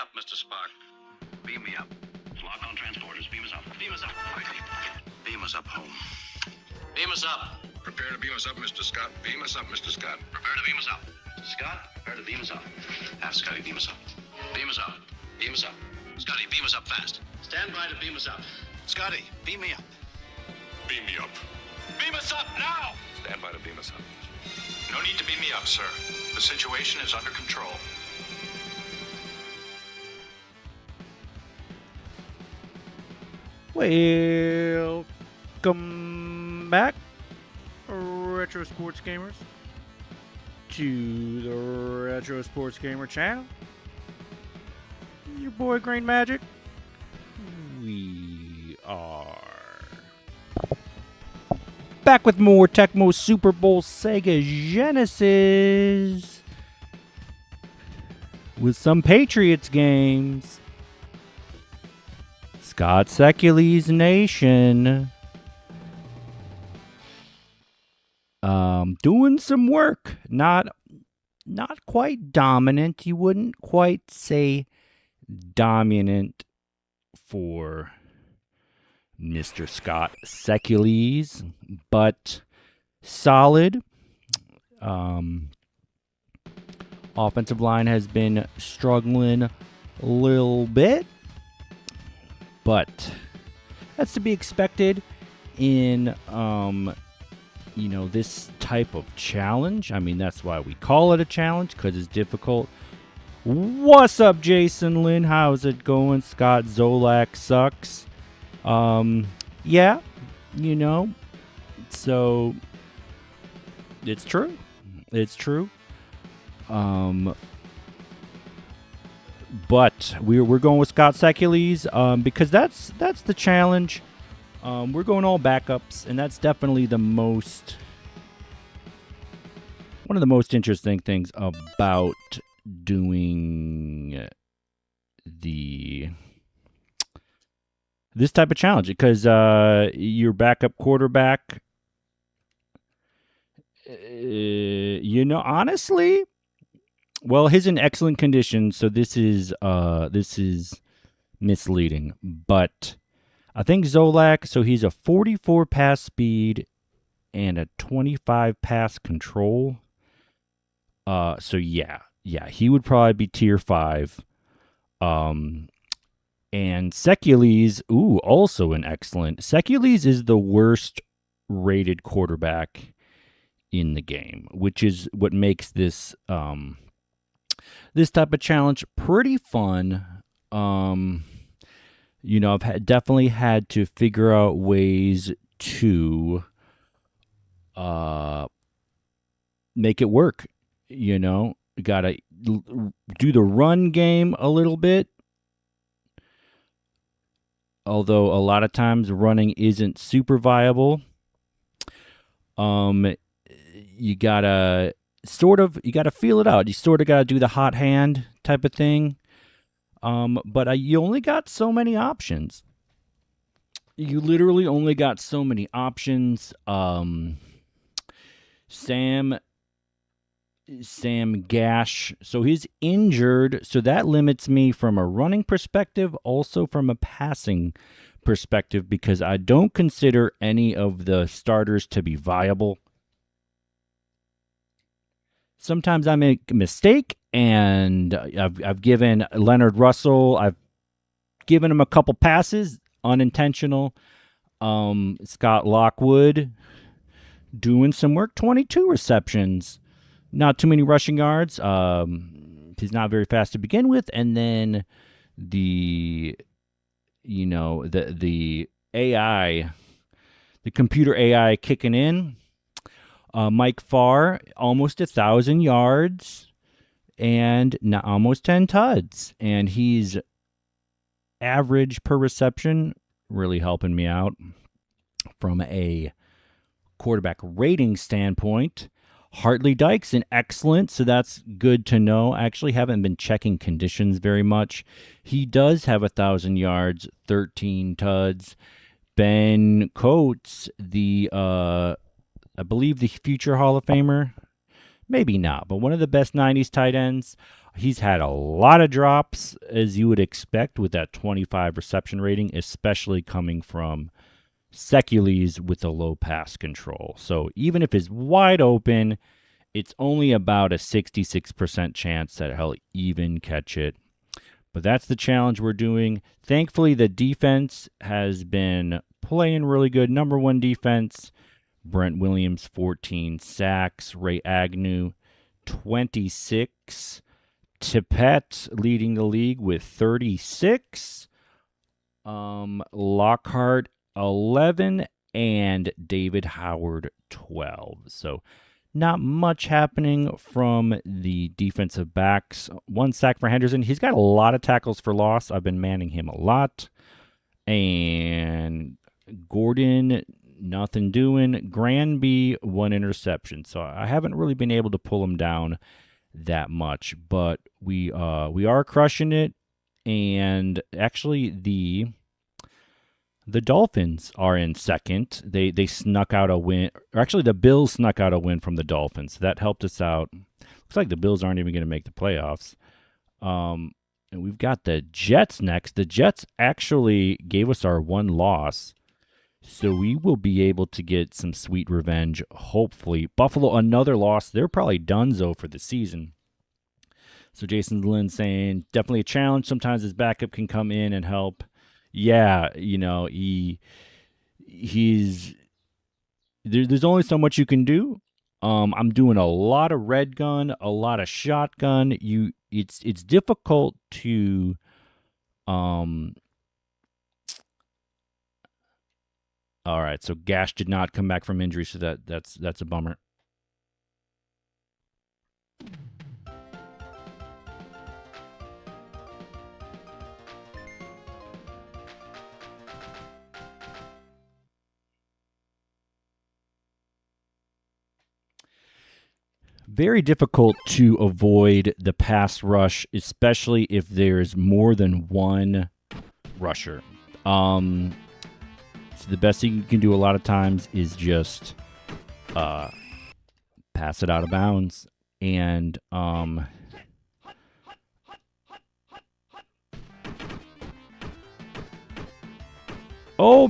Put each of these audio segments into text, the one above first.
up, Mr. Spock. Beam me up. Lock on transporters. Beam us up. Beam us up. Beam us up home. Beam us up. Prepare to beam us up, Mr. Scott. Beam us up, Mr. Scott. Prepare to beam us up. Scott, prepare to beam us up. Have Scotty beam us up. Beam us up. Beam us up. Scotty, beam us up fast. Stand by to beam us up. Scotty, beam me up. Beam me up. Beam us up now! Stand by to beam us up. No need to beam me up, sir. The situation is under control. Welcome back, Retro Sports Gamers, to the Retro Sports Gamer channel. Your boy Green Majik. We are back with more Tecmo Super Bowl Sega Genesis with some Patriots games. Scott Secules Nation. Doing some work. Not quite dominant. You wouldn't quite say dominant for Mr. Scott Secules, but solid. Offensive line has been struggling a little bit, but that's to be expected in this type of challenge. I mean, that's why we call it a challenge, because it's difficult. What's up, Jason Lynn? How's it going? Scott Zolak sucks. Yeah, so it's true. It's true. But we're going with Scott Secules because that's the challenge. We're going all backups, and that's definitely one of the most interesting things about doing this type of challenge, because your backup quarterback, honestly, well, he's in excellent condition, so this is misleading. But I think Zolak, so he's a 44 pass speed and a 25 pass control. So yeah, he would probably be tier 5. And Secules, also an excellent. Secules is the worst rated quarterback in the game, which is what makes this this type of challenge pretty fun. I've definitely had to figure out ways to make it work. Gotta do the run game a little bit. Although a lot of times running isn't super viable. You gotta feel it out. You sort of gotta do the hot hand type of thing. But you only got so many options. You literally only got so many options. Sam Gash, so he's injured, so that limits me from a running perspective, also from a passing perspective, because I don't consider any of the starters to be viable. Sometimes I make a mistake, and I've given Leonard Russell, I've given him a couple passes, unintentional. Scott Lockwood doing some work, 22 receptions. Not too many rushing yards. He's not very fast to begin with, and then the AI, the computer AI kicking in. Mike Farr, almost 1,000 yards and almost 10 tuds, and he's average per reception, really helping me out from a quarterback rating standpoint. Hartley Dyke's excellent, so that's good to know. I actually haven't been checking conditions very much. He does have 1,000 yards, 13 tuds. Ben Coates, I believe the future Hall of Famer, maybe not, but one of the best 90s tight ends. He's had a lot of drops, as you would expect, with that 25 reception rating, especially coming from Secules with a low pass control. So even if it's wide open, it's only about a 66% chance that he'll even catch it. But that's the challenge we're doing. Thankfully, the defense has been playing really good. Number one defense. Brent Williams, 14 sacks. Ray Agnew, 26. Tippett leading the league with 36. Lockhart, 11. And David Howard, 12. So not much happening from the defensive backs. 1 sack for Henderson. He's got a lot of tackles for loss. I've been manning him a lot. And Gordon, nothing doing. Granby, 1 interception. So I haven't really been able to pull him down that much. But we are crushing it. And actually, the Dolphins are in second. They snuck out a win. Or actually, the Bills snuck out a win from the Dolphins. So that helped us out. Looks like the Bills aren't even going to make the playoffs. And we've got the Jets next. The Jets actually gave us our 1 loss. So we will be able to get some sweet revenge, hopefully. Buffalo, another loss. They're probably donezo for the season. So Jason Lynn saying, definitely a challenge. Sometimes his backup can come in and help. Yeah, he's there's only so much you can do. I'm doing a lot of red gun, a lot of shotgun. It's difficult to All right, so Gash did not come back from injury, so that's a bummer. Very difficult to avoid the pass rush, especially if there's more than one rusher. So the best thing you can do a lot of times is just pass it out of bounds. And oh,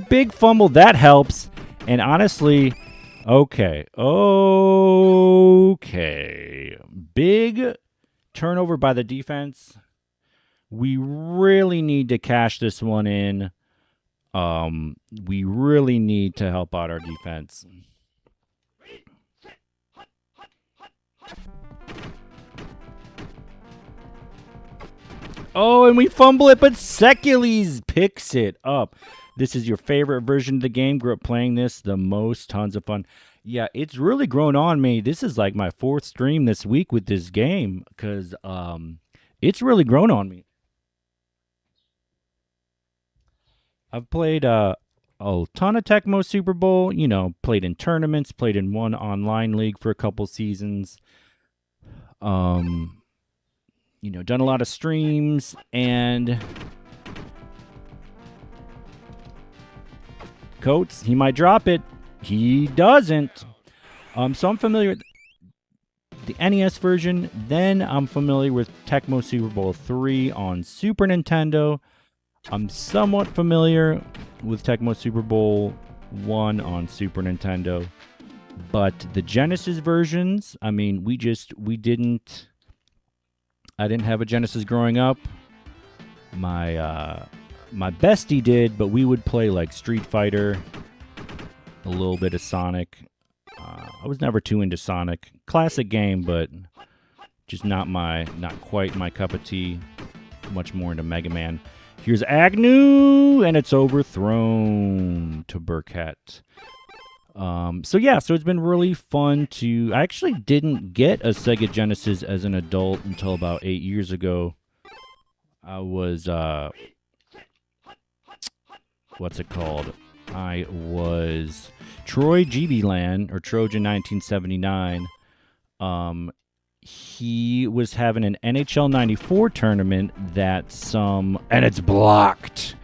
big fumble. That helps. And honestly, okay. Big turnover by the defense. We really need to cash this one in. We really need to help out our defense. Oh, and we fumble it, but Secules picks it up. This is your favorite version of the game. Grew up playing this the most. Tons of fun. Yeah, it's really grown on me. This is like my 4th stream this week with this game because it's really grown on me. I've played a ton of Tecmo Super Bowl, played in tournaments, played in one online league for a couple seasons. Done a lot of streams, and Coates, he might drop it. He doesn't. So I'm familiar with the NES version. Then I'm familiar with Tecmo Super Bowl 3 on Super Nintendo. I'm somewhat familiar with Tecmo Super Bowl 1 on Super Nintendo. But the Genesis versions, I didn't have a Genesis growing up. My bestie did, but we would play like Street Fighter, a little bit of Sonic. I was never too into Sonic. Classic game, but just not quite my cup of tea. Much more into Mega Man. Here's Agnew, and it's overthrown to Burkett. So it's been really fun to... I actually didn't get a Sega Genesis as an adult until about 8 years ago. I was... what's it called? I was Troy GB Land, or Trojan 1979. He was having an NHL 94 tournament and it's blocked,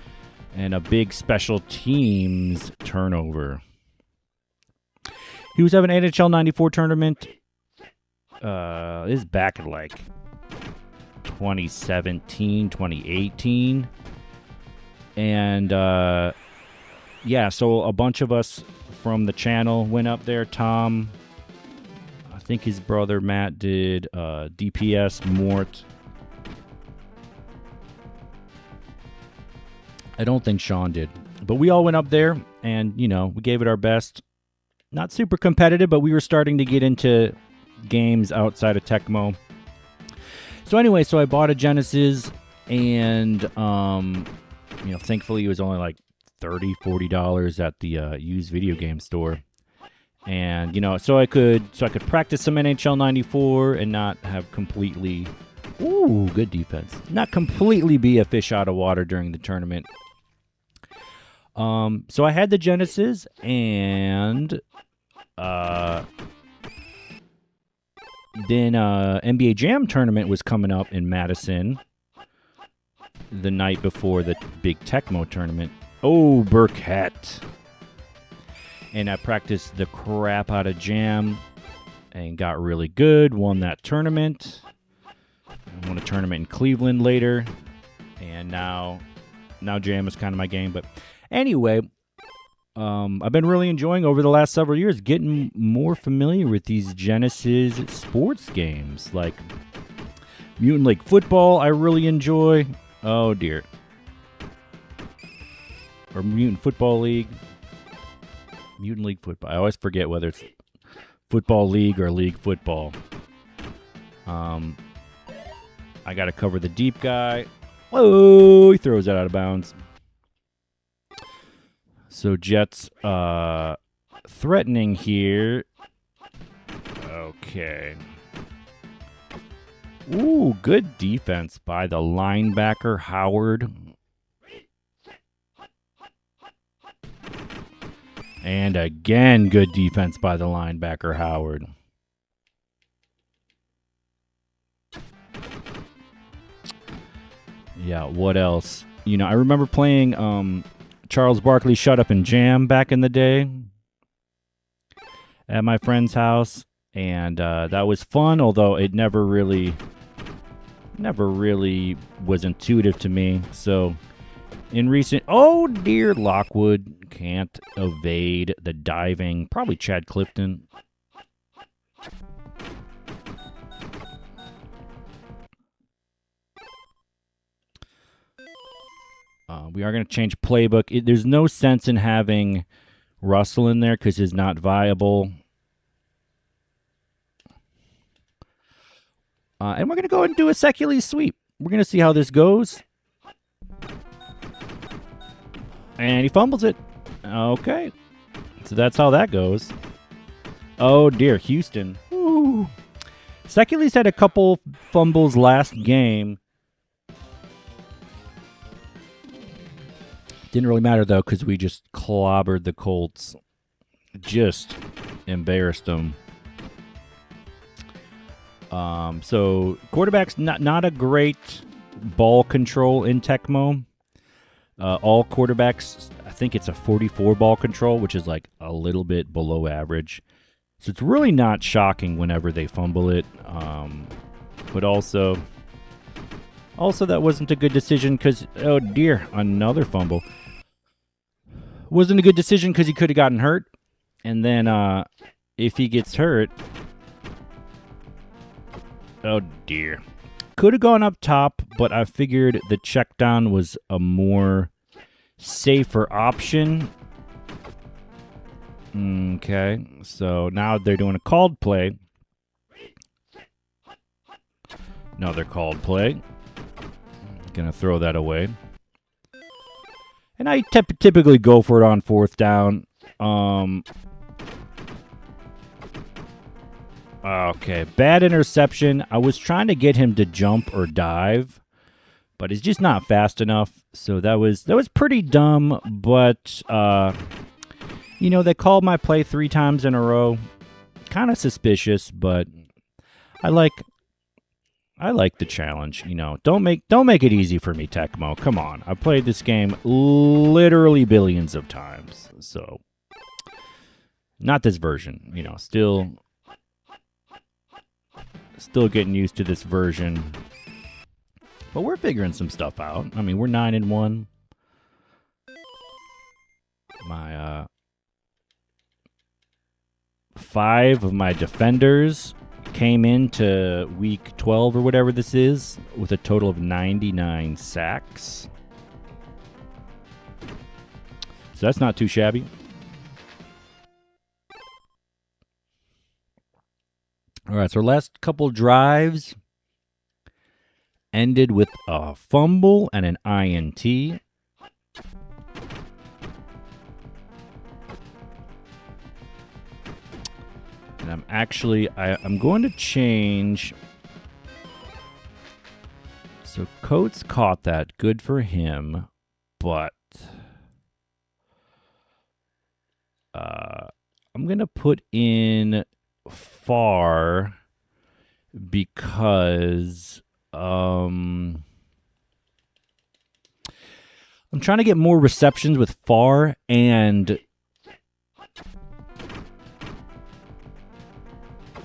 and a big special teams turnover. He was having an NHL 94 tournament. This is back in 2017, 2018. And yeah, so a bunch of us from the channel went up there. Tom, I think his brother Matt did, DPS, Mort. I don't think Sean did. But we all went up there and, you know, we gave it our best. Not super competitive, but we were starting to get into games outside of Tecmo. So anyway, so I bought a Genesis and, you know, thankfully it was only like $30, $40 at the used video game store. And, you know, so I could practice some NHL 94 and not have completely, ooh, good defense, not completely be a fish out of water during the tournament. So I had the Genesis, and then NBA Jam tournament was coming up in Madison the night before the big Tecmo tournament. Oh, Burkett. And I practiced the crap out of Jam and got really good, won that tournament. I won a tournament in Cleveland later, and now Jam is kind of my game, but anyway, I've been really enjoying over the last several years getting more familiar with these Genesis sports games, like Mutant League Football I really enjoy. Oh dear. Or Mutant Football League. Mutant League Football. I always forget whether it's Football League or League Football. I got to cover the deep guy. Whoa, he throws it out of bounds. So Jets threatening here. Okay. Ooh, good defense by the linebacker, Howard. And again, good defense by the linebacker, Howard. Yeah, what else? You know, I remember playing Charles Barkley Shut Up and Jam back in the day at my friend's house, and that was fun, although it never really was intuitive to me. So in recent, oh dear, Lockwood can't evade the diving, probably Chad Clifton. We are going to change playbook. There's no sense in having Russell in there because he's not viable. And we're going to go ahead and do a Secules sweep. We're going to see how this goes. And he fumbles it. Okay. So that's how that goes. Oh, dear. Houston. Woo. Secules had a couple fumbles last game. Didn't really matter, though, because we just clobbered the Colts. Just embarrassed them. So, quarterback's not a great ball control in Tecmo. All quarterbacks, I think it's a 44 ball control, which is like a little bit below average. So it's really not shocking whenever they fumble it. But also that wasn't a good decision because, oh dear, another fumble. Wasn't a good decision because he could have gotten hurt. And then if he gets hurt, oh dear. Could have gone up top, but I figured the check down was a more safer option. Okay, so now they're doing a called play. Another called play. Gonna throw that away. And I typically go for it on fourth down. Okay, bad interception. I was trying to get him to jump or dive, but he's just not fast enough. So that was pretty dumb, but you know, they called my play 3 times in a row. Kind of suspicious, but I like the challenge, you know. Don't make it easy for me, Tecmo. Come on. I've played this game literally billions of times. So not this version, you know, still getting used to this version. But we're figuring some stuff out. I mean, we're 9-1. My 5 of my defenders came into week 12 or whatever this is with a total of 99 sacks. So that's not too shabby. All right, so our last couple drives ended with a fumble and an INT. And I'm going to change. So Coates caught that. Good for him. But I'm going to put in Far because I'm trying to get more receptions with Far and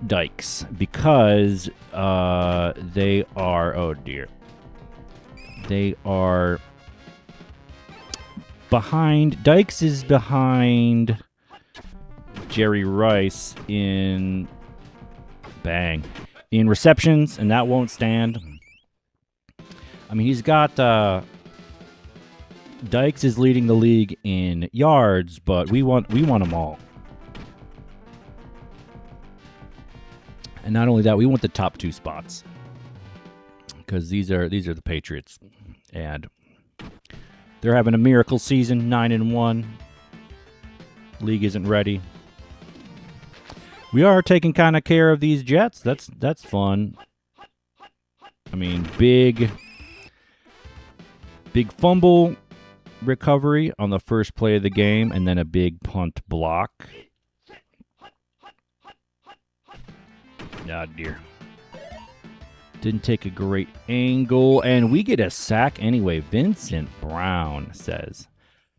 Dykes because they are, oh dear, they are behind. Dykes is behind Jerry Rice in receptions, and that won't stand. I mean, he's got Dykes is leading the league in yards, but we want them all. And not only that, we want the top 2 spots because these are the Patriots, and they're having a miracle season, 9-1. League isn't ready. We are taking kind of care of these Jets. That's fun. I mean, big fumble recovery on the first play of the game, and then a big punt block. Ah, dear. Didn't take a great angle, and we get a sack anyway. Vincent Brown says,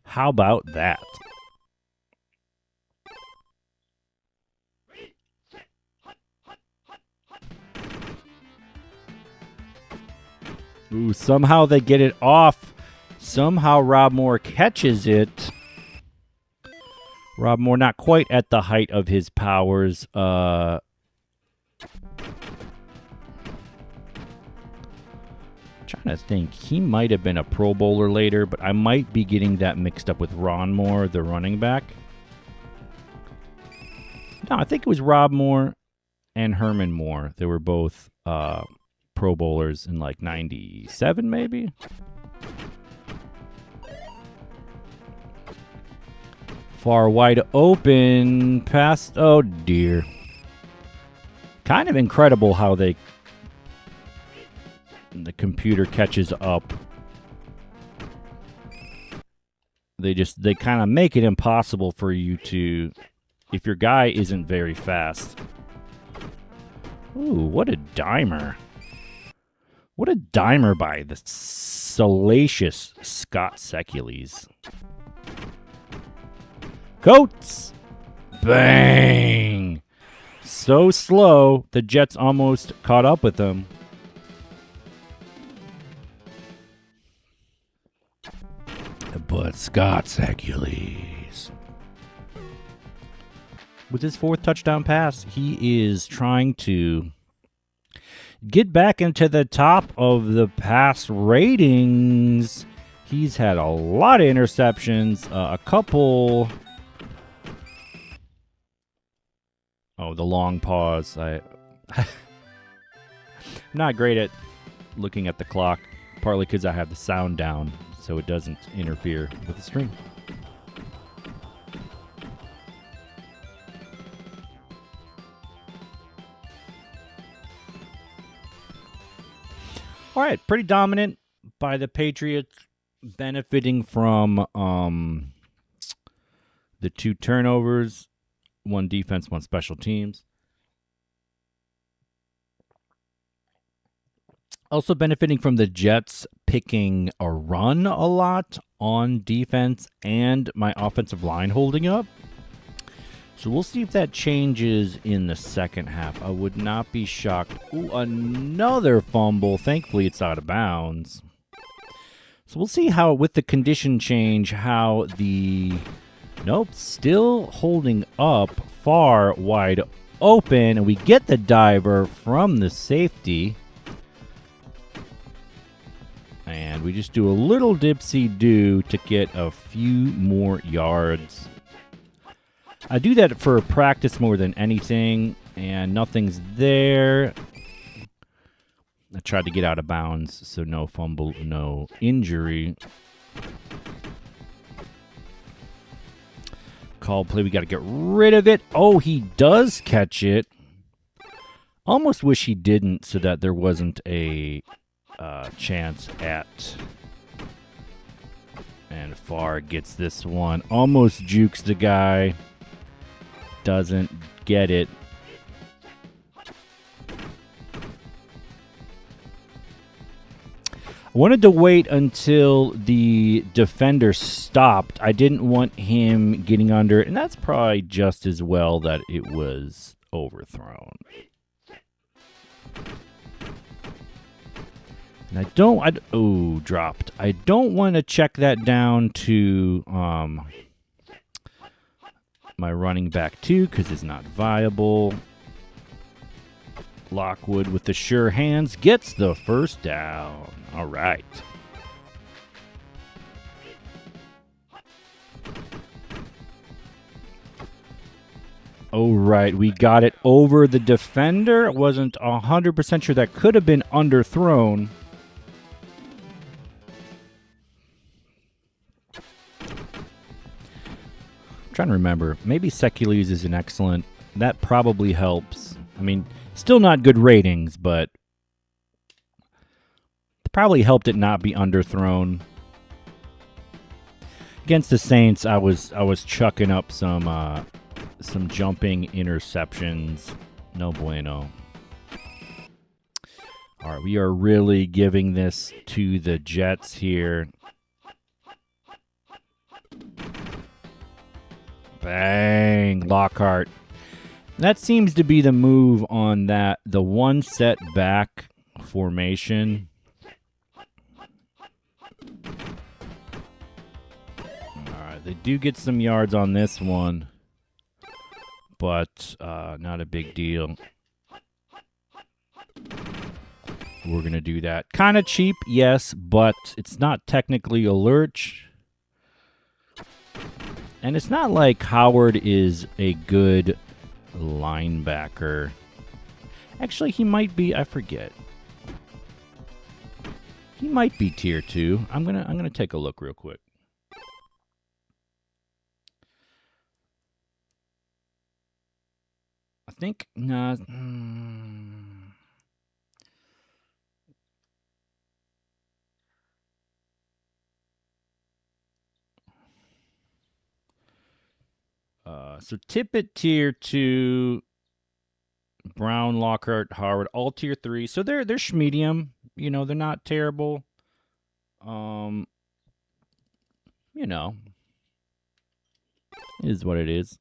how about that? Ooh, somehow they get it off. Somehow Rob Moore catches it. Rob Moore not quite at the height of his powers. Trying to think. He might have been a Pro Bowler later, but I might be getting that mixed up with Ron Moore, the running back. No, I think it was Rob Moore and Herman Moore. They were both Pro Bowlers in like 97, maybe? Far wide open. Past. Oh, dear. Kind of incredible how the computer catches up. They kind of make it impossible for you to, if your guy isn't very fast. Ooh, what a dimer. What a dimer by the salacious Scott Secules. Coates! Bang! So slow, the Jets almost caught up with them. But Scott Secules, with his 4th touchdown pass, he is trying to get back into the top of the pass ratings. He's had a lot of interceptions, a couple. Oh, the long pause. I'm not great at looking at the clock, partly because I have the sound down so it doesn't interfere with the stream. All right, pretty dominant by the Patriots, benefiting from the 2 turnovers, 1 defense, 1 special teams. Also benefiting from the Jets picking a run a lot on defense and my offensive line holding up. So we'll see if that changes in the second half. I would not be shocked. Ooh, another fumble. Thankfully, it's out of bounds. So we'll see how, with the condition change, how the... Nope, still holding up, far wide open. And we get the diver from the safety. And we just do a little dipsy-do to get a few more yards. I do that for practice more than anything, and nothing's there. I tried to get out of bounds, so no fumble, no injury. Call play, we got to get rid of it. Oh, he does catch it. Almost wish he didn't, so that there wasn't a chance at... And Farr gets this one. Almost jukes the guy. Doesn't get it. I wanted to wait until the defender stopped. I didn't want him getting under it, and that's probably just as well that it was overthrown. And dropped. I don't want to check that down to my running back too, because it's not viable. Lockwood with the sure hands gets the first down. All right. All right, we got it over the defender. Wasn't 100% sure that could have been underthrown. Trying to remember, maybe Secules is an excellent. That probably helps. I mean, still not good ratings, but it probably helped it not be underthrown. Against the Saints, I was chucking up some jumping interceptions. No bueno. All right, we are really giving this to the Jets here. Bang, Lockhart. That seems to be the move on that, the one set back formation. All right, they do get some yards on this one, but not a big deal. We're going to do that. Kind of cheap, yes, but it's not technically a lurch. And it's not like Howard is a good linebacker. Actually, he might be. I forget. He might be tier 2. I'm gonna take a look real quick. I think no. So Tippett tier 2, Brown, Lockhart, Howard, all tier 3. So they're schmedium. You know, they're not terrible. You know, it is what it is.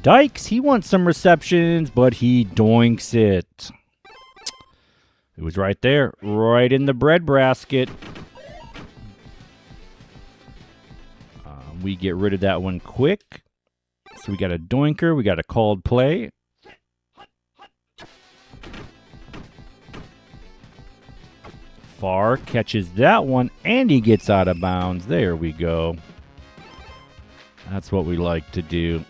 Dykes, he wants some receptions, but he doinks it. It was right there, right in the bread basket. We get rid of that one quick. So we got a doinker. We got a called play. Farr catches that one, and he gets out of bounds. There we go. That's what we like to do.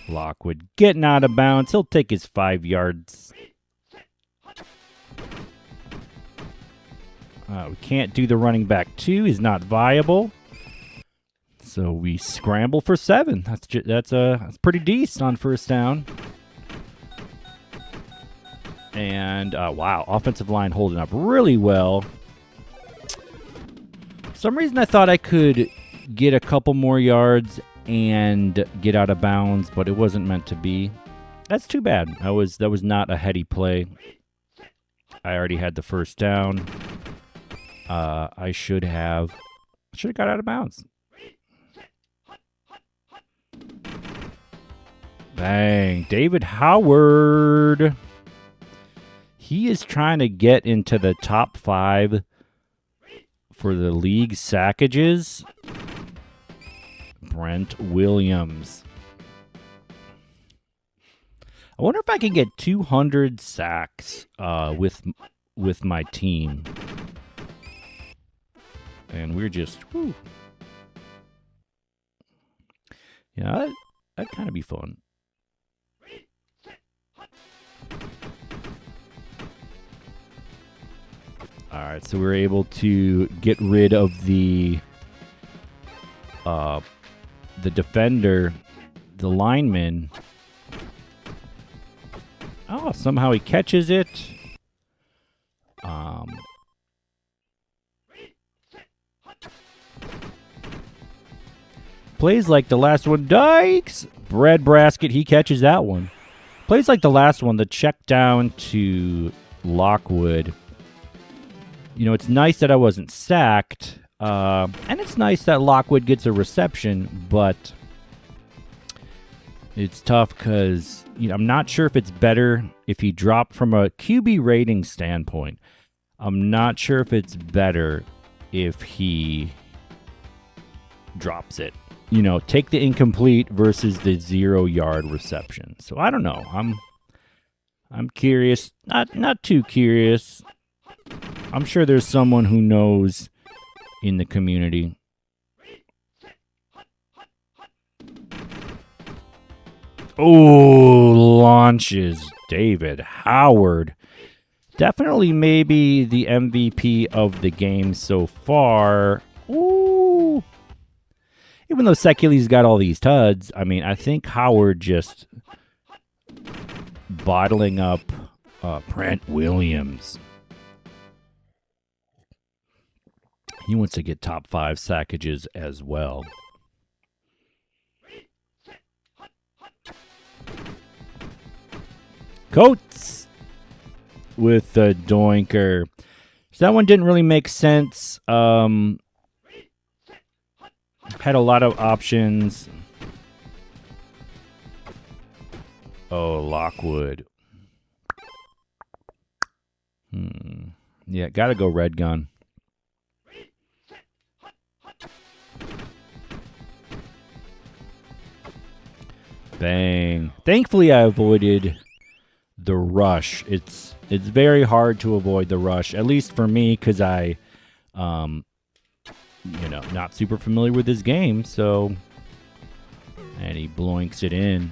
Lockwood getting out of bounds. He'll take his 5 yards. We can't do the running back 2. He's not viable. So we scramble for 7. That's pretty decent on first down. And wow, offensive line holding up really well. For some reason I thought I could get a couple more yards and get out of bounds, but it wasn't meant to be. That's too bad. That was not a heady play. I already had the first down. I should have got out of bounds. Bang. David Howard. He is trying to get into the top 5 for the league sackages. Brent Williams. I wonder if I can get 200 sacks with my team. And we're just, whew. Yeah, that'd kind of be fun. All right, so we're able to get rid of the defender, the lineman. Oh, somehow he catches it. Plays like the last one. Dykes! Brad Braskett, he catches that one. Plays like the last one, the check down to Lockwood. You know, it's nice that I wasn't sacked. And it's nice that Lockwood gets a reception, but it's tough because I'm not sure if it's better if he dropped from a QB rating standpoint. I'm not sure if it's better if he drops it. Take the incomplete versus the 0-yard reception. So I don't know. I'm curious. Not too curious. I'm sure there's someone who knows in the community. Oh, launches. David Howard. Definitely maybe the MVP of the game so far. Ooh. Even though Secules got all these tuds, I think Howard just bottling up Brent Williams. He wants to get top 5 sackages as well. Coates with the doinker. So that one didn't really make sense. Had a lot of options. Oh, Lockwood. Yeah, gotta go red gun. Bang. Thankfully, I avoided the rush. It's very hard to avoid the rush, at least for me, because I, not super familiar with this game. So, and he bloinks it in.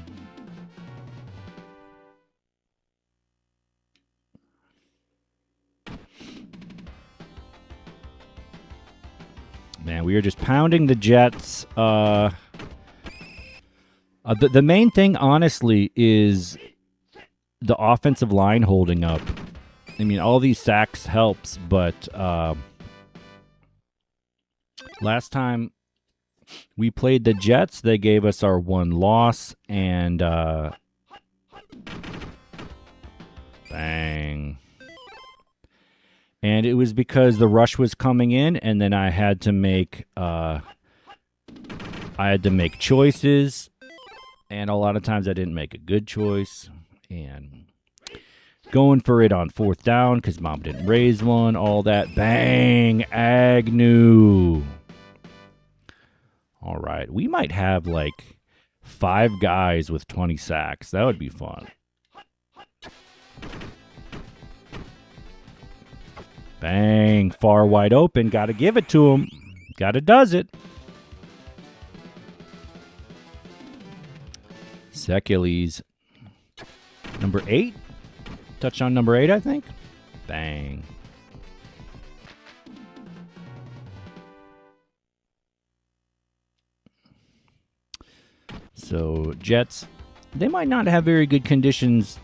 Man, we are just pounding the Jets. The main thing, honestly, is the offensive line holding up. All these sacks helps, but last time we played the Jets, they gave us our one loss, and bang. And it was because the rush was coming in, and then I had to make choices, and a lot of times I didn't make a good choice. And going for it on 4th down because Mom didn't raise one, all that. Bang! Agnew. All right. We might have like 5 guys with 20 sacks. That would be fun. Bang. Far wide open. Got to give it to him. Got to does it. Secules. Number 8. Touchdown number 8, I think. Bang. So, Jets, they might not have very good conditions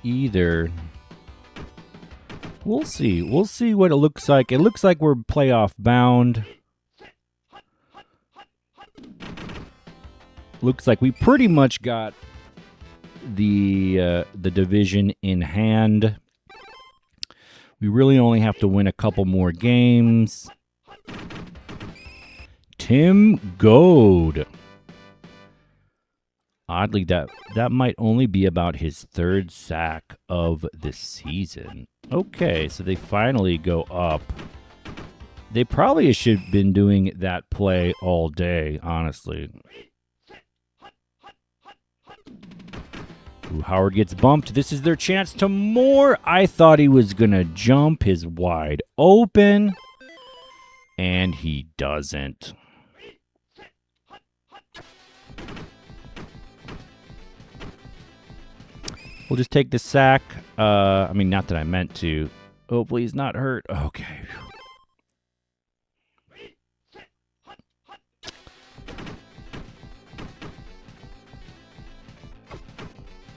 either. We'll see. We'll see what it looks like. It looks like we're playoff bound. Looks like we pretty much got the division in hand. We really only have to win a couple more games. Tim Goad. Oddly, that might only be about his third sack of the season. Okay, so they finally go up. They probably should have been doing that play all day, honestly. Ooh, Howard gets bumped. This is their chance to more. I thought he was going to jump his wide open, and he doesn't. We'll just take the sack. I mean, not that I meant to. Hopefully he's not hurt. Okay.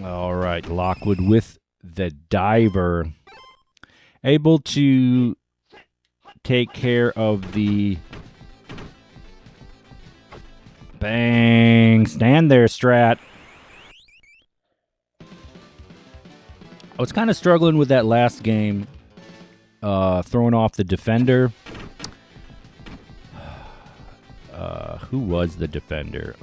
All right, Lockwood with the diver. Able to take care of the... Bang! Stand there, Strat. I was kind of struggling with that last game, throwing off the defender. Who was the defender?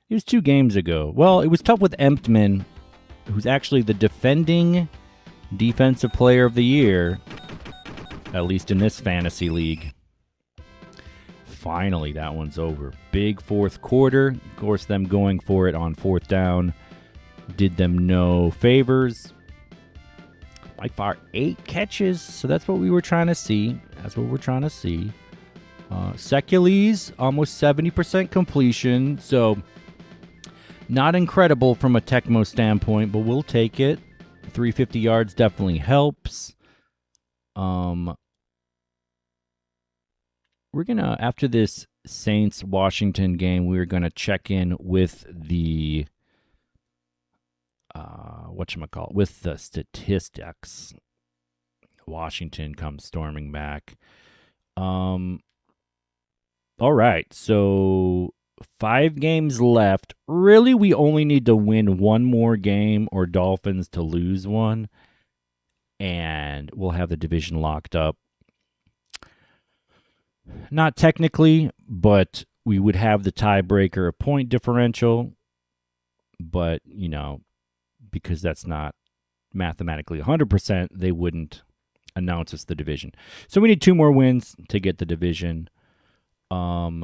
It was 2 games ago. Well, it was tough with Emptman, who's actually the defending Defensive Player of the Year, at least in this fantasy league. Finally, that one's over. Big fourth quarter. Of course, them going for it on 4th down did them no favors. By far, 8 catches. So that's what we were trying to see. Secules, almost 70% completion. So not incredible from a Tecmo standpoint, but we'll take it. 350 yards definitely helps. We're going to, after this Saints-Washington game, we're going to check in with the, with the statistics. Washington comes storming back. All right, so 5 games left. Really, we only need to win 1 more game or Dolphins to lose 1, and we'll have the division locked up. Not technically, but we would have the tiebreaker of point differential. But, because that's not mathematically 100%, they wouldn't announce us the division. So we need 2 more wins to get the division. All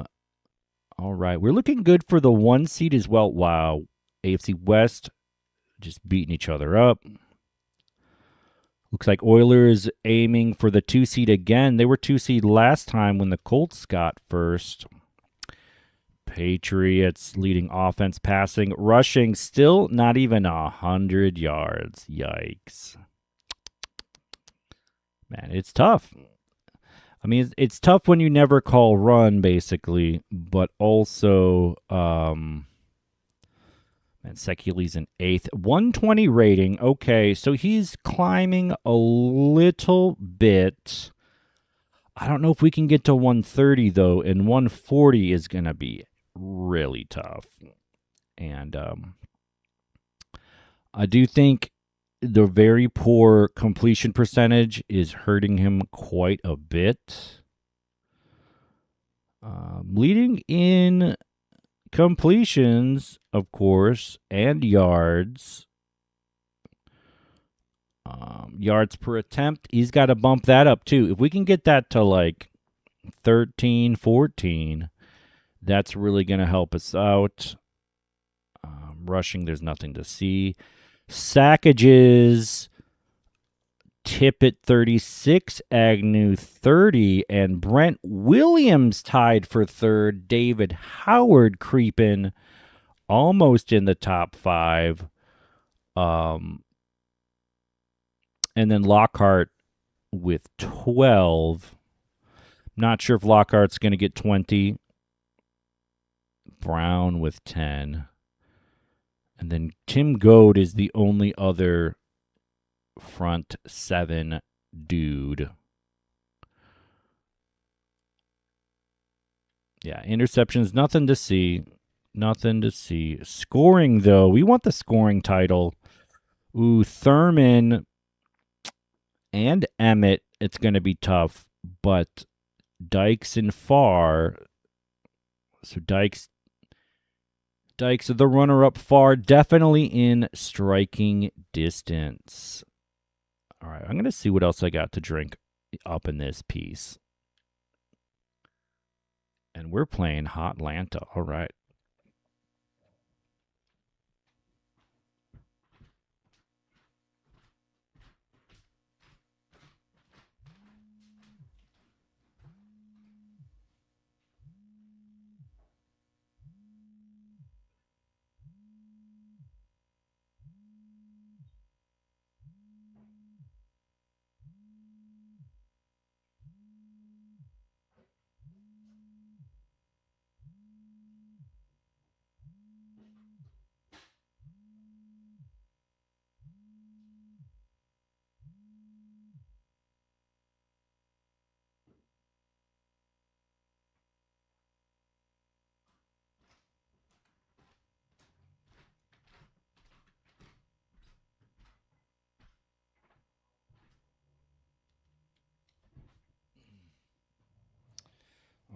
right. We're looking good for the 1 seed as well. Wow. AFC West just beating each other up. Looks like Oilers aiming for the 2 seed again. They were 2 seed last time when the Colts got first. Patriots leading offense, passing, rushing, still not even 100 yards. Yikes. Man, it's tough. I mean, it's tough when you never call run, basically, but also... And Secules in 8th. 120 rating. Okay, so he's climbing a little bit. I don't know if we can get to 130, though, and 140 is going to be really tough. And I do think the very poor completion percentage is hurting him quite a bit. Leading in completions, of course, and yards. Yards per attempt, he's got to bump that up too. If we can get that to like 13, 14, that's really going to help us out. Rushing, there's nothing to see. Sackages, Tippett 36, Agnew 30, and Brent Williams tied for 3rd. David Howard creeping almost in the top 5. And then Lockhart with 12. Not sure if Lockhart's going to get 20. Brown with 10. And then Tim Goad is the only other front 7 dude. Yeah, interceptions, nothing to see. Nothing to see. Scoring, though, we want the scoring title. Ooh, Thurman and Emmett, it's going to be tough, but Dykes and Farr. So Dykes are the runner-up. Farr definitely in striking distance. All right, I'm going to see what else I got to drink up in this piece. And we're playing Hotlanta. All right.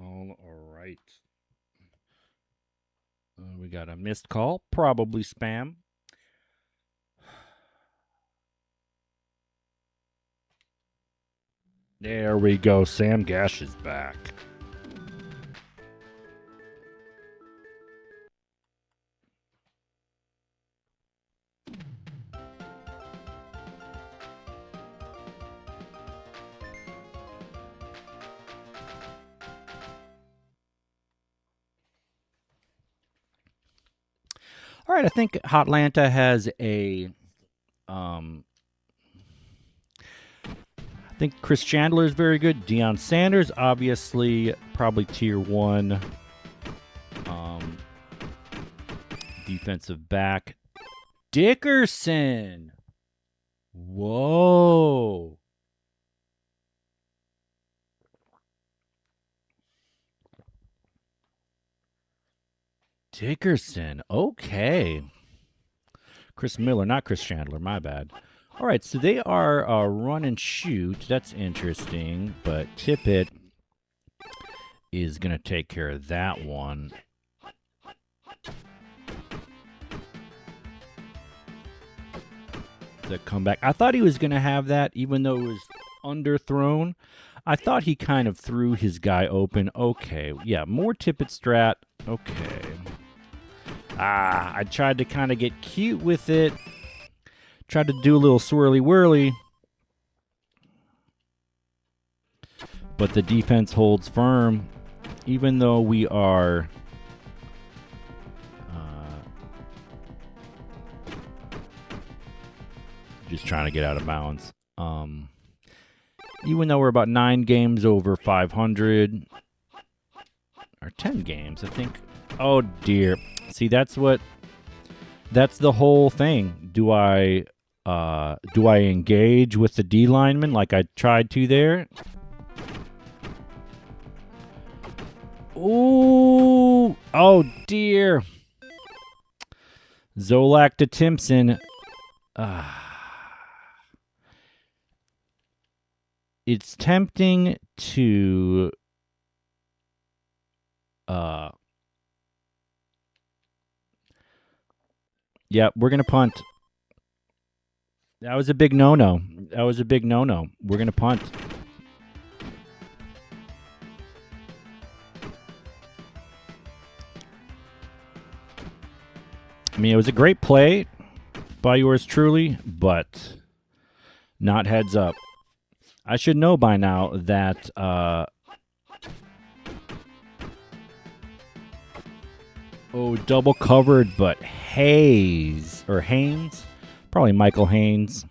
All right. We got a missed call, probably spam. There we go. Sam Gash is back. All right, I think Hotlanta has a I think Chris Chandler is very good. Deion Sanders, obviously, probably tier 1 defensive back. Dickerson. Whoa. Dickerson. Okay. Chris Miller, not Chris Chandler. My bad. All right, so they are run and shoot. That's interesting, but Tippett is going to take care of that one. The comeback. I thought he was going to have that, even though it was underthrown. I thought he kind of threw his guy open. Okay, yeah, more Tippett strat. Okay. I tried to kind of get cute with it. Tried to do a little swirly-whirly. But the defense holds firm, even though we are just trying to get out of bounds. Even though we're about 9 games over 500, or 10 games, I think. Oh, dear. See, that's the whole thing. Do I engage with the D lineman like I tried to there? Ooh, oh dear. Zolak to Timpson. It's tempting to yeah, we're going to punt. That was a big no-no. We're going to punt. I mean, it was a great play by yours truly, but not heads up. I should know by now that double covered, but Haynes, probably Michael Haynes.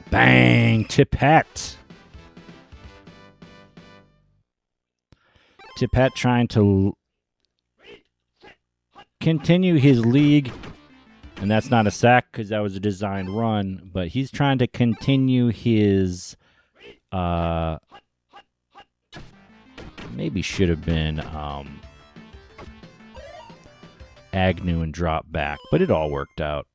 Bang, Tippett. Tippett trying to continue his league, and that's not a sack because that was a designed run, but he's trying to continue his maybe should have been Agnew and drop back, but it all worked out.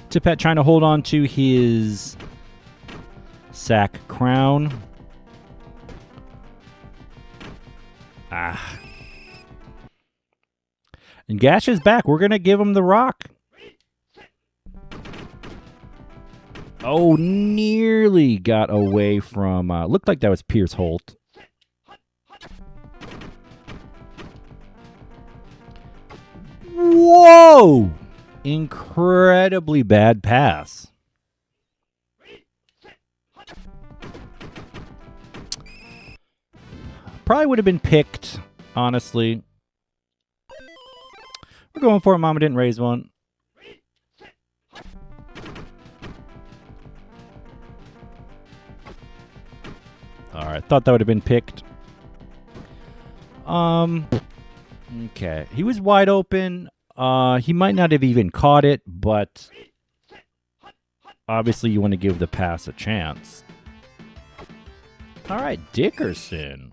Tippett trying to hold on to his sack crown. And Gash is back. We're going to give him the rock. Oh, nearly got away from... looked like that was Pierce Holt. Whoa! Incredibly bad pass. Probably would have been picked, honestly. We're going for it. Mama didn't raise one. All right, thought that would have been picked. Okay, he was wide open. He might not have even caught it, but obviously you want to give the pass a chance. All right, Dickerson.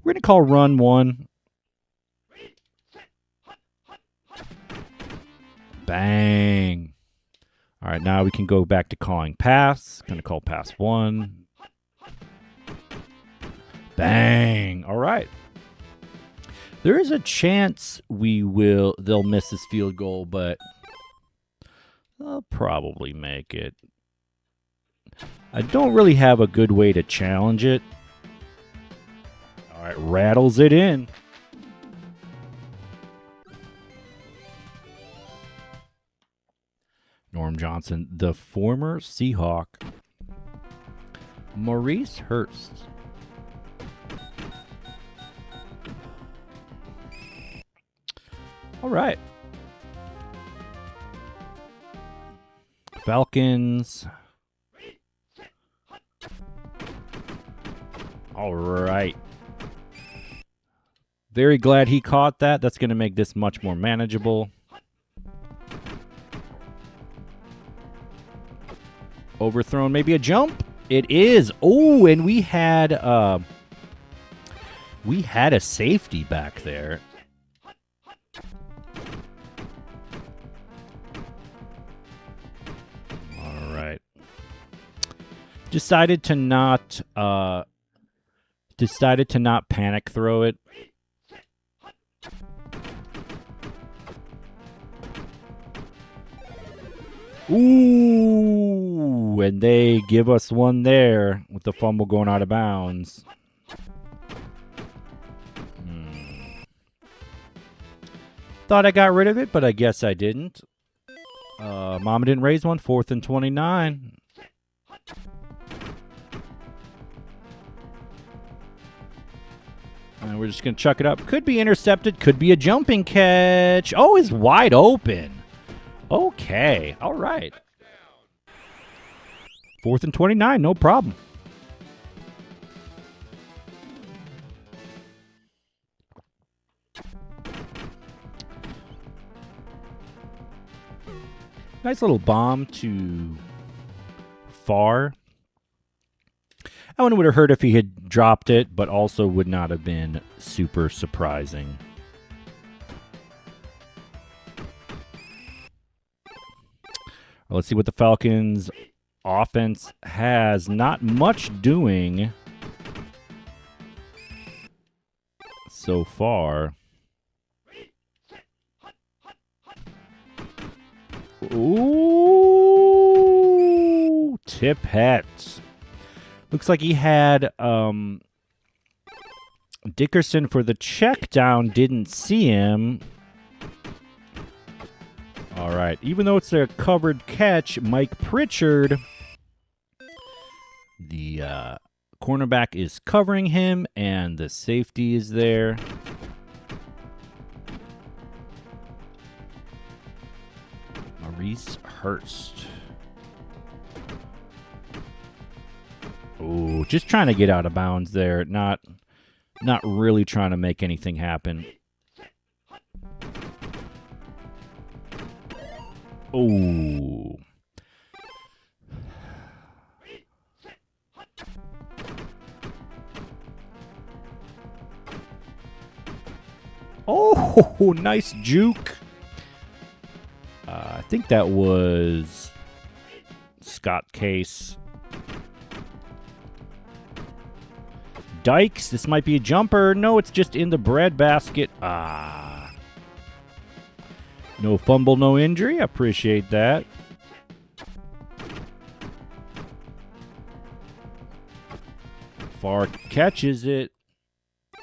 We're going to call run one. Bang. All right, now we can go back to calling pass. Going to call pass one. Bang. All right. There is a chance they'll miss this field goal, but they'll probably make it. I don't really have a good way to challenge it. All right, rattles it in. Norm Johnson, the former Seahawk. Maurice Hurst. All right. Falcons. All right. Very glad he caught that. That's going to make this much more manageable. Overthrown, maybe a jump. It is. Oh, and we had a safety back there. All right. Decided to not panic throw it. Ooh, and they give us one there with the fumble going out of bounds. Thought I got rid of it, but I guess I didn't. Mama didn't raise one. 4th and 29. And we're just going to chuck it up. Could be intercepted. Could be a jumping catch. Oh, it's wide open. Okay. All right. 4th and 29. No problem. Nice little bomb to Farr. That one would have hurt if he had dropped it, but also would not have been super surprising. Let's see what the Falcons' offense has. Not much doing so far. Ooh, Tippett. Looks like he had Dickerson for the check down. Didn't see him. All right. Even though it's a covered catch, Mike Pritchard, the cornerback, is covering him, and the safety is there. Maurice Hurst. Oh, just trying to get out of bounds there. Not really trying to make anything happen. Oh. Oh, nice juke. I think that was Scott Case. Dykes, this might be a jumper. No, it's just in the breadbasket. Ah. No fumble, no injury. I appreciate that. Far catches it.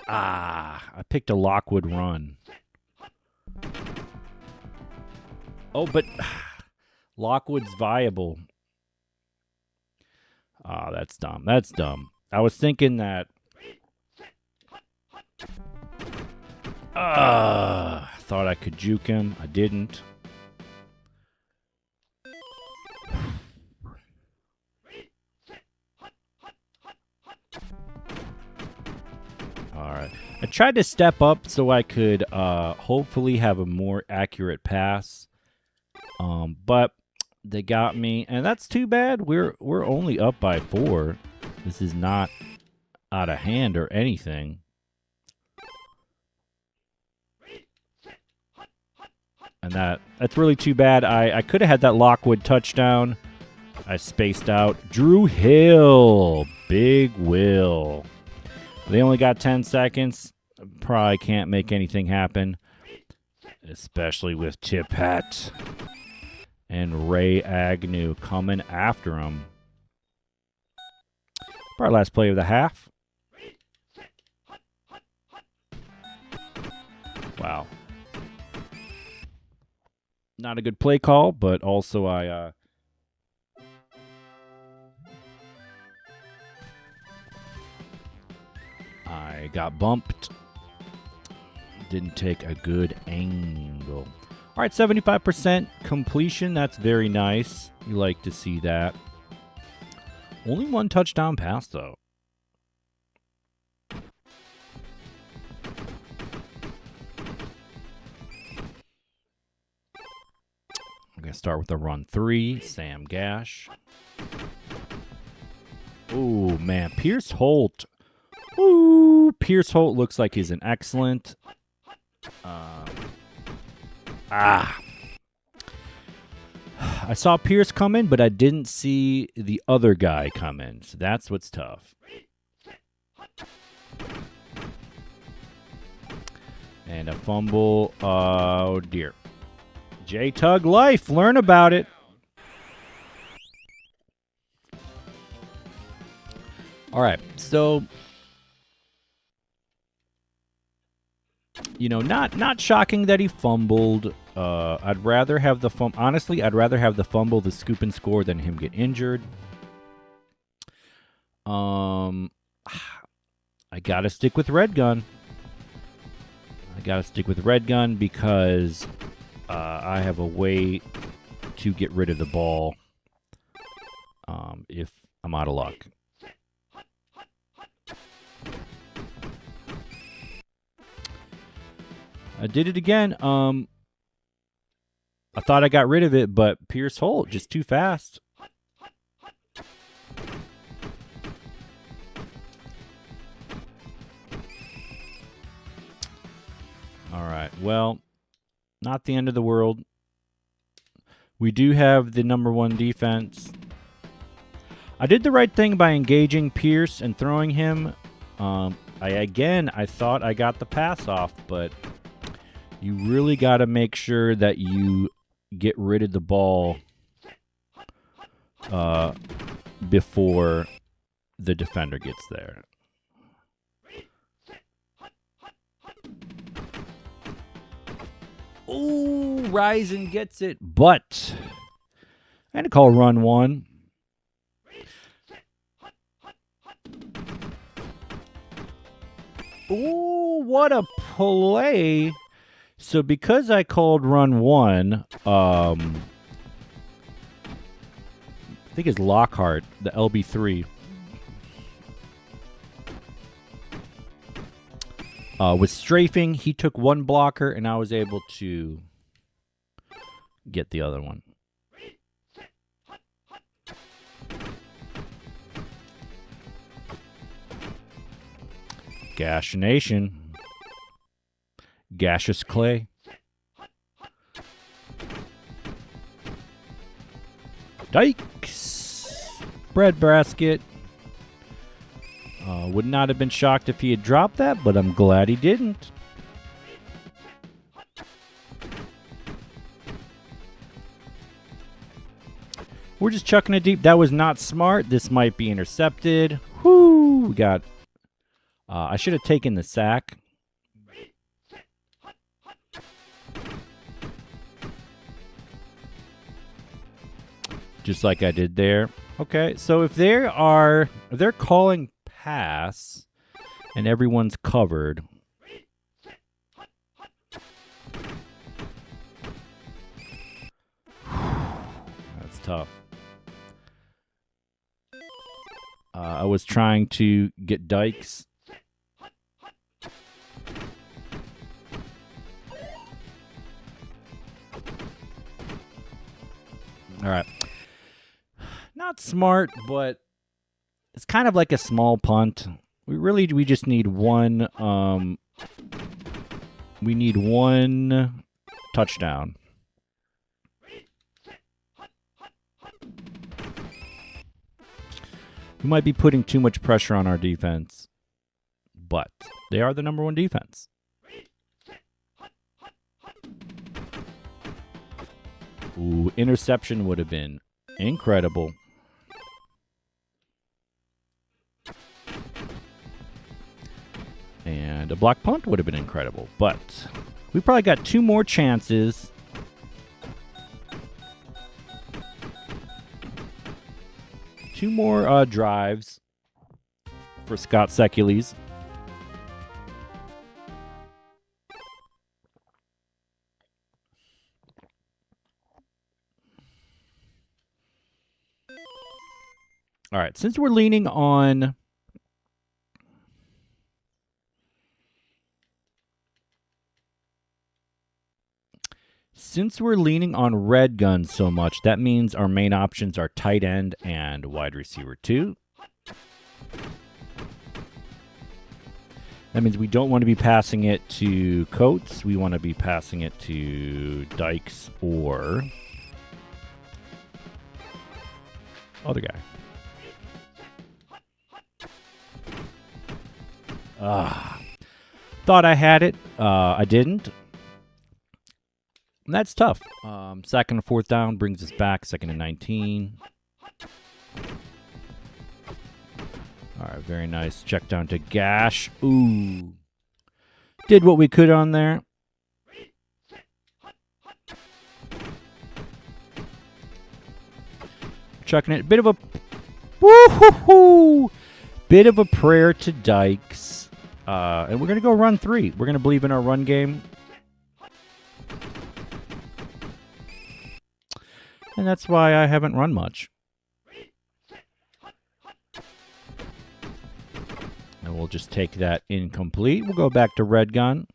Ah, I picked a Lockwood run. Oh, but Lockwood's viable. Ah, that's dumb. That's dumb. I was thinking that. Thought I could juke him. I didn't. All right. I tried to step up so I could hopefully have a more accurate pass. But they got me, and that's too bad. We're only up by 4. This is not out of hand or anything. And that's really too bad. I could have had that Lockwood touchdown. I spaced out. Drew Hill. Big Will. They only got 10 seconds. Probably can't make anything happen. Especially with Tippett and Ray Agnew coming after him. Our last play of the half. Wow. Not a good play call, but also I got bumped. Didn't take a good angle. All right, 75% completion. That's very nice. You like to see that. Only 1 touchdown pass, though. I'm going to start with a run 3. Sam Gash. Oh, man. Pierce Holt. Ooh, Pierce Holt looks like he's an excellent. I saw Pierce come in, but I didn't see the other guy come in. So that's what's tough. And a fumble. Oh, dear. J-Tug Life. Learn about it. All right. So, you know, not shocking that he fumbled. I'd rather have the honestly, I'd rather have the fumble, the scoop and score than him get injured. I gotta stick with Red Gun. Because I have a way to get rid of the ball if I'm out of luck. I did it again. I thought I got rid of it, but Pierce Holt just too fast. All right. Well, not the end of the world. We do have the number 1 defense. I did the right thing by engaging Pierce and throwing him. I thought I got the pass off, but you really got to make sure that you get rid of the ball before the defender gets there. Ooh, Ryzen gets it, but I'm going to call run 1. Ooh, what a play. So because I called run 1, I think it's Lockhart, the LB3, was strafing. He took 1 blocker, and I was able to get the other one. Gash Nation. gaseous clay. Dykes. Bread basket. Would not have been shocked if he had dropped that, but I'm glad he didn't. We're just chucking it deep. That was not smart. This might be intercepted. Whoo! We got... I should have taken the sack. Just like I did there. Okay, so if they're calling pass and everyone's covered... That's tough. I was trying to get Dykes. All right. Not smart, but it's kind of like a small punt. We just need one we need one touchdown. We might be putting too much pressure on our defense, but they are the number one defense. Ooh, interception would have been incredible. And a block punt would have been incredible, but we probably got two more chances. Two more drives for Scott Secules. All right, since we're leaning on red guns so much, that means our main options are tight end and wide receiver 2. That means we don't want to be passing it to Coates. We want to be passing it to Dykes or other guy. Thought I had it. I didn't. And that's tough. Second and fourth down brings us back. Second and 19. All right, very nice. Check down to Gash. Ooh. Did what we could on there. Chucking it. Bit of a... Woo-hoo-hoo! Bit of a prayer to Dykes. And we're going to go run 3. We're going to believe in our run game. And that's why I haven't run much. And we'll just take that incomplete. We'll go back to red gun.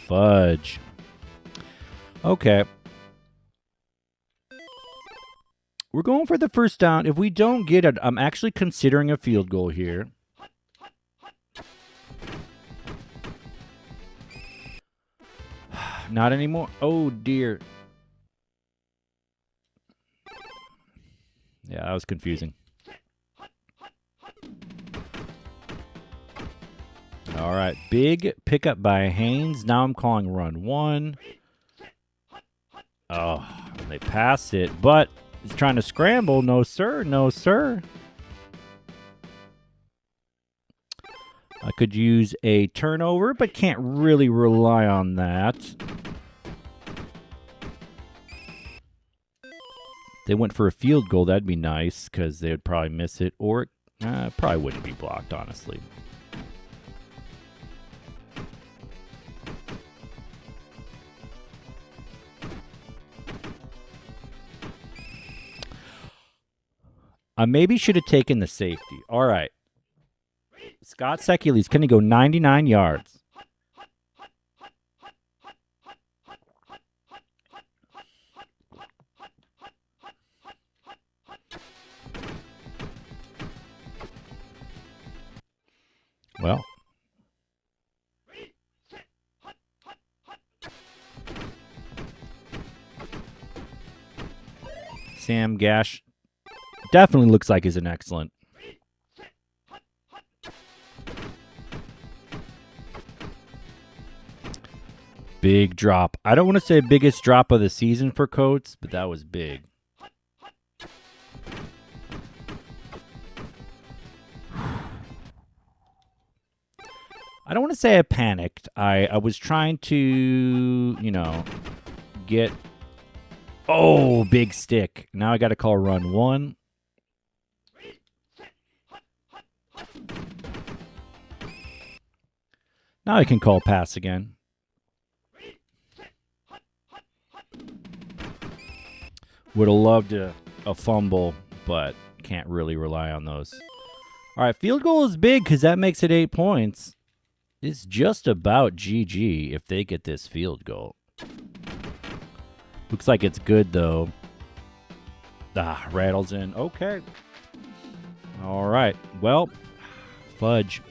Fudge. Okay. We're going for the first down. If we don't get it, I'm actually considering a field goal here. Not anymore. Oh, dear. Yeah, that was confusing. All right. Big pickup by Haynes. Now I'm calling run 1. Oh, they passed it, but he's trying to scramble. No, sir. No, sir. I could use a turnover, but can't really rely on that. They went for a field goal. That'd be nice because they would probably miss it, or probably wouldn't be blocked, honestly. I maybe should have taken the safety. All right. Scott Secules, can he go 99 yards? Sam Gash definitely looks like he's an excellent. Big drop. I don't want to say biggest drop of the season for Coates, but that was big. I don't want to say I panicked. I was trying to, get... Oh, big stick. Now I got to call run 1. Now I can call pass again. Would have loved a fumble, but can't really rely on those. All right, field goal is big because that makes it 8 points. It's just about GG if they get this field goal. Looks like it's good, though. Rattles in. Okay. All right. Well, fudge.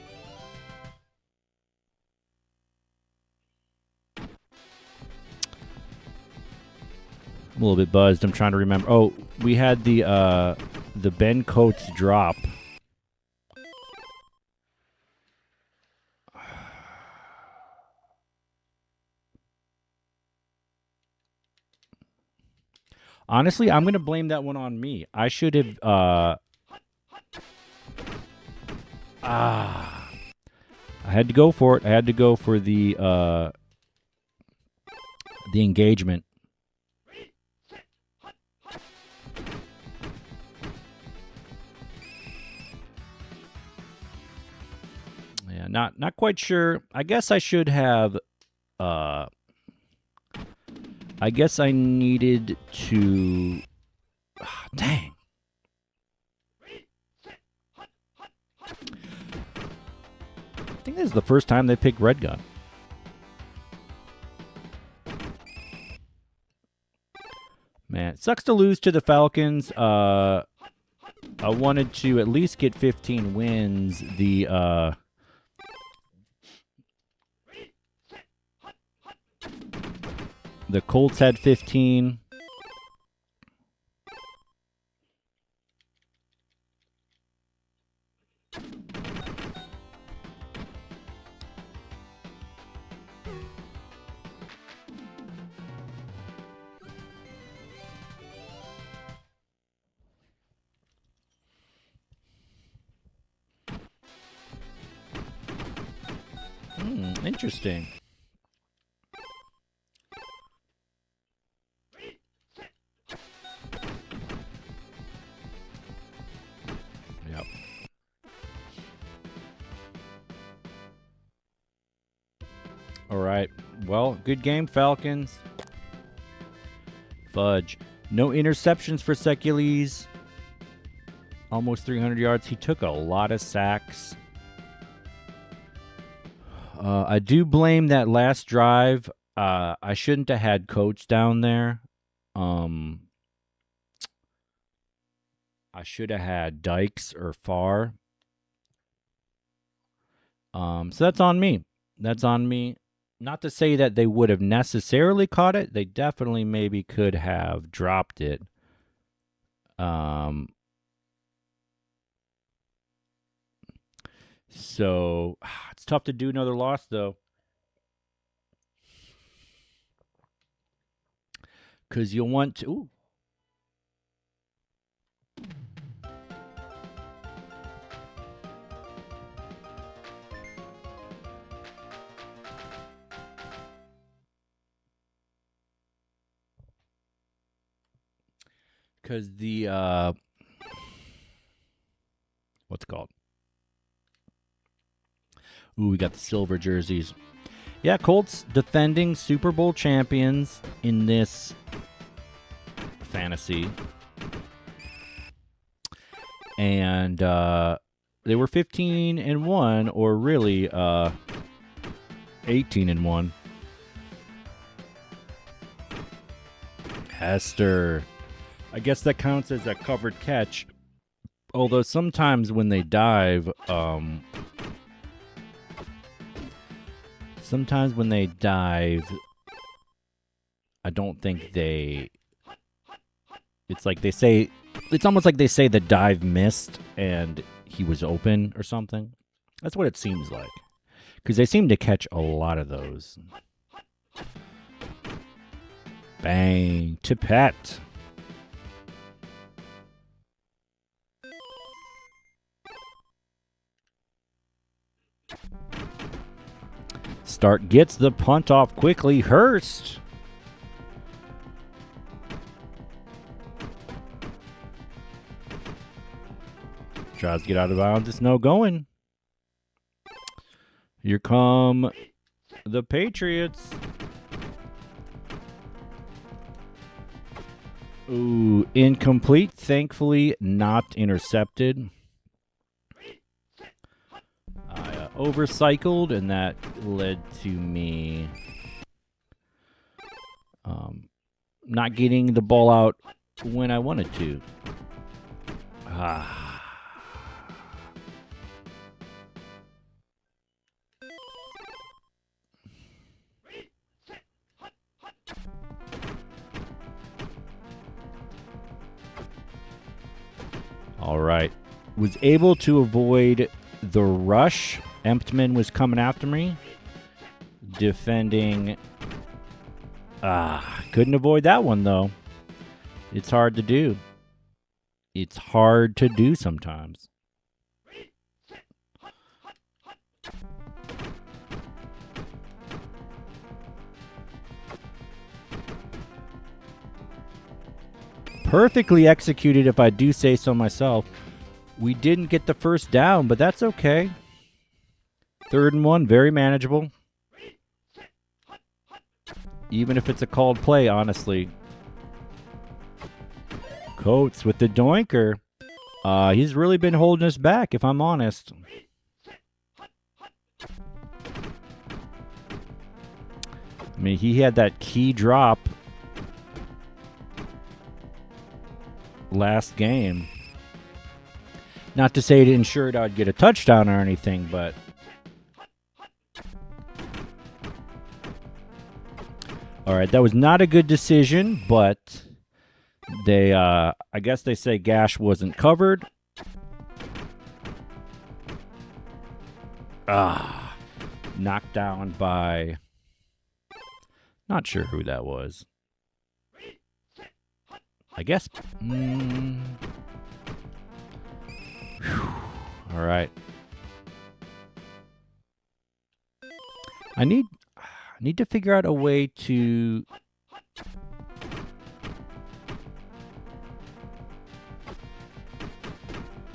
I'm a little bit buzzed. I'm trying to remember. Oh, we had the Ben Coates drop. Honestly, I'm going to blame that one on me. I should have... I had to go for it. I had to go for the engagement. Yeah, not quite sure. I guess I should have... I guess I needed to... dang. I think this is the first time they picked Red Gun. Man, it sucks to lose to the Falcons. I wanted to at least get 15 wins. The Colts had 15. Interesting. Yep. All right. Well, good game, Falcons. Fudge. No interceptions for Secules. Almost 300 yards. He took a lot of sacks. I do blame that last drive. I shouldn't have had Coates down there. I should have had Dykes or Farr. So that's on me. That's on me. Not to say that they would have necessarily caught it. They definitely maybe could have dropped it. So it's tough to do another loss, though. Because you'll want to... Ooh. Because the... what's it called? Ooh, we got the silver jerseys. Yeah, Colts defending Super Bowl champions in this fantasy. And they were 15-1, or really 18-1. Hester. I guess that counts as a covered catch. Although sometimes when they dive, I don't think they It's like they say, it's almost like they say the dive missed and he was open or something. That's what it seems like. Because they seem to catch a lot of those. Bang. Tippett. Start gets the punt off quickly. Hurst. Tries to get out of bounds. It's no going. Here come the Patriots. Ooh, incomplete. Thankfully, not intercepted. I overcycled, and that led to me not getting the ball out when I wanted to. All right. Was able to avoid the rush. Emptman was coming after me. Defending. Couldn't avoid that one, though. It's hard to do. It's hard to do sometimes. Perfectly executed, if I do say so myself. We didn't get the first down, but that's okay. 3rd and 1, very manageable. Even if it's a called play, honestly. Coates with the doinker. He's really been holding us back, if I'm honest. I mean, he had that key drop last game. Not to say it ensured I'd get a touchdown or anything, but all right, that was not a good decision, but they I guess they say Gash wasn't covered. Knocked down by, not sure who that was. I guess. All right. I need to figure out a way to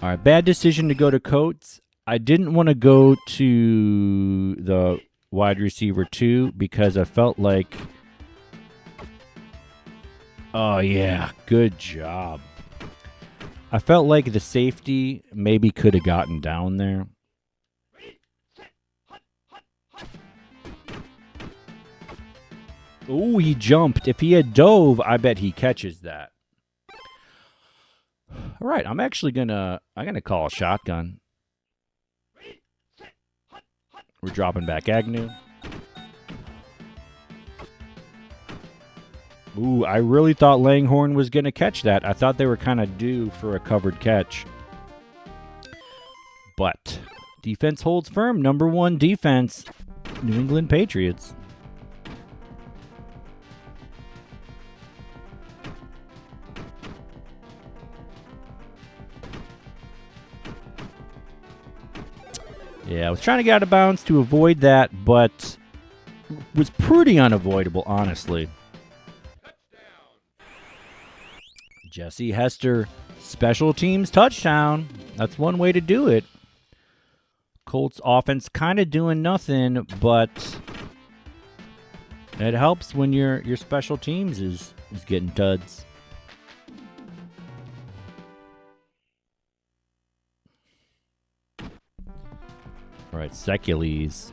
all right, bad decision to go to Coates. I didn't want to go to the wide receiver 2 because I felt like, oh yeah, good job. I felt like the safety maybe could have gotten down there. Oh, he jumped. If he had dove, I bet he catches that. All right, I'm gonna call a shotgun. We're dropping back Agnew. Ooh, I really thought Langhorne was going to catch that. I thought they were kind of due for a covered catch. But defense holds firm. Number 1 defense, New England Patriots. Yeah, I was trying to get out of bounds to avoid that, but was pretty unavoidable, honestly. Jesse Hester, special teams touchdown. That's one way to do it. Colts offense kind of doing nothing, but it helps when your special teams is getting duds. All right, Secules.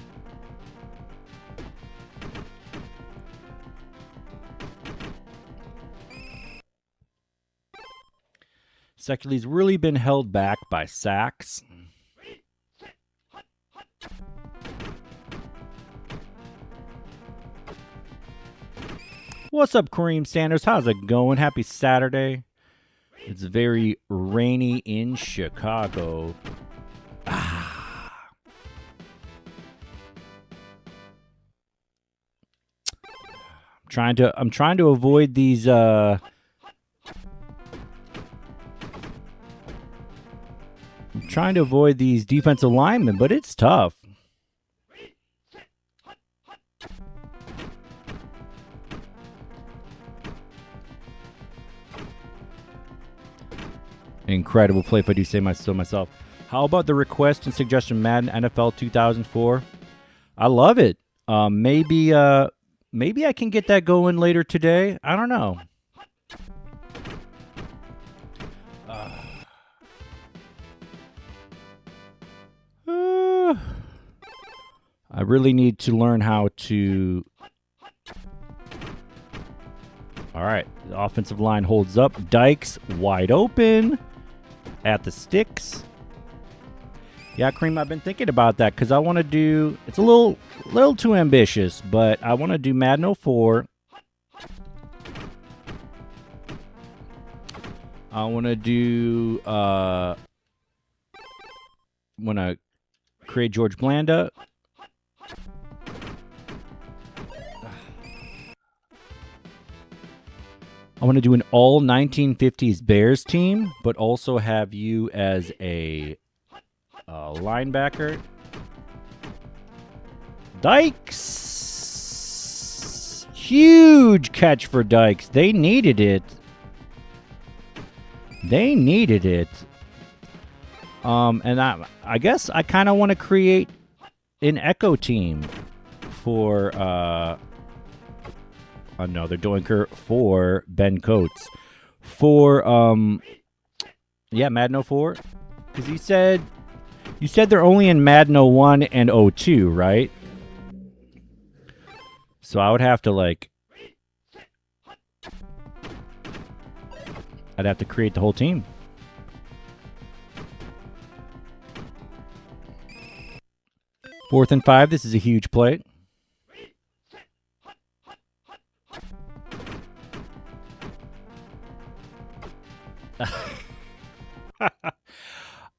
Secules really been held back by sacks. What's up, Kareem Sanders? How's it going? Happy Saturday. It's very rainy in Chicago. I'm trying to avoid these I'm trying to avoid these defensive linemen, but it's tough. Incredible play, if I do say so myself. How about the request and suggestion Madden NFL 2004? I love it. Maybe I can get that going later today. I don't know. I really need to learn how to... All right, the offensive line holds up. Dykes wide open at the sticks. Yeah, Cream, I've been thinking about that because I want to do... It's a little too ambitious, but I want to do Madden 04. I want to do... I want to create George Blanda. I want to do an all 1950s Bears team, but also have you as a linebacker. Dykes! Huge catch for Dykes. They needed it. And I guess I kind of want to create an Echo team for another doinker for Ben Coates. For Madden 04. Because you said they're only in Madden 01 and 02, right? So I would have to I'd have to create the whole team. Fourth and 5. This is a huge play.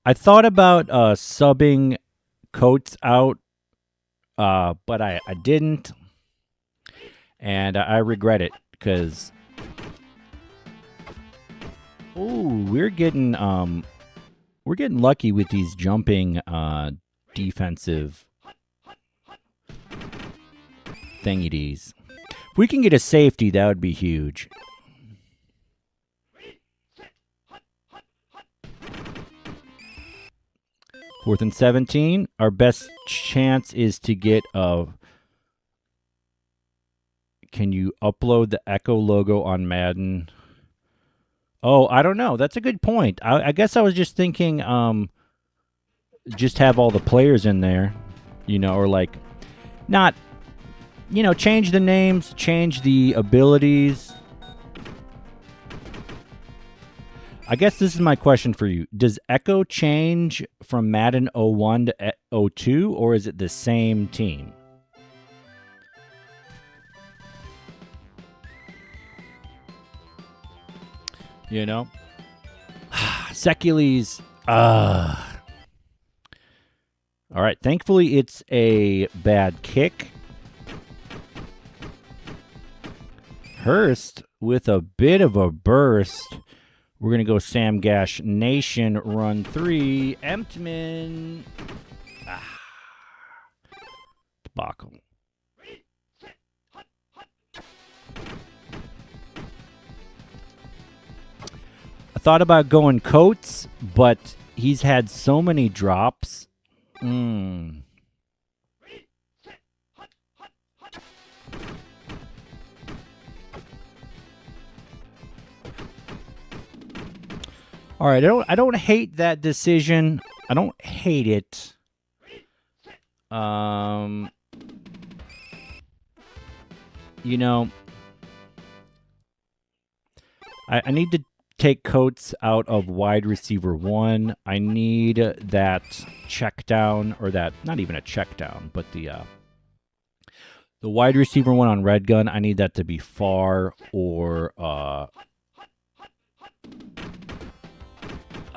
I thought about subbing Coates out, but I didn't, and I regret it because we're getting lucky with these jumping defensive thingities. If we can get a safety, that would be huge. Fourth and 17. Our best chance is to get a... Can you upload the Echo logo on Madden? Oh, I don't know. That's a good point. I guess I was just thinking just have all the players in there, or not, change the names, change the abilities. I guess this is my question for you. Does Echo change from Madden 01 to 02, or is it the same team? Secules. All right. Thankfully, it's a bad kick. Hurst with a bit of a burst. We're going to go Sam Gash Nation, run 3. Emptman. Debacle. I thought about going Coates, but he's had so many drops. All right, I don't hate that decision. I don't hate it. I need to take Coates out of wide receiver 1. I need that check down, or that, not even a check down, but the wide receiver 1 on red gun. I need that to be far or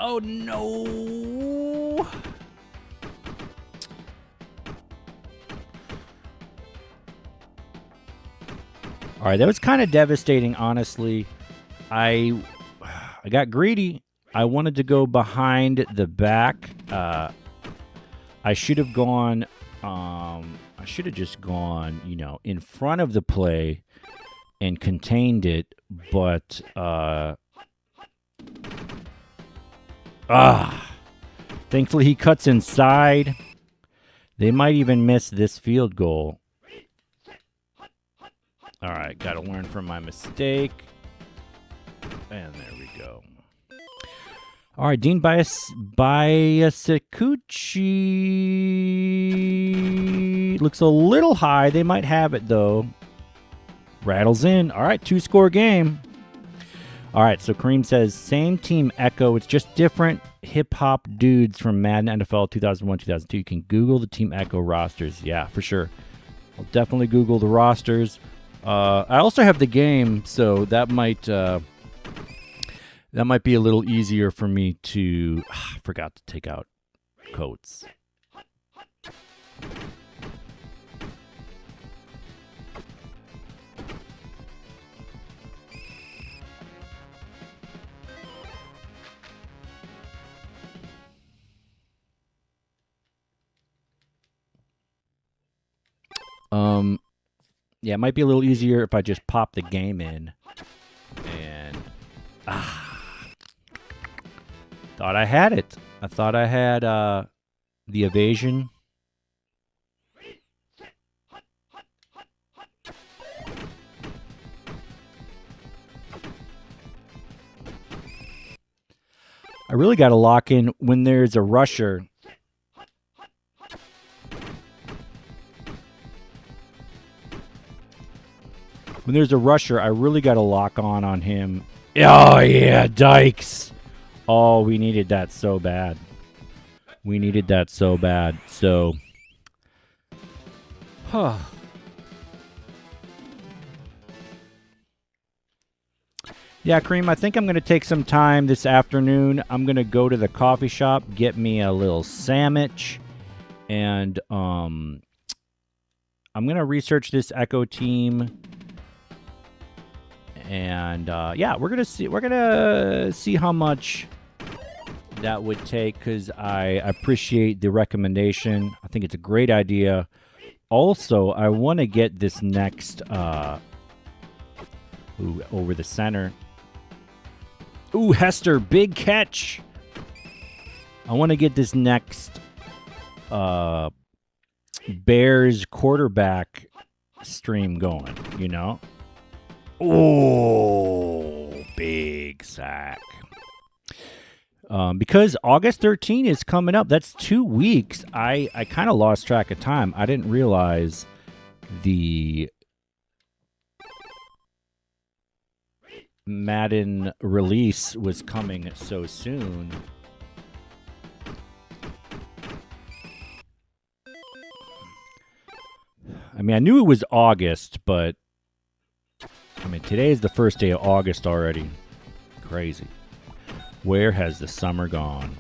Oh, no. All right, that was kind of devastating, honestly. I got greedy. I wanted to go behind the back. I should have gone. I should have just gone, in front of the play and contained it. But thankfully he cuts inside. They might even miss this field goal. All right, got to learn from my mistake. And there we go. All right, Dean Biasicucci looks a little high. They might have it, though. Rattles in. All right, 2-score game. All right, so Kareem says, same team echo. It's just different hip-hop dudes from Madden NFL 2001, 2002. You can Google the team echo rosters. Yeah, for sure. I'll definitely Google the rosters. I also have the game, so that might be a little easier for me to... I forgot to take out coats. Yeah, it might be a little easier if I just pop the game in. And thought I had it. I thought I had the evasion. I really got to lock in when there's a rusher. When there's a rusher, I really got to lock on him. Oh, yeah, Dykes. Oh, we needed that so bad. We needed that so bad. So, yeah, Kareem, I think I'm going to take some time this afternoon. I'm going to go to the coffee shop, get me a little sandwich, and I'm going to research this Echo team. And yeah, we're gonna see how much that would take, because I appreciate the recommendation. I think it's a great idea. Also, I want to get this next over the center. Ooh, Hester, big catch. I want to get this next Bears quarterback stream going, Oh, big sack. Because August 13 is coming up. That's 2 weeks. I kind of lost track of time. I didn't realize the Madden release was coming so soon. I mean, I knew it was August, but today is the first day of August already. Crazy. Where has the summer gone?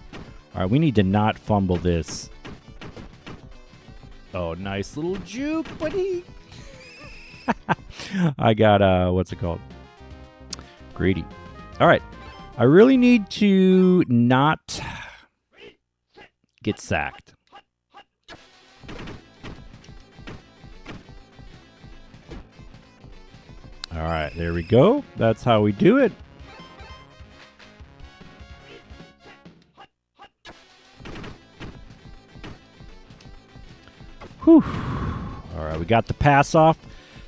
All right, we need to not fumble this. Oh, nice little juke, buddy. I got, what's it called? Greedy. All right. I really need to not get sacked. All right, there we go. That's how we do it. Whew. All right, we got the pass off.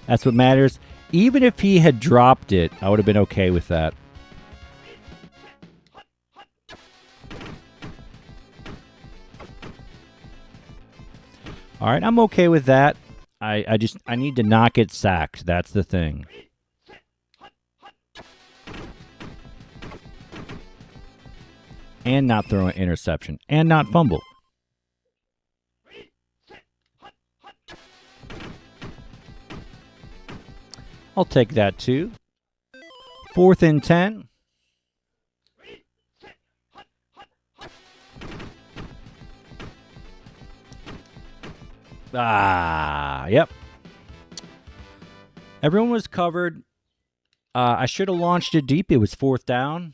That's what matters. Even if he had dropped it, I would have been okay with that. All right, I'm okay with that. I need to not get sacked. That's the thing. And not throw an interception. And not fumble. I'll take that too. 4th and 10. Yep. Everyone was covered. I should have launched it deep. It was 4th down.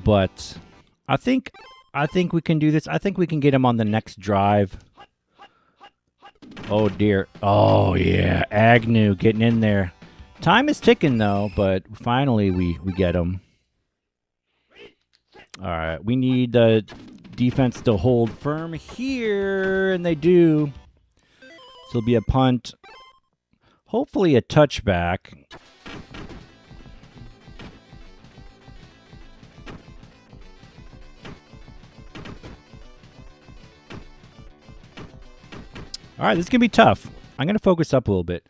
But I think we can do this. I think we can get him on the next drive. Oh dear. Oh yeah, Agnew getting in there. Time is ticking though, but finally we get him. All right, we need the defense to hold firm here, and they do. So it'll be a punt. Hopefully a touchback. All right, this is going to be tough. I'm going to focus up a little bit.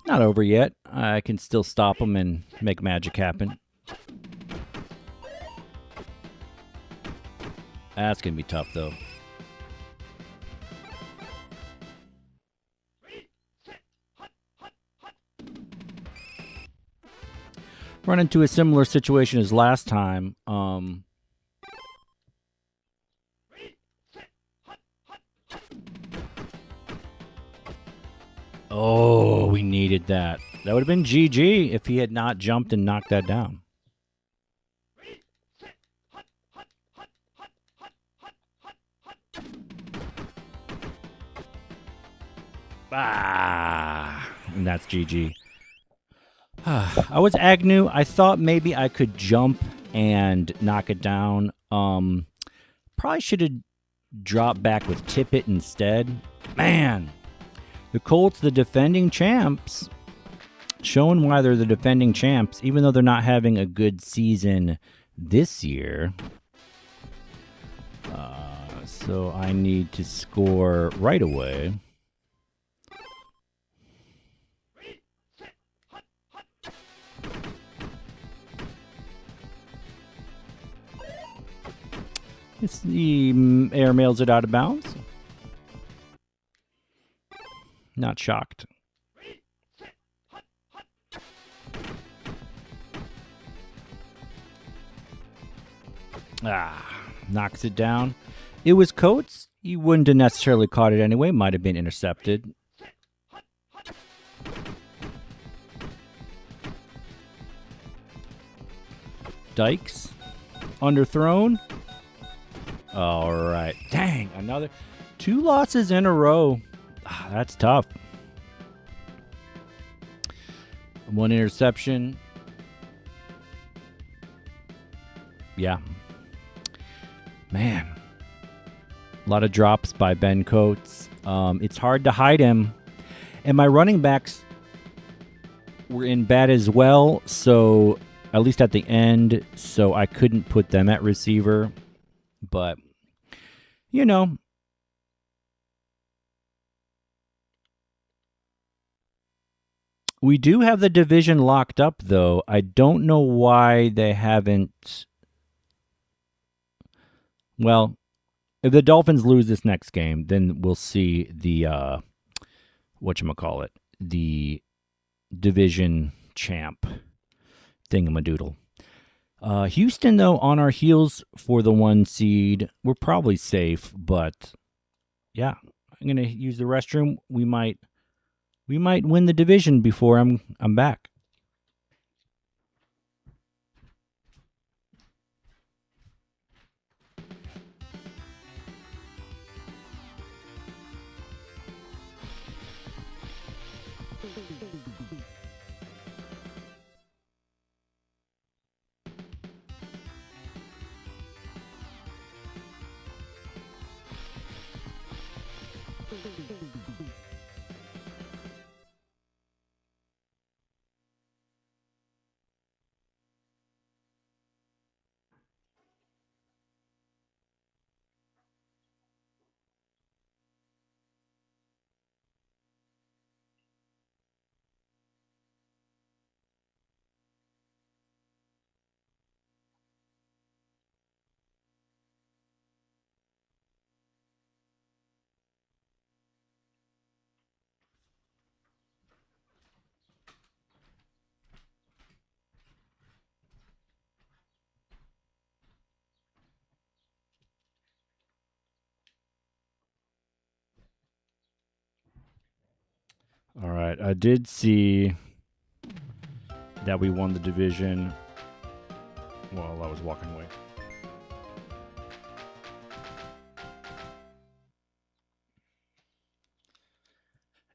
Not over yet. I can still stop them and make magic happen. That's going to be tough, though. Run into a similar situation as last time. Oh, we needed that. That would have been GG if he had not jumped and knocked that down. And that's GG. I was Agnew. I thought maybe I could jump and knock it down. Probably should have dropped back with Tippett instead. Man, the Colts, the defending champs, showing why they're the defending champs, even though they're not having a good season this year. So I need to score right away. The air mails it out of bounds. Not shocked. Knocks it down. It was Coates. He wouldn't have necessarily caught it anyway. Might have been intercepted. Dykes. Underthrown. All right. Dang, another 2 losses in a row. That's tough. 1 interception. Yeah. Man. A lot of drops by Ben Coates. It's hard to hide him. And my running backs were in bad as well, so at least at the end, so I couldn't put them at receiver. But, you know, we do have the division locked up, though. I don't know why they haven't. Well, if the Dolphins lose this next game, then we'll see the, whatchamacallit, the division champ thingamadoodle. Houston, though, on our heels for the 1 seed. We're probably safe, but yeah, I'm gonna use the restroom. We might win the division before I'm back. All right, I did see that we won the division while I was walking away.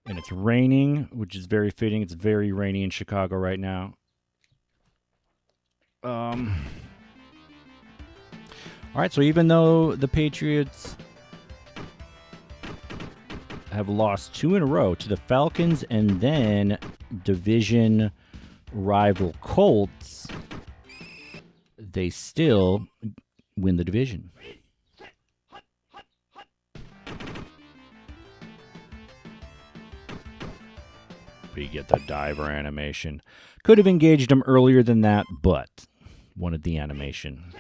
And it's raining, which is very fitting. It's very rainy in Chicago right now. All right, so even though the Patriots have lost 2 in a row to the Falcons and then division rival Colts, they still win the division. We get the diver animation. Could have engaged him earlier than that, but wanted the animation.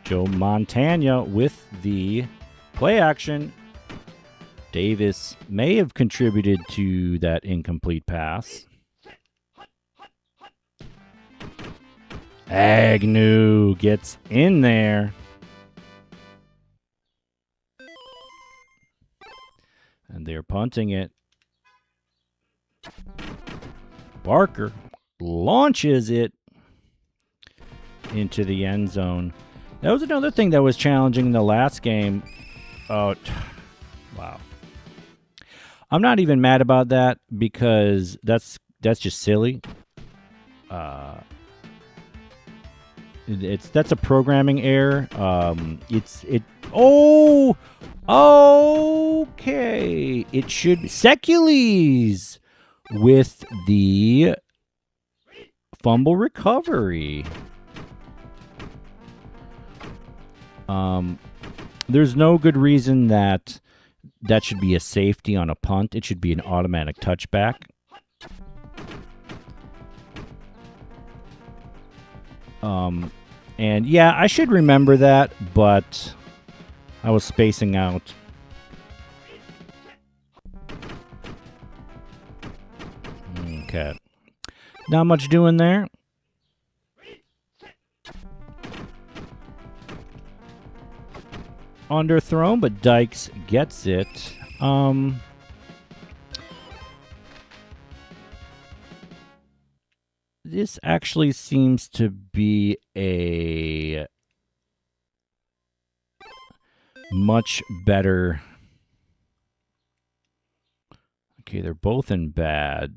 Joe Montana with the play action. Davis may have contributed to that incomplete pass. Agnew gets in there. And they're punting it. Barker launches it into the end zone. That was another thing that was challenging in the last game. Oh, wow. I'm not even mad about that because that's just silly. That's a programming error. Okay. It should be Secules with the fumble recovery. There's no good reason that should be a safety on a punt. It should be an automatic touchback. And yeah, I should remember that, but I was spacing out. Okay. Not much doing there. Underthrown, but Dykes gets it. This actually seems to be a much better. Okay, they're both in bad.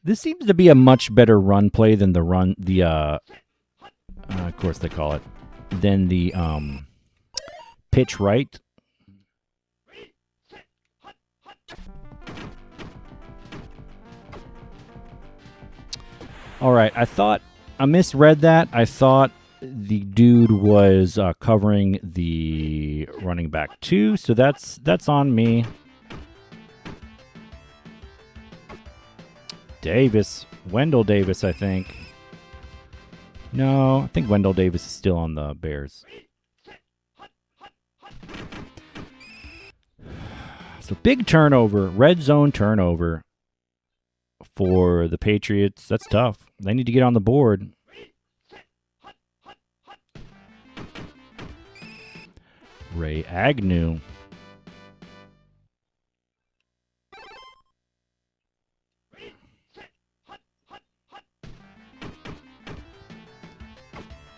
This seems to be a much better run play than the of course they call it, than the pitch right. All right, I misread that. I thought the dude was covering the running back too, so that's on me. Wendell Davis, I think. No, I think Wendell Davis is still on the Bears. So big turnover, red zone turnover for the Patriots. That's tough. They need to get on the board. Ray Agnew.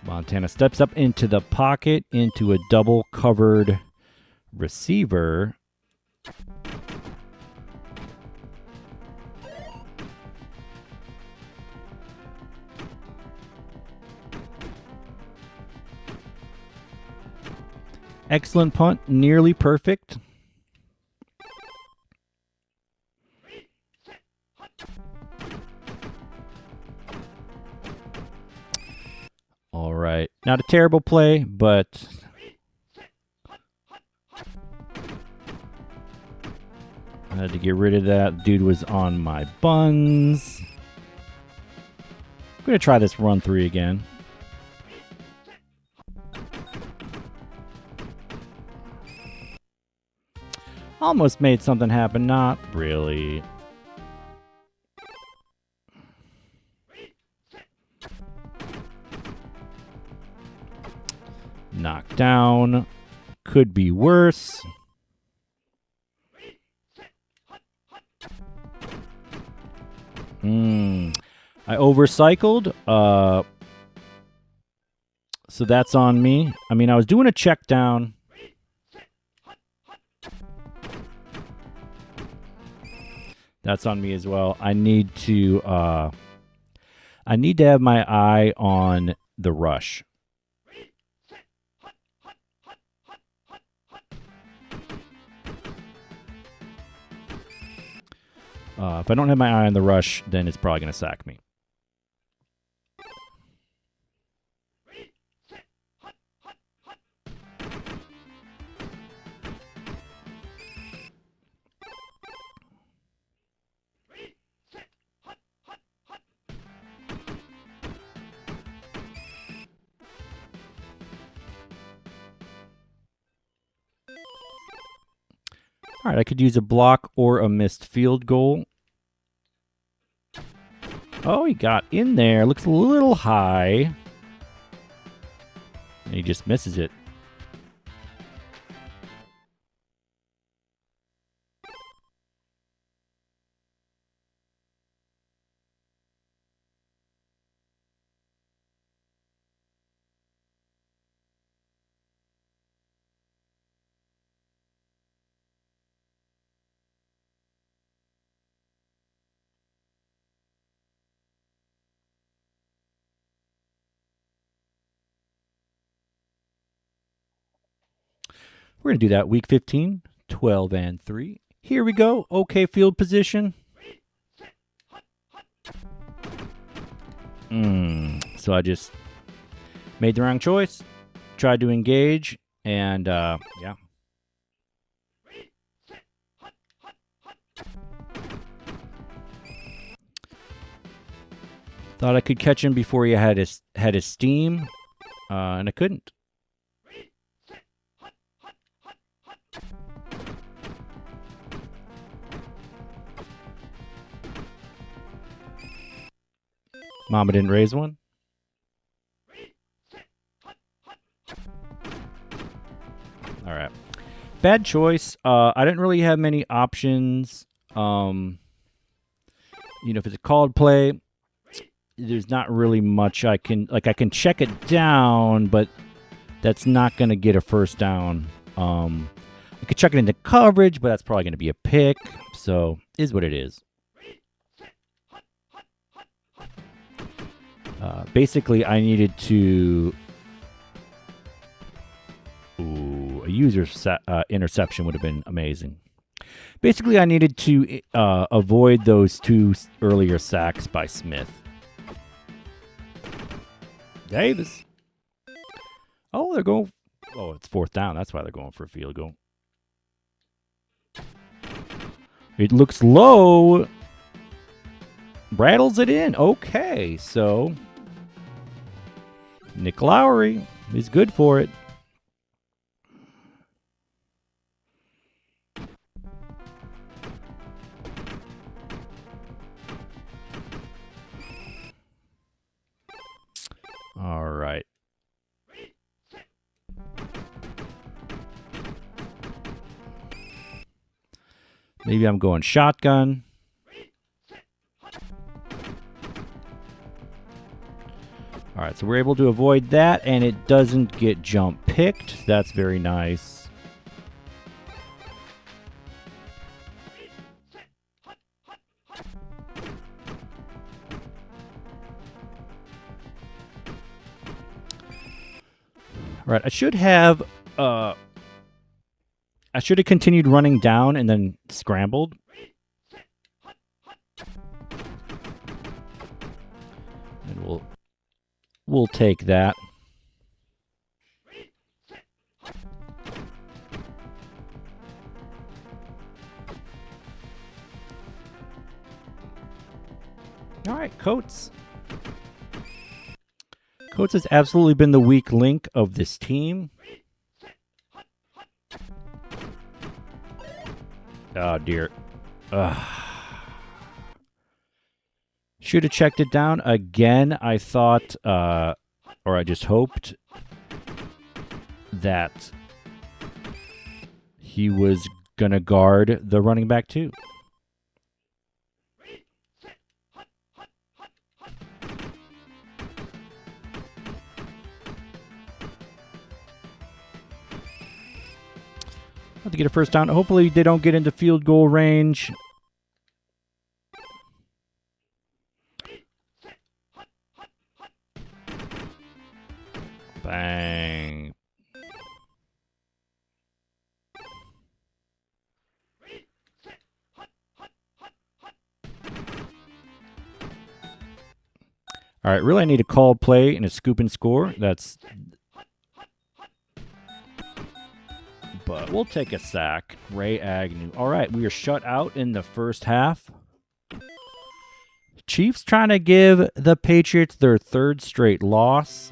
Montana steps up into the pocket, into a double-covered receiver. Excellent punt. Nearly perfect. All right. Not a terrible play, but I had to get rid of that. Dude was on my buns. I'm going to try this run 3 again. Almost made something happen. Not really. Knocked down. Could be worse. I overcycled. So that's on me. I mean, I was doing a check down. That's on me as well. I need to have my eye on the rush. If I don't have my eye on the rush, then it's probably going to sack me. All right, I could use a block or a missed field goal. Oh, he got in there. Looks a little high. And he just misses it. We're going to do that week 15, 12 and 3. Here we go. Okay, field position. So I just made the wrong choice, tried to engage, and yeah. Thought I could catch him before he had his steam, and I couldn't. Mama didn't raise one. All right. Bad choice. I didn't really have many options. If it's a called play, there's not really much I can check it down, but that's not going to get a first down. I could check it into coverage, but that's probably going to be a pick. So, is what it is. Basically, I needed to... Ooh, a user interception would have been amazing. Basically, I needed to avoid those 2 earlier sacks by Smith. Davis. Oh, they're going... Oh, it's 4th down. That's why they're going for a field goal. It looks low. Rattles it in. Okay, so... Nick Lowry is good for it. All right. Maybe I'm going shotgun. All right, so we're able to avoid that, and it doesn't get jump picked. That's very nice. All right, I should have I should have continued running down and then scrambled. And we'll take that. All right, Coates. Coates has absolutely been the weak link of this team. Oh, dear. Should have checked it down. Again, I thought, or I just hoped, that he was going to guard the running back too. Have to get a first down. Hopefully they don't get into field goal range. Bang. All right, really I need a called play and a scoop and score. But we'll take a sack. Ray Agnew. All right, we are shut out in the first half. Chiefs trying to give the Patriots their third straight loss.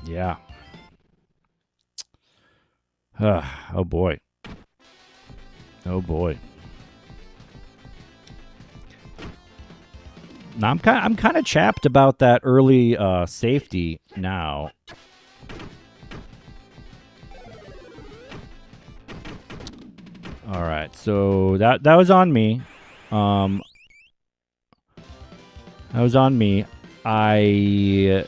Yeah. Oh boy. Oh boy. Now I'm kind of chapped about that early safety now. All right, so that was on me. That was on me. This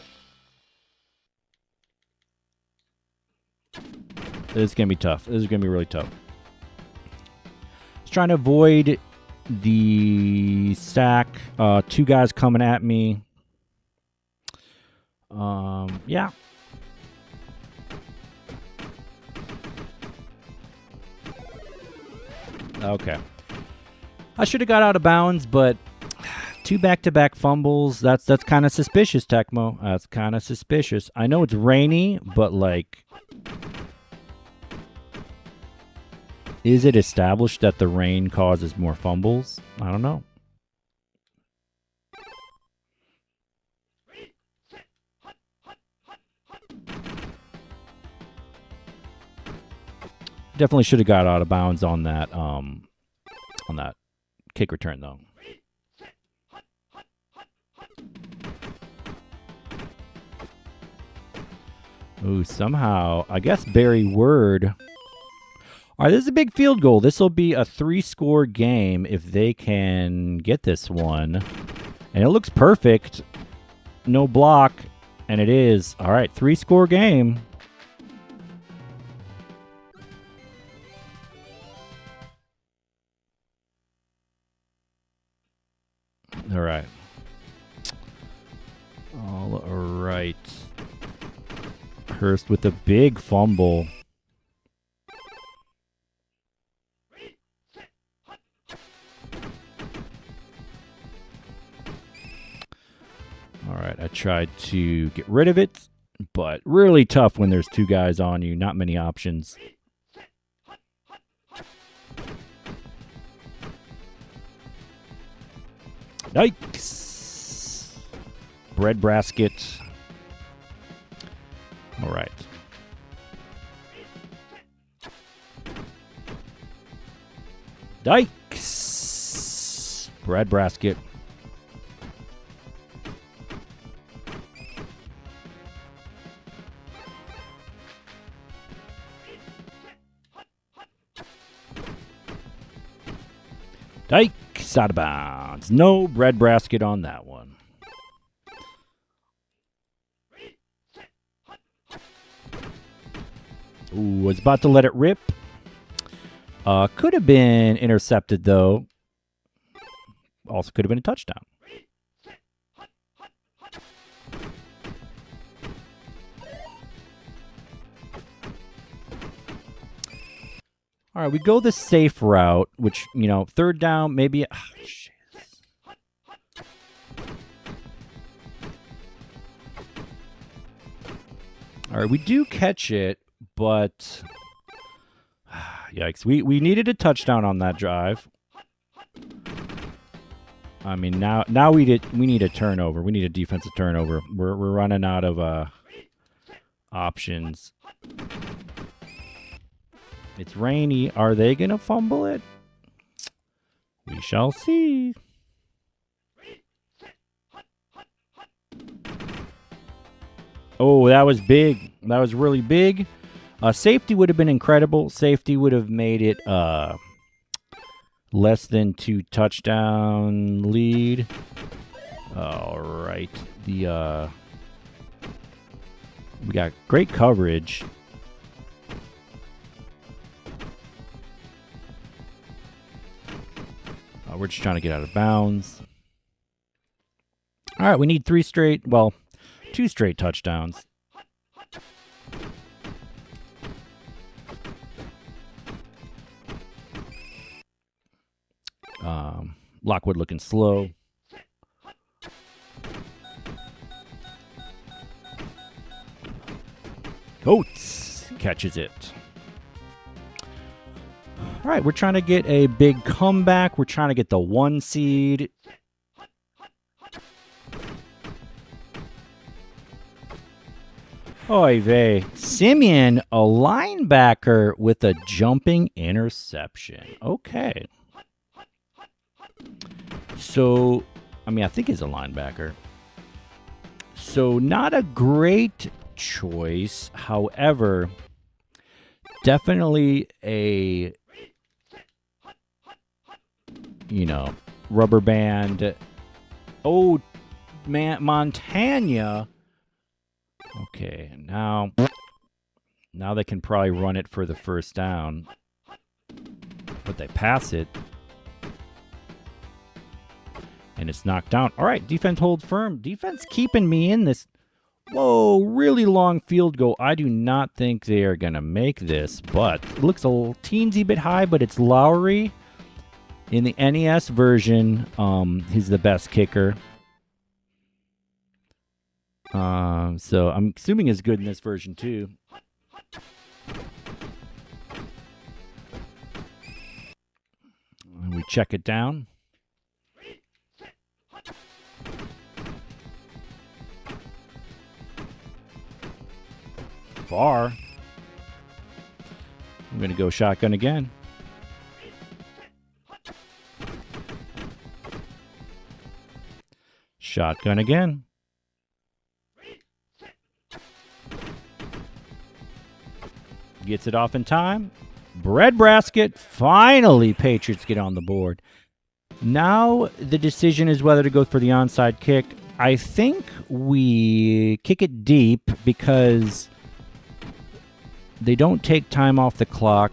is gonna be tough. This is gonna be really tough. Trying to avoid the sack. Two guys coming at me. Yeah. Okay. I should have got out of bounds, but two back-to-back fumbles. That's kind of suspicious, Tecmo. That's kind of suspicious. I know it's rainy, but like, is it established that the rain causes more fumbles? I don't know. Definitely should have got out of bounds on that kick return though. Ooh, somehow, I guess Barry Word. All right, this is a big field goal. This will be a 3-score game if they can get this one. And it looks perfect. No block. And it is. All right, 3-score game. All right. All right. Hurst with a big fumble. All right, I tried to get rid of it, but really tough when there's two guys on you. Not many options. Yikes! Bread basket. All right. Yikes! Bread basket. Yikes, out of bounds. No bread basket on that one. Ooh, was about to let it rip. Could have been intercepted, though. Also could have been a touchdown. All right, we go the safe route, which, third down, maybe. Shit. All right, we do catch it, but yikes. We needed a touchdown on that drive. I mean, now we need a turnover. We need a defensive turnover. We're running out of options. It's rainy. Are they going to fumble it? We shall see. Oh, that was big. That was really big. Safety would have been incredible. Safety would have made it less than 2 touchdown lead. All right. We got great coverage. We're just trying to get out of bounds. All right, we need 2 straight touchdowns. Lockwood looking slow. Coates catches it. All right, we're trying to get a big comeback. We're trying to get the 1 seed. Oy vey. Simeon, a linebacker with a jumping interception. Okay. So, I think he's a linebacker. So, not a great choice. However, definitely a, rubber band. Oh, man, Montana. Okay, now they can probably run it for the first down. But they pass it. And it's knocked down. All right, defense holds firm. Defense keeping me in this. Whoa, really long field goal. I do not think they are going to make this, but it looks a little teensy bit high, but it's Lowry. In the NES version, he's the best kicker. So I'm assuming it's good in this version too. And we check it down. Far. I'm going to go shotgun again. Shotgun again. Gets it off in time. Breadbasket. Finally, Patriots get on the board. Now the decision is whether to go for the onside kick. I think we kick it deep because they don't take time off the clock.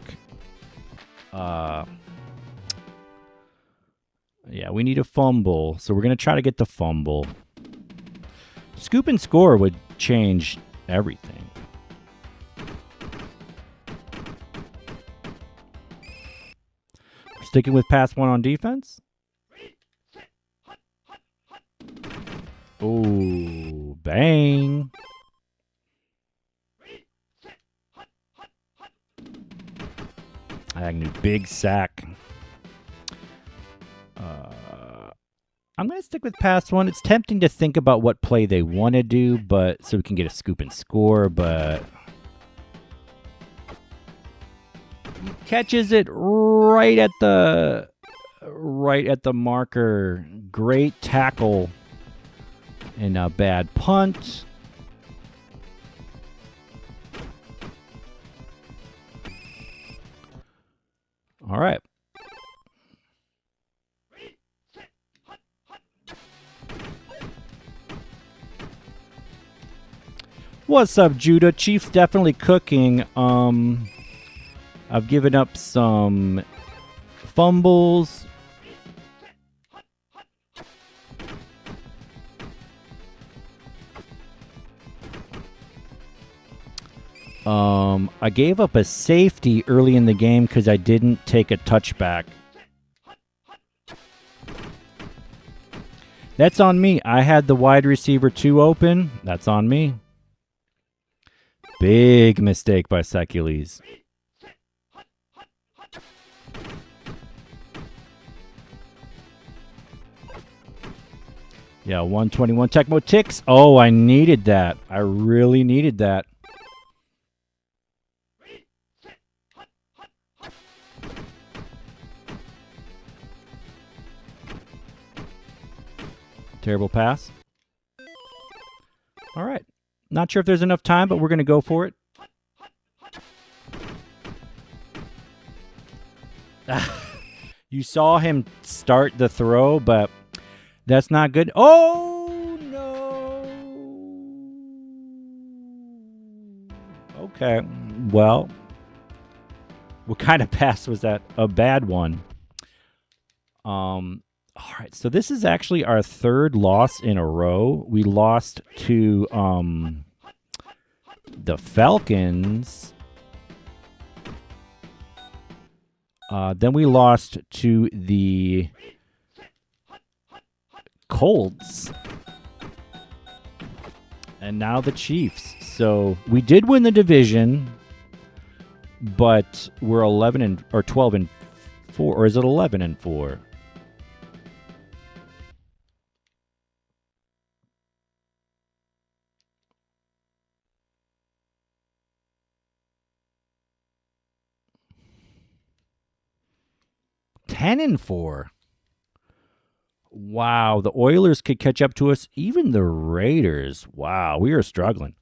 Yeah, we need a fumble. So we're going to try to get the fumble. Scoop and score would change everything. Sticking with pass 1 on defense. Oh, bang. Agnew, big sack. I'm going to stick with pass 1. It's tempting to think about what play they want to do, but so we can get a scoop and score, but he catches it right at the marker. Great tackle and a bad punt. All right. What's up, Judah? Chiefs definitely cooking. I've given up some fumbles. I gave up a safety early in the game because I didn't take a touchback. That's on me. I had the wide receiver 2 open. That's on me. Big mistake by Secules. Yeah, 121 Tecmo ticks. Oh, I needed that. I really needed that. Terrible pass. All right. Not sure if there's enough time, but we're going to go for it. You saw him start the throw, but that's not good. Oh, no. Okay. Well, what kind of pass was that? A bad one. All right, so this is actually our third loss in a row. We lost to the Falcons. Then we lost to the Colts. And now the Chiefs. So we did win the division, but we're 12 and 4, or is it 11 and 4? Ten and 4. Wow, the Oilers could catch up to us. Even the Raiders. Wow, we are struggling.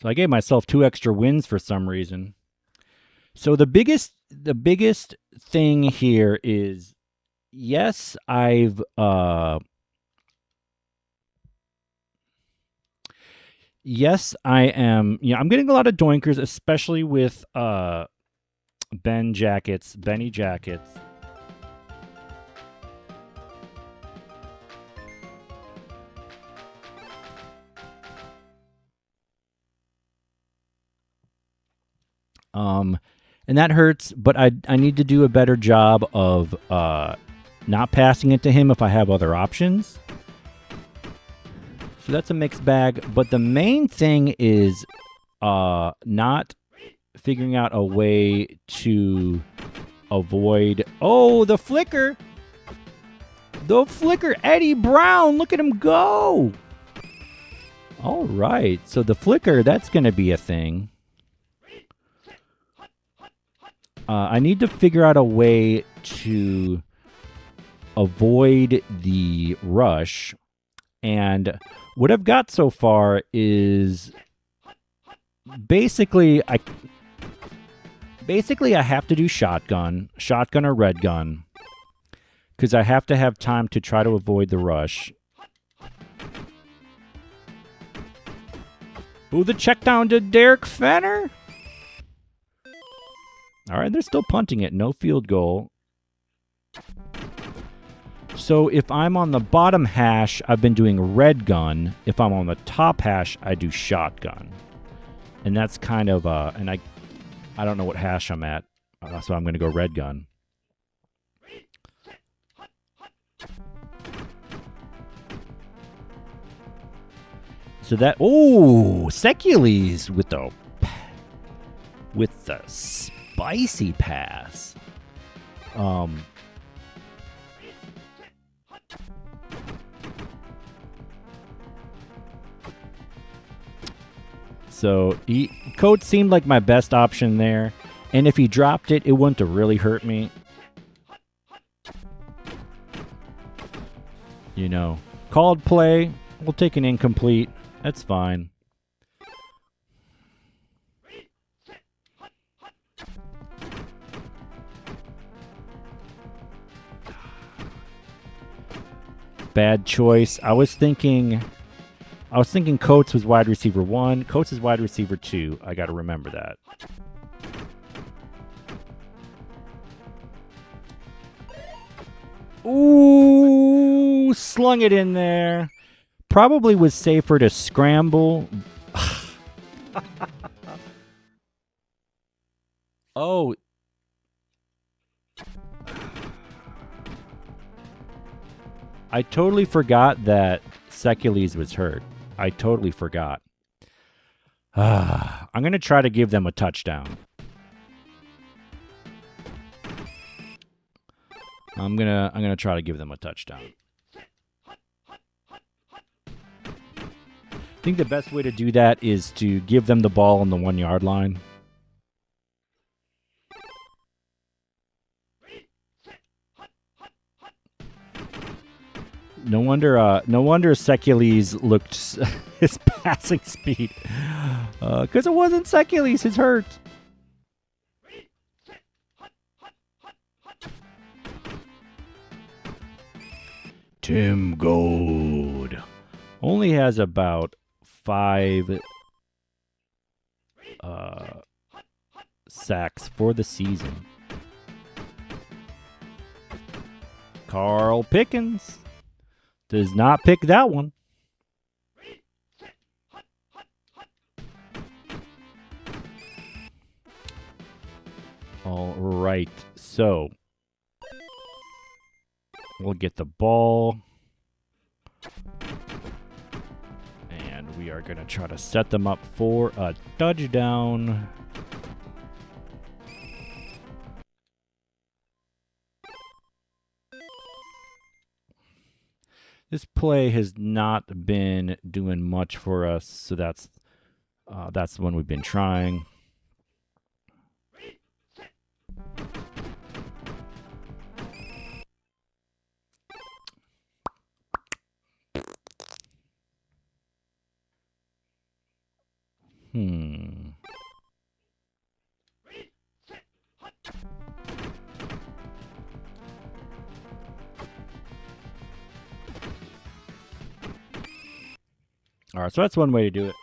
So I gave myself 2 extra wins for some reason. So the biggest thing here is, yes, I am. I'm getting a lot of doinkers, especially with Benny Jackets. And that hurts, but I need to do a better job of not passing it to him if I have other options. So that's a mixed bag. But the main thing is not figuring out a way to avoid... Oh, the flicker! The flicker! Eddie Brown! Look at him go! All right. So the flicker, that's going to be a thing. I need to figure out a way to avoid the rush. And what I've got so far is basically I have to do shotgun or red gun, because I have to have time to try to avoid the rush. Ooh, the check down to Derek Fenner. All right, they're still punting it. No field goal. So if I'm on the bottom hash, I've been doing red gun. If I'm on the top hash, I do shotgun. And that's kind of, and I don't know what hash I'm at, so I'm going to go red gun. So that, oh, Secules with the spicy pass. So Coach seemed like my best option there, and if he dropped it, it wouldn't have really hurt me. Called play. We'll take an incomplete. That's fine. Bad choice. I was thinking Coates was wide receiver 1. Coates is wide receiver 2. I got to remember that. Ooh, slung it in there. Probably was safer to scramble. Oh. I totally forgot that Secules was hurt. I totally forgot. I'm going to try to give them a touchdown. I'm gonna try to give them a touchdown. I think the best way to do that is to give them the ball on the 1 yard line. No wonder Secules looked his passing speed, because it wasn't Secules. His hurt. Tim Gold only has about 5 sacks for the season. Carl Pickens does not pick that one. All right, so we'll get the ball. And we are going to try to set them up for a touchdown. This play has not been doing much for us, so that's the one we've been trying. All right, so that's one way to do it.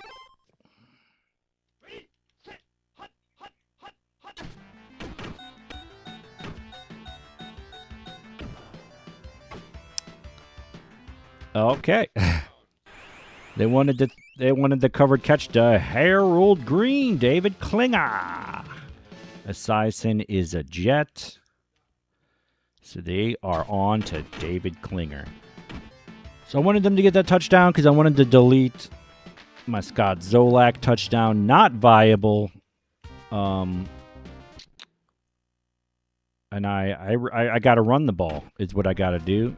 Okay. They wanted the covered catch to Harold Green, David Klinger. Esiason is a Jet. So they are on to David Klinger. So I wanted them to get that touchdown because I wanted to delete my Scott Zolak touchdown. Not viable. And I got to run the ball is what I got to do.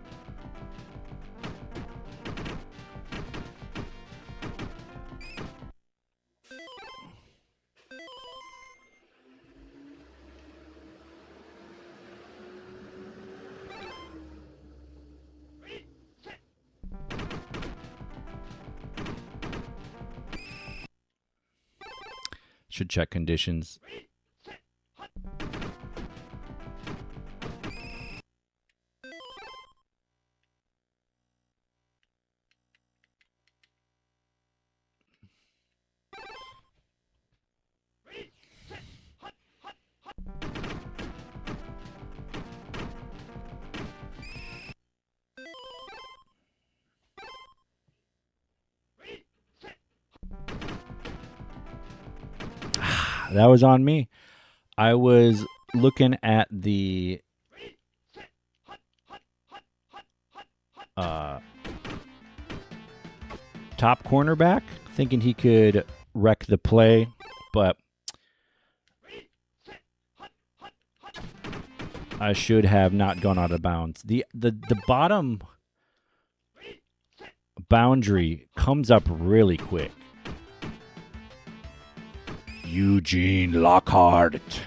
Should check conditions. That was on me. I was looking at the top cornerback, thinking he could wreck the play, but I should have not gone out of bounds. The bottom boundary comes up really quick. Eugene Lockhart.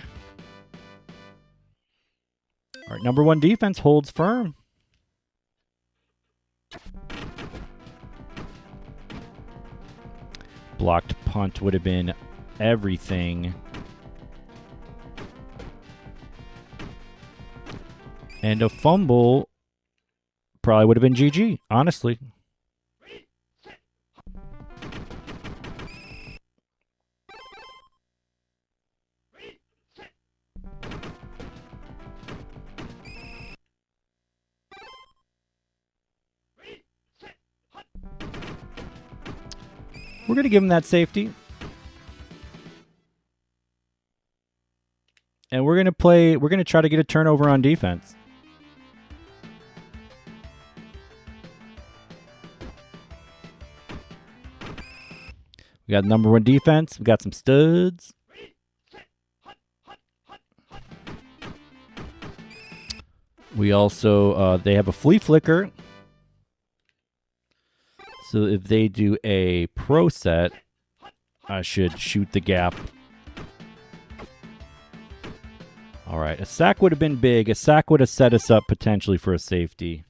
All right, number 1 defense holds firm. Blocked punt would have been everything. And a fumble probably would have been GG, honestly. We're going to give him that safety. And we're going to try to get a turnover on defense. We got number one defense. We got some studs. We also, they have a flea flicker. So if they do a pro set, I should shoot the gap. All right, a sack would have been big. A sack would have set us up potentially for a safety.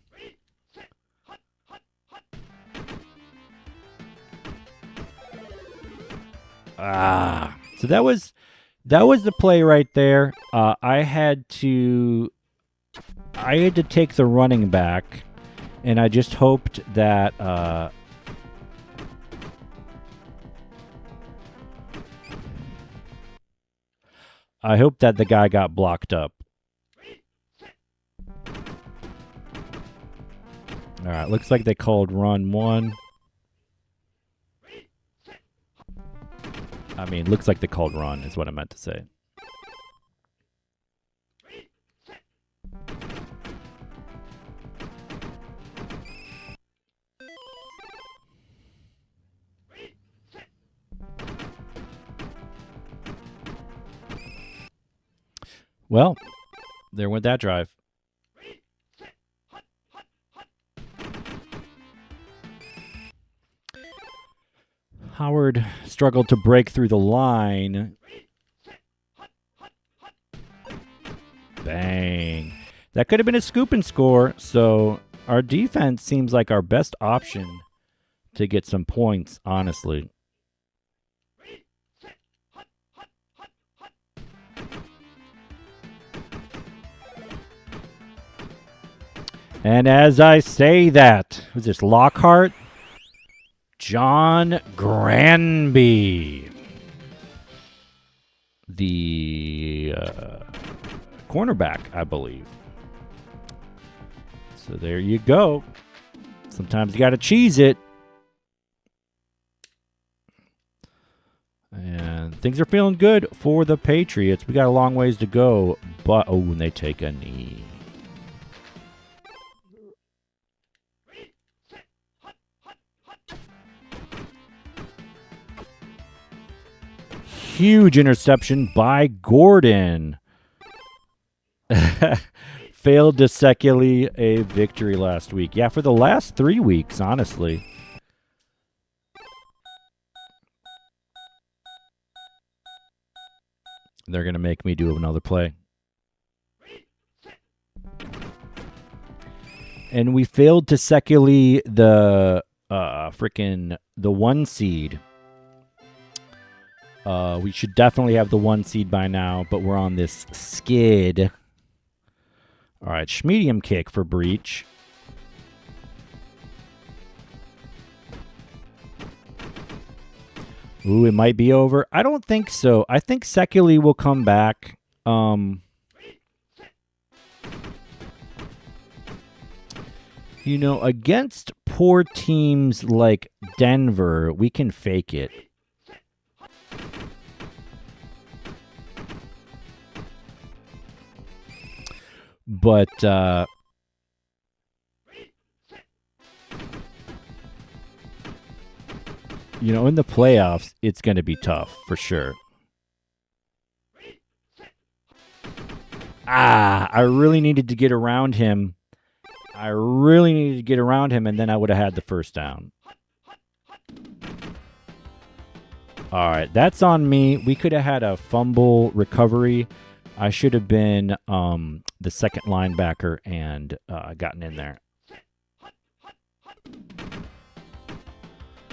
So that was the play right there. I had to take the running back, and I just hoped that the guy got blocked up. All right, looks like they called run one. I mean, looks like they called run is what I meant to say. Well, there went that drive. Howard struggled to break through the line. Bang. That could have been a scoop and score, so our defense seems like our best option to get some points, honestly. And as I say that, who's this, Lockhart? John Granby, the cornerback, I believe. So there you go. Sometimes you got to cheese it. And things are feeling good for the Patriots. We got a long ways to go, but and they take a knee. Huge interception by Gordon. Failed to Secules a victory last week. Yeah, for the last 3 weeks, honestly. They're going to make me do another play. And we failed to Secules the the 1 seed. We should definitely have the 1 seed by now, but we're on this skid. All right, medium kick for Breach. Ooh, it might be over. I don't think so. I think Secules will come back. You know, against poor teams like Denver, we can fake it. But, you know, in the playoffs, it's going to be tough, for sure. I really needed to get around him. And then I would have had the first down. All right, that's on me. We could have had a fumble recovery. I should have been the second linebacker and gotten in there.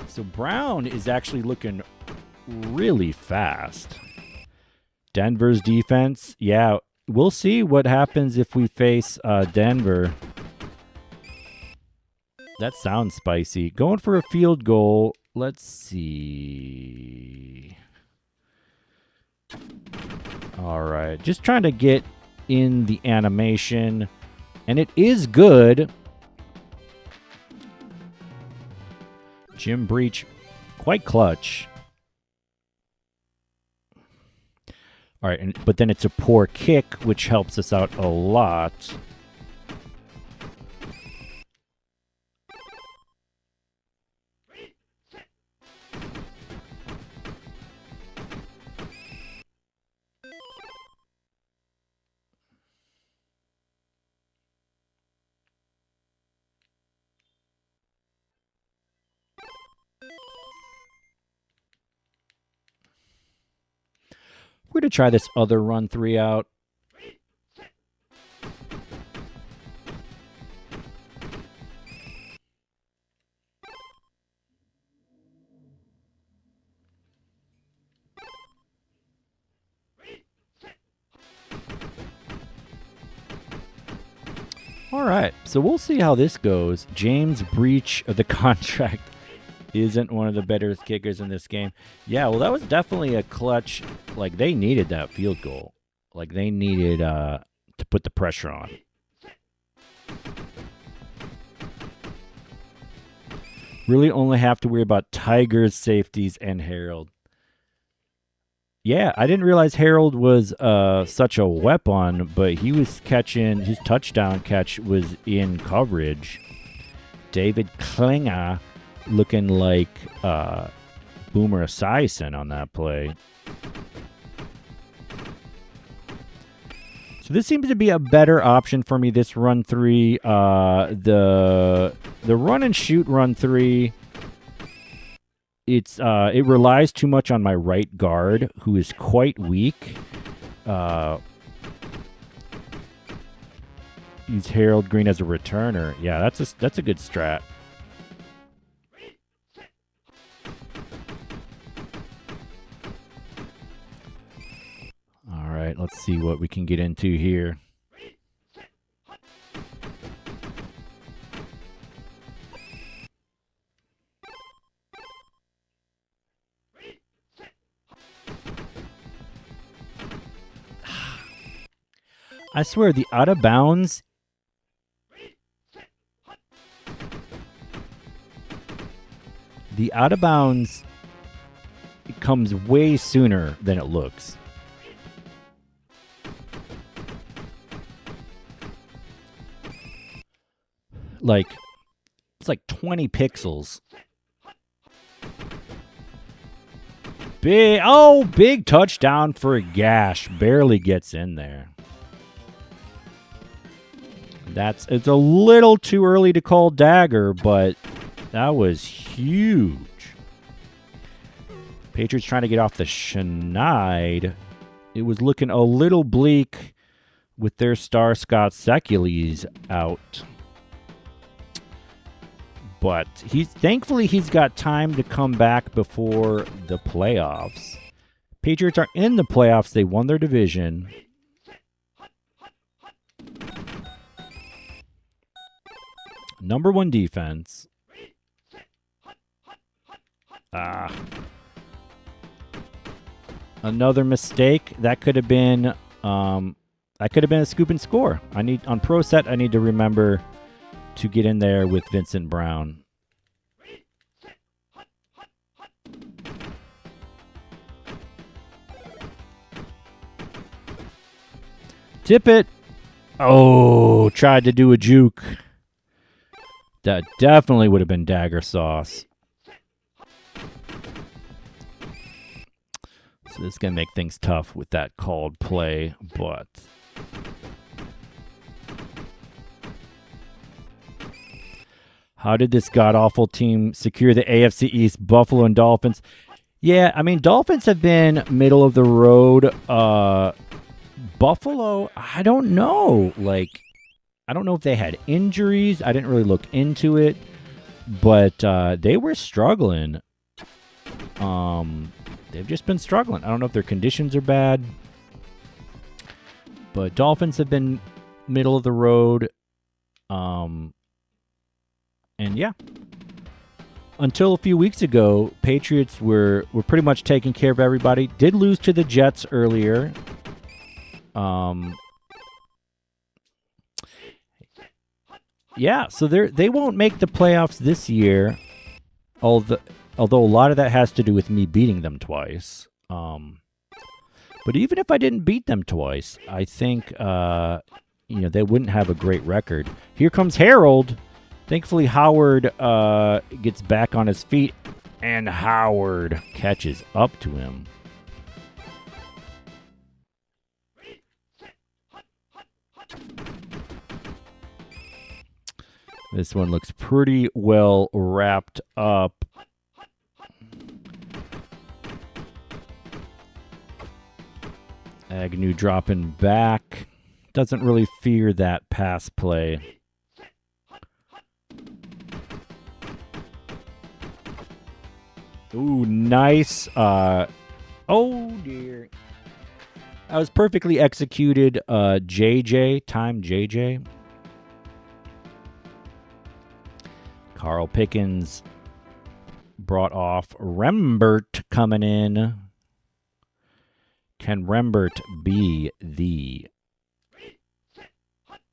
So Brown is actually looking really fast. Denver's defense, yeah, we'll see what happens if we face Denver. That sounds spicy. Going for a field goal. Let's see. All right. Just trying to get in the animation. And it is good. Jim Breach, quite clutch. All right, but then it's a poor kick, which helps us out a lot. We're going to try this other run 3 out. All right, so we'll see how this goes. James Breach of the contract isn't one of the better kickers in this game. Yeah, well, that was definitely a clutch. Like, they needed that field goal. Like, they needed to put the pressure on. Really only have to worry about Tigers, safeties, and Harold. Yeah, I didn't realize Harold was such a weapon, but he was catching, his touchdown catch was in coverage. David Klinger looking like Boomer Esiason on that play. So this seems to be a better option for me, this run 3. The run and shoot run 3, it relies too much on my right guard, who is quite weak. Use Harold Green as a returner. Yeah, that's a good strat. All right, let's see what we can get into here. I swear, the out of bounds. The out of bounds, it comes way sooner than it looks. Like, it's like 20 pixels. Big touchdown for Gash. Barely gets in there. It's a little too early to call dagger, but that was huge. Patriots trying to get off the schneid. It was looking a little bleak with their star Scott Secules out. But thankfully he's got time to come back before the playoffs. Patriots are in the playoffs. They won their division. Number 1 defense. Another mistake. That could have been a scoop and score. On Pro Set, I need to remember to get in there with Vincent Brown. Tip it. Oh, tried to do a juke. That definitely would have been dagger sauce. So this is going to make things tough with that called play, but how did this god-awful team secure the AFC East? Buffalo and Dolphins. Yeah, I mean, Dolphins have been middle of the road. Buffalo, I don't know. Like, I don't know if they had injuries. I didn't really look into it, but they were struggling. They've just been struggling. I don't know if their conditions are bad, but Dolphins have been middle of the road. And yeah, until a few weeks ago, Patriots were pretty much taking care of everybody. Did lose to the Jets earlier. Yeah, so they won't make the playoffs this year. Although a lot of that has to do with me beating them twice. But even if I didn't beat them twice, I think they wouldn't have a great record. Here comes Harold. Thankfully, Howard gets back on his feet, and Howard catches up to him. This one looks pretty well wrapped up. Agnew dropping back. Doesn't really fear that pass play. Ooh, nice. Oh, dear. That was perfectly executed. JJ. Carl Pickens brought off Rembert coming in. Can Rembert be the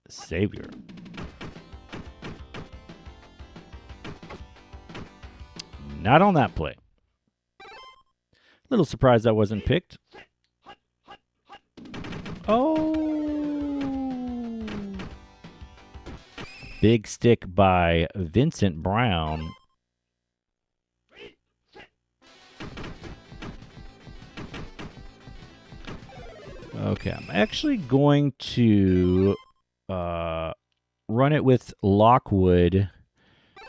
savior? Not on that play. Little surprised that wasn't picked. Oh. Big stick by Vincent Brown. Okay, I'm actually going to run it with Lockwood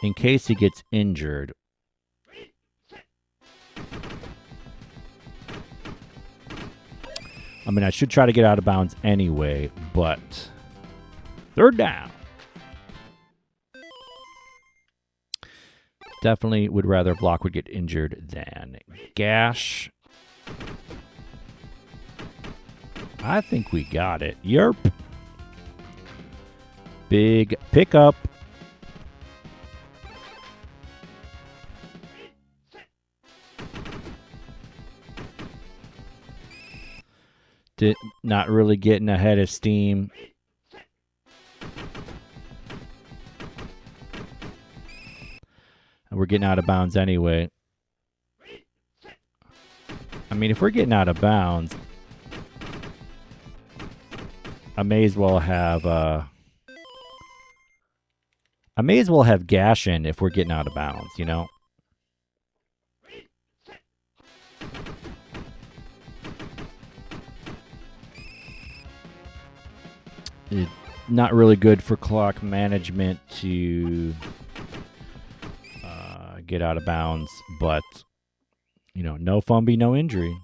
in case he gets injured. I mean, I should try to get out of bounds anyway, but third down. Definitely would rather if Lockwood get injured than Gash. I think we got it. Yerp. Big pickup. Not really getting ahead of steam. And we're getting out of bounds anyway. I mean, if we're getting out of bounds, I may as well have Gash in if we're getting out of bounds, you know? It's not really good for clock management to get out of bounds, but, no fumble, no injury.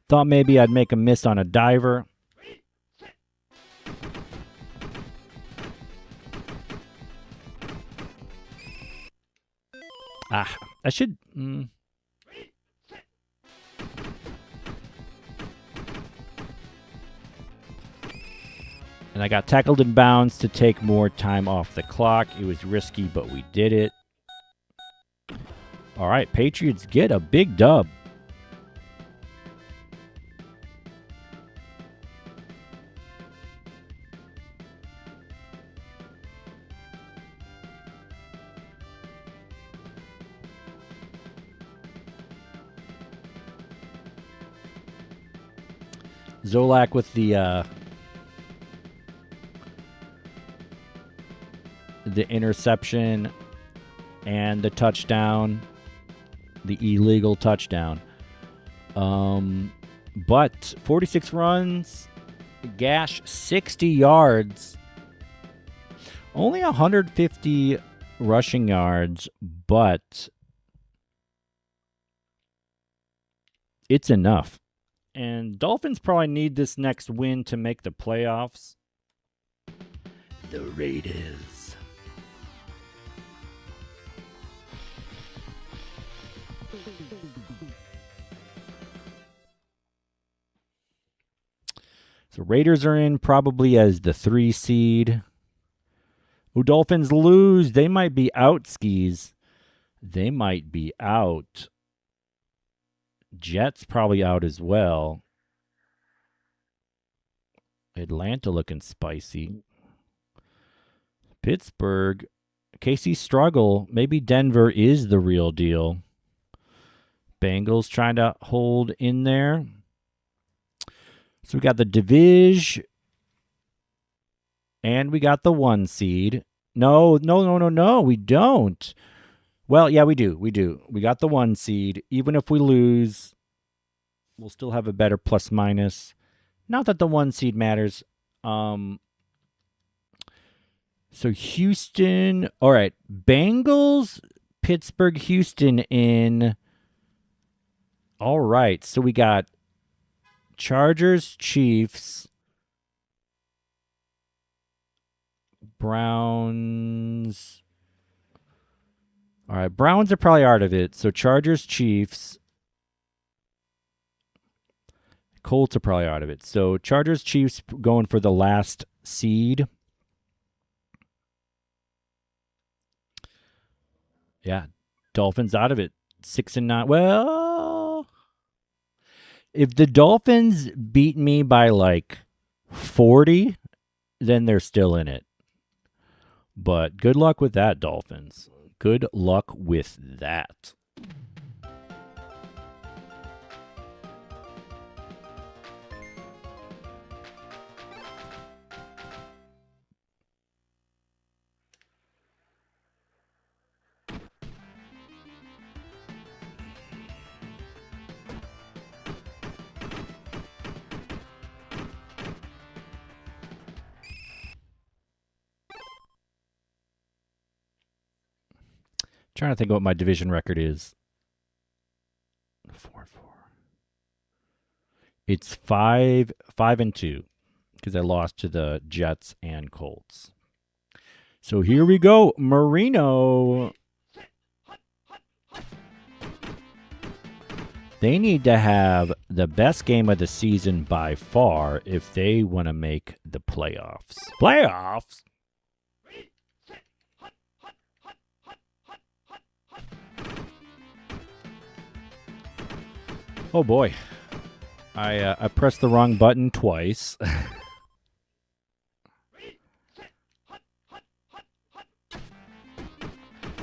Thought maybe I'd make a miss on a diver. I should... And I got tackled in bounds to take more time off the clock. It was risky, but we did it. All right, Patriots get a big dub. Zolak with the interception and the touchdown, the illegal touchdown. But 46 runs, Gash 60 yards, only 150 rushing yards, but it's enough. And Dolphins probably need this next win to make the playoffs. The Raiders. So Raiders are in probably as the 3 seed. Oh, Dolphins lose. They might be out, skis. They might be out. Jets probably out as well. Atlanta looking spicy. Pittsburgh. KC struggle. Maybe Denver is the real deal. Bengals trying to hold in there. So we got the division. And we got the 1 seed. No, we don't. Well, yeah, we do. We got the 1 seed. Even if we lose, we'll still have a better plus minus. Not that the 1 seed matters. So Houston. All right. Bengals, Pittsburgh, Houston in. All right. So we got Chargers, Chiefs, Browns. All right, Browns are probably out of it. So Chargers, Chiefs. Colts are probably out of it. So Chargers, Chiefs going for the last seed. Yeah, Dolphins out of it. 6-9. Well, if the Dolphins beat me by like 40, then they're still in it. But good luck with that, Dolphins. Good luck with that. Trying to think what my division record is. 4-4. It's 5-2 because I lost to the Jets and Colts. So here we go, Marino. They need to have the best game of the season by far if they want to make the playoffs. Playoffs? Oh boy, I pressed the wrong button twice.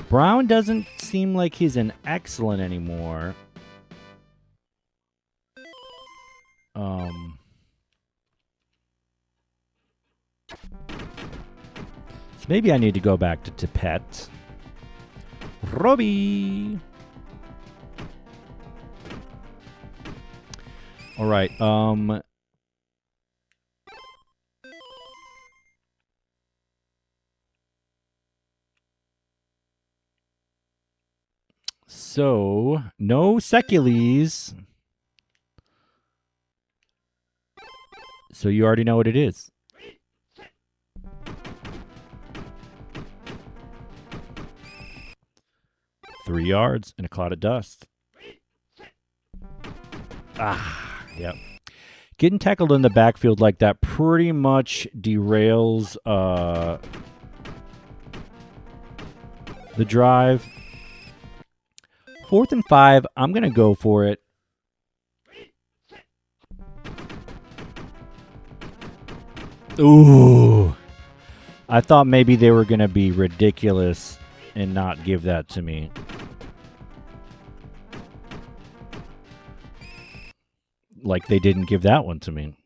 Brown doesn't seem like he's an excellent anymore. So maybe I need to go back to Tippett. Robbie. All right. So no Secules. So you already know what it is. Three yards in a cloud of dust. Yep. Getting tackled in the backfield like that pretty much derails the drive. 4th and 5, I'm going to go for it. Ooh. I thought maybe they were going to be ridiculous and not give that to me. Like they didn't give that one to me.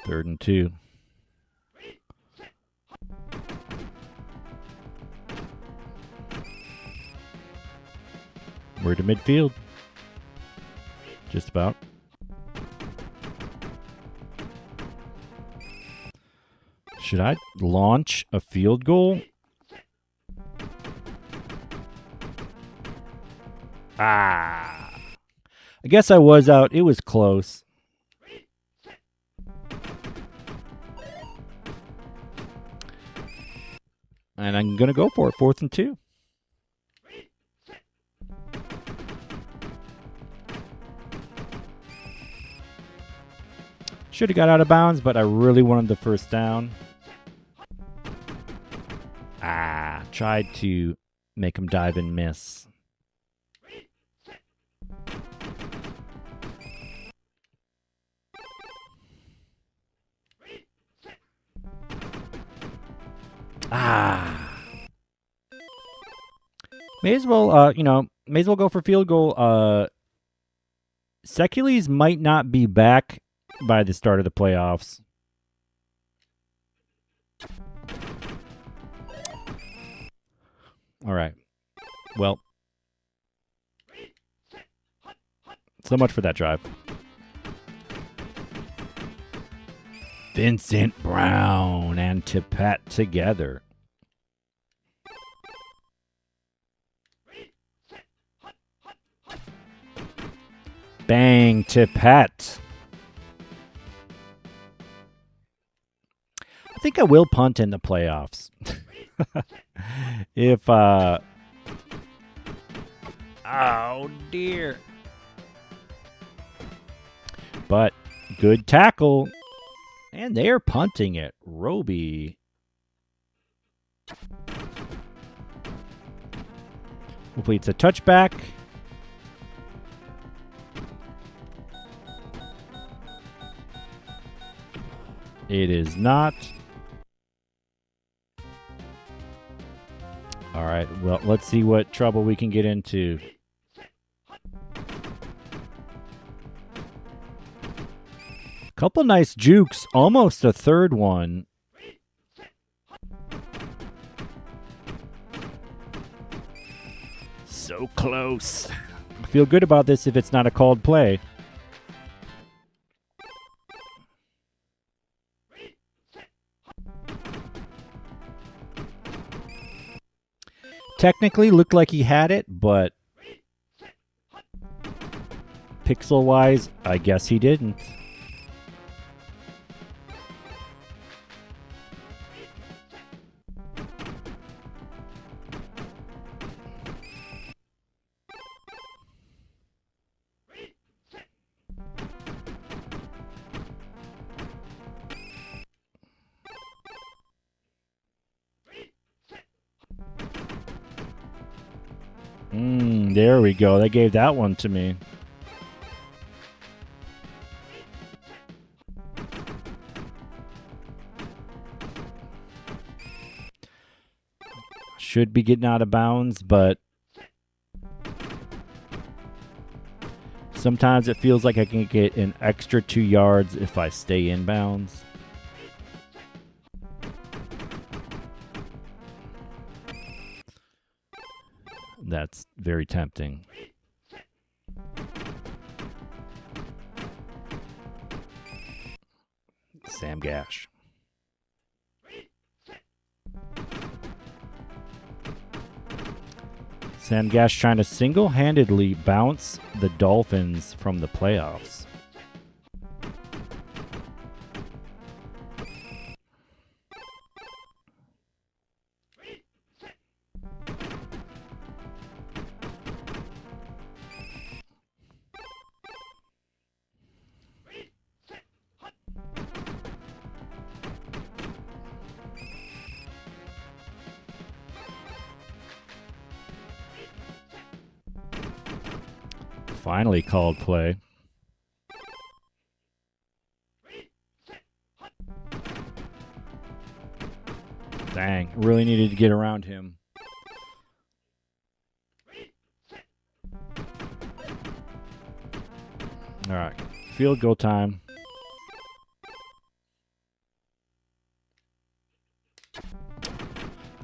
Third and 2. We're to midfield. Just about. Should I launch a field goal? I guess I was out. It was close. And I'm going to go for it. 4th and 2. Should have got out of bounds, but I really wanted the first down. Tried to make him dive and miss. May as well, may as well go for field goal. Secules might not be back by the start of the playoffs. All right. Well, so much for that drive. Vincent Brown and Tippett together. Bang, Tippett. I think I will punt in the playoffs. If, oh dear. But good tackle. And they are punting it. Roby. Hopefully it's a touchback. It is not. All right, well, let's see what trouble we can get into. Couple nice jukes, almost a third one. So close. I feel good about this if it's not a called play. Technically looked like he had it, but pixel-wise, I guess he didn't. There we go. They gave that one to me. Should be getting out of bounds, but sometimes it feels like I can get an extra 2 yards if I stay in bounds. That's very tempting. Sam Gash. Sam Gash trying to single-handedly bounce the Dolphins from the playoffs. Finally called play. Dang, really needed to get around him. All right, field goal time. I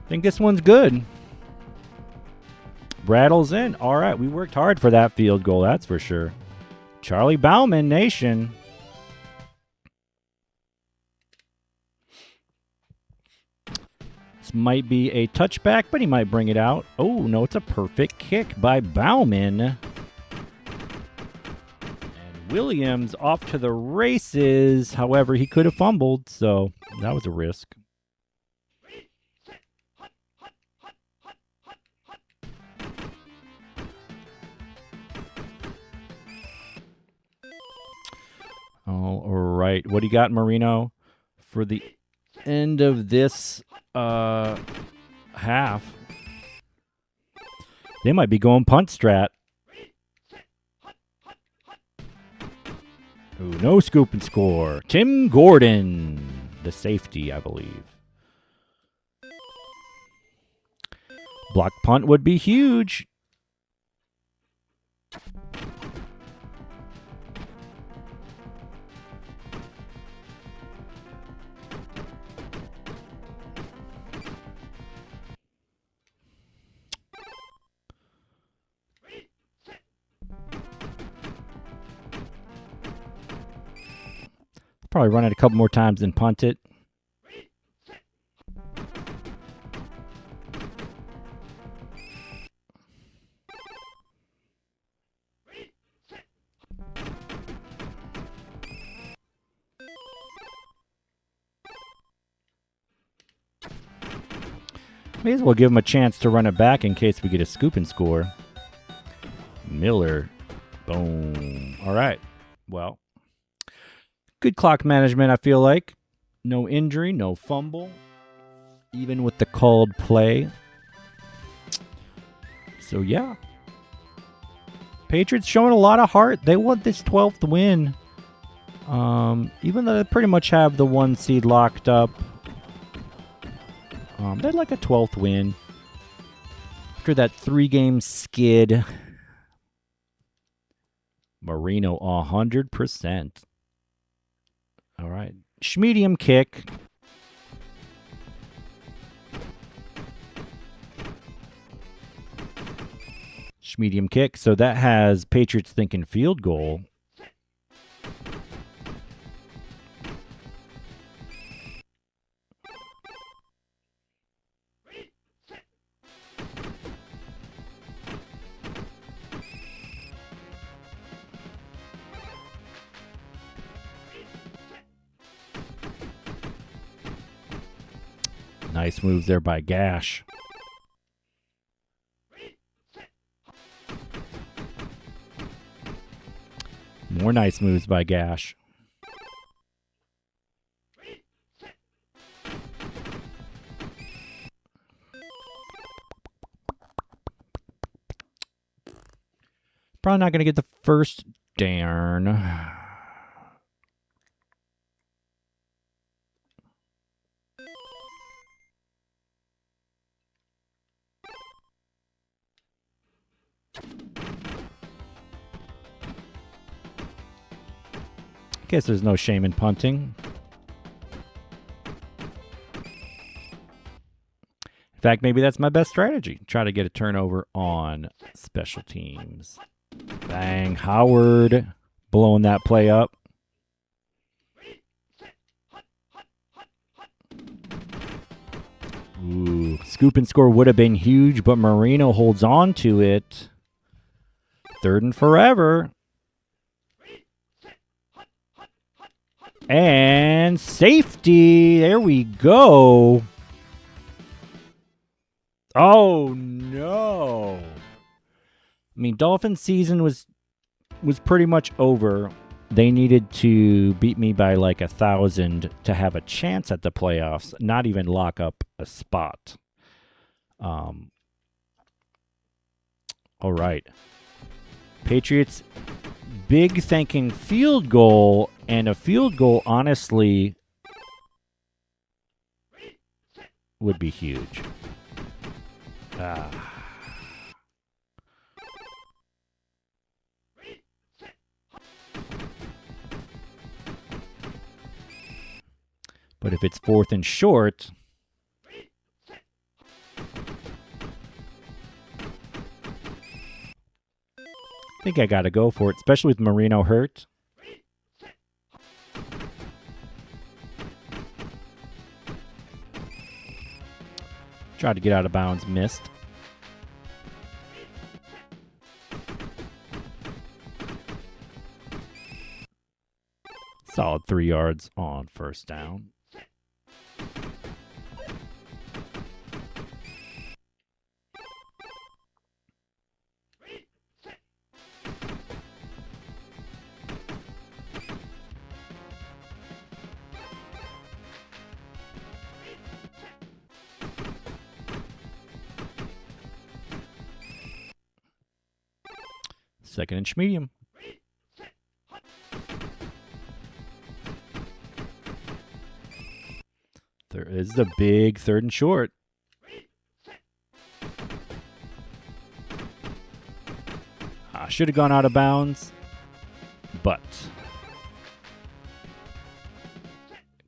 think this one's good. Rattles in. All right, we worked hard for that field goal, that's for sure. Charlie Bauman Nation. This might be a touchback, but he might bring it out. Oh, no, it's a perfect kick by Bauman. And Williams off to the races. However, he could have fumbled, so that was a risk. All right. What do you got, Marino, for the end of this half? They might be going punt strat. Ooh, no scoop and score. Tim Gordon, the safety, I believe. Block punt would be huge. Probably run it a couple more times and punt it. May as well give him a chance to run it back in case we get a scoop and score. Miller. Boom. All right. Well, good clock management, I feel like. No injury, no fumble, even with the called play. So, yeah. Patriots showing a lot of heart. They want this 12th win. Even though they pretty much have the 1 seed locked up. They'd like a 12th win. After that 3-game skid. Marino 100%. All right. Schmedium kick. Schmedium kick. So that has Patriots thinking field goal. Nice moves there by Gash. More nice moves by Gash. Probably not going to get the first down. Guess there's no shame in punting. In fact, maybe that's my best strategy. Try to get a turnover on special teams. Bang. Howard blowing that play up. Ooh, scoop and score would have been huge, but Marino holds on to it. 3rd and forever. And safety. There we go. Oh, no. I mean, Dolphins season was pretty much over. They needed to beat me by like 1,000 to have a chance at the playoffs, not even lock up a spot. All right. Patriots, big thinking field goal, and a field goal, honestly, would be huge. But if it's 4th and short, I think I got to go for it, especially with Marino hurt. Tried to get out of bounds, missed. Solid 3 yards on first down. Second inch medium. There is the big third and short. I should have gone out of bounds, but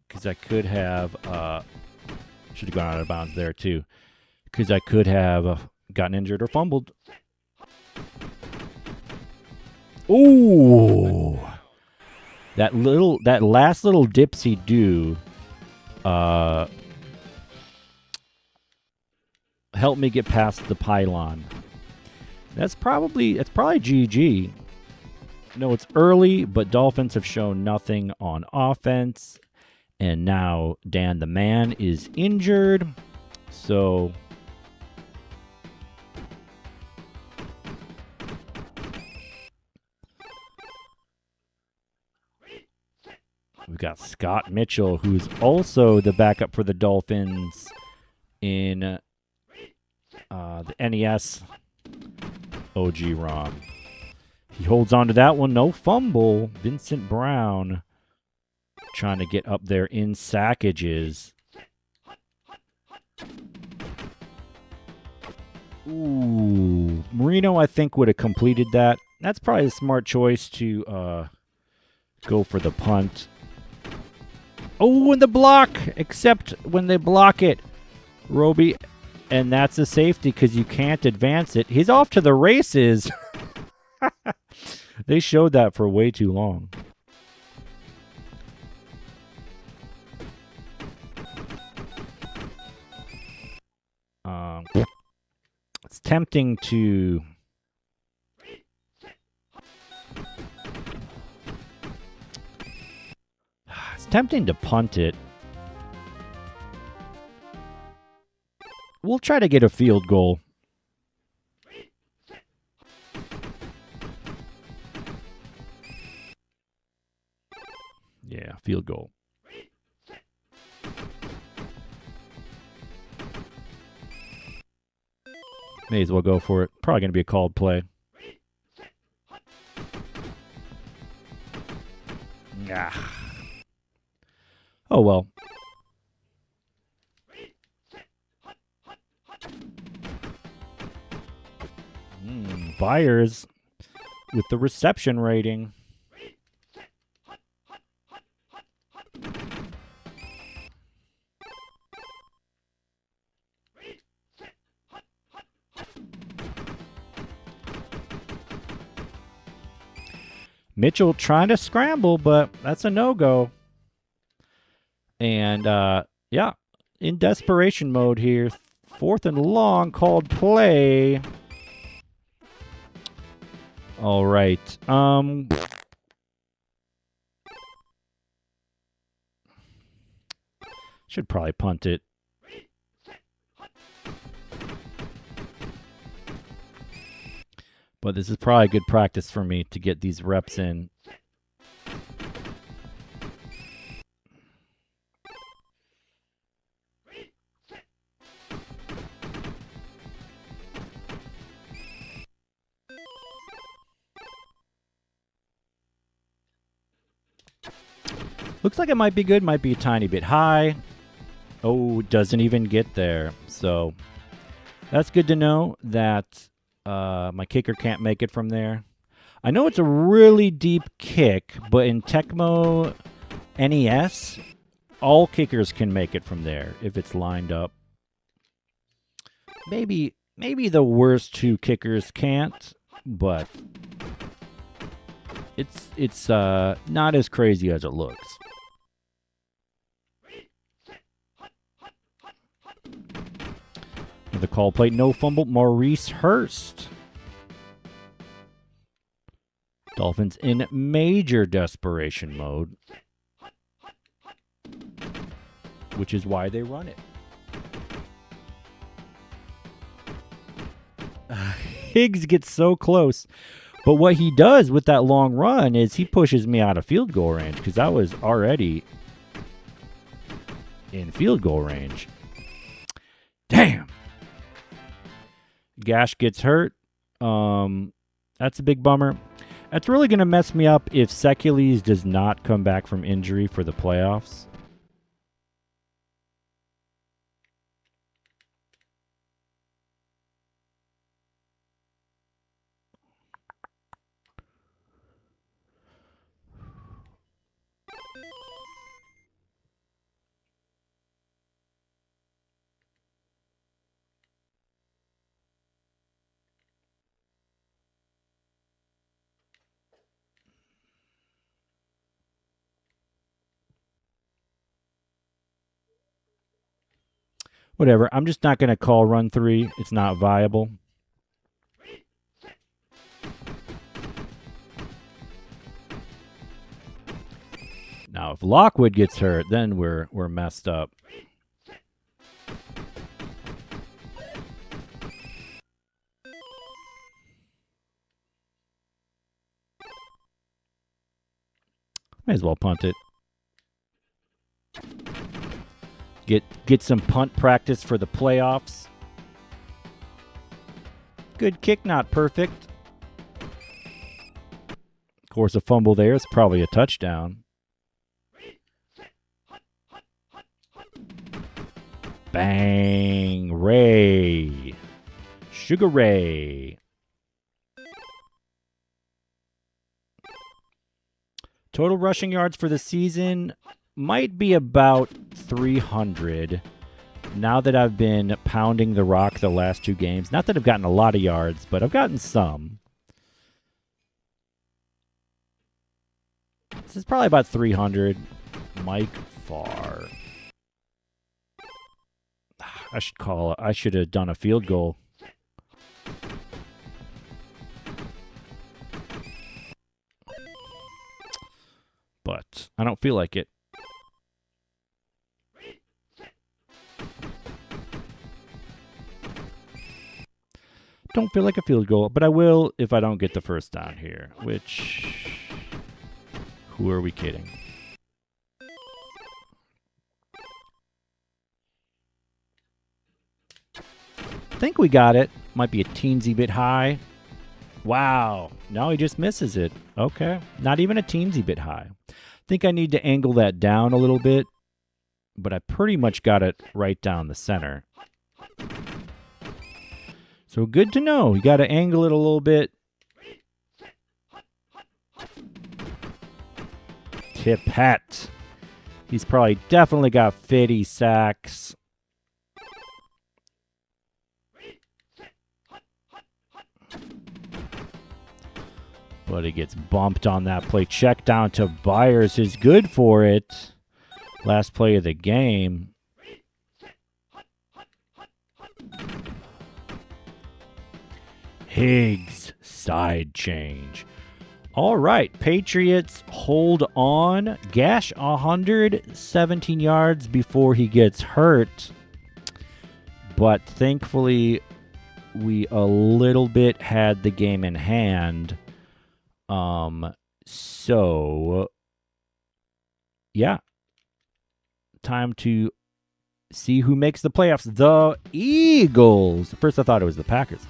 because I could have, should have gone out of bounds there too, because I could have gotten injured or fumbled. Ooh, that last little dipsy do, helped me get past the pylon. That's probably GG. No, it's early, but Dolphins have shown nothing on offense. And now Dan the Man is injured. So we've got Scott Mitchell, who's also the backup for the Dolphins in the NES OG ROM. He holds on to that one. No fumble. Vincent Brown trying to get up there in sackages. Ooh. Marino, I think, would have completed that. That's probably a smart choice to go for the punt. Oh, and the block! Except when they block it. Roby, and that's a safety because you can't advance it. He's off to the races. They showed that for way too long. It's tempting to... It's tempting to punt it. We'll try to get a field goal. Yeah, field goal. May as well go for it. Probably going to be a called play. Ah. Oh, well. Byers with the reception rating. Mitchell trying to scramble, but that's a no-go. And, yeah, in desperation mode here. 4th and long, called play. All right. Should probably punt it. But this is probably good practice for me to get these reps in. Looks like it might be good, might be a tiny bit high. Oh, doesn't even get there. So that's good to know that my kicker can't make it from there. I know it's a really deep kick, but in Tecmo NES, all kickers can make it from there if it's lined up. Maybe the worst 2 kickers can't, but it's not as crazy as it looks. The call plate, no fumble, Maurice Hurst. Dolphins in major desperation mode, which is why they run it. Higgs gets so close, but what he does with that long run is he pushes me out of field goal range because I was already in field goal range. Damn. Gash gets hurt. That's a big bummer. That's really going to mess me up if Secules does not come back from injury for the playoffs. Whatever. I'm just not going to call run 3. It's not viable. Now, if Lockwood gets hurt, then we're messed up. May as well punt it. Get some punt practice for the playoffs. Good kick, not perfect. Of course, a fumble there is probably a touchdown. Bang! Ray. Sugar Ray. Total rushing yards for the season might be about 300. Now that I've been pounding the rock the last 2 games. Not that I've gotten a lot of yards, but I've gotten some. This is probably about 300. Mike Farr. I should have done a field goal. But I don't feel like it. Don't feel like a field goal, but I will if I don't get the first down here, which... Who are we kidding? I think we got it. Might be a teensy bit high. Wow. No, he just misses it. Okay. Not even a teensy bit high. I think I need to angle that down a little bit, but I pretty much got it right down the center. So good to know. You got to angle it a little bit. Tippett. He's probably definitely got 50 sacks. But he gets bumped on that play. Check down to Byers is good for it. Last play of the game. Higgs side change. All right, Patriots hold on. Gash 117 yards before he gets hurt. But thankfully, we a little bit had the game in hand. So, yeah. Time to see who makes the playoffs. The Eagles. First, I thought it was the Packers.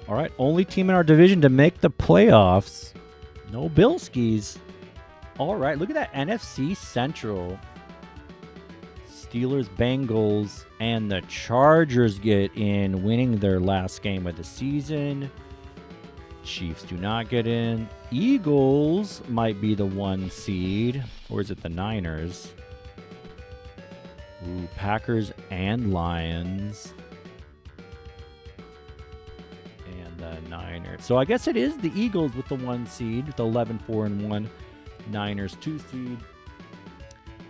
All right, only team in our division to make the playoffs. No Bilskis. All right, look at that NFC Central. Steelers, Bengals, and the Chargers get in, winning their last game of the season. Chiefs do not get in. Eagles might be the 1 seed. Or is it the Niners? Ooh, Packers and Lions. And the Niners. So I guess it is the Eagles with the 1 seed, with 11-4-1. Niners 2 seed.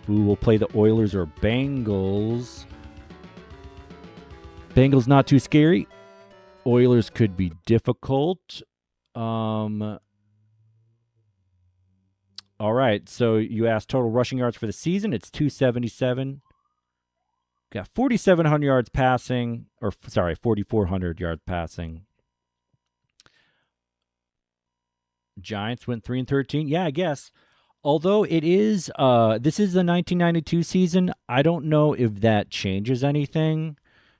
Who will play the Oilers or Bengals? Bengals not too scary. Oilers could be difficult. All right, so you asked total rushing yards for the season. It's 277. Got 4,700 yards passing, 4,400 yards passing. Giants went 3-13. Yeah, I guess. Although it is, this is the 1992 season. I don't know if that changes anything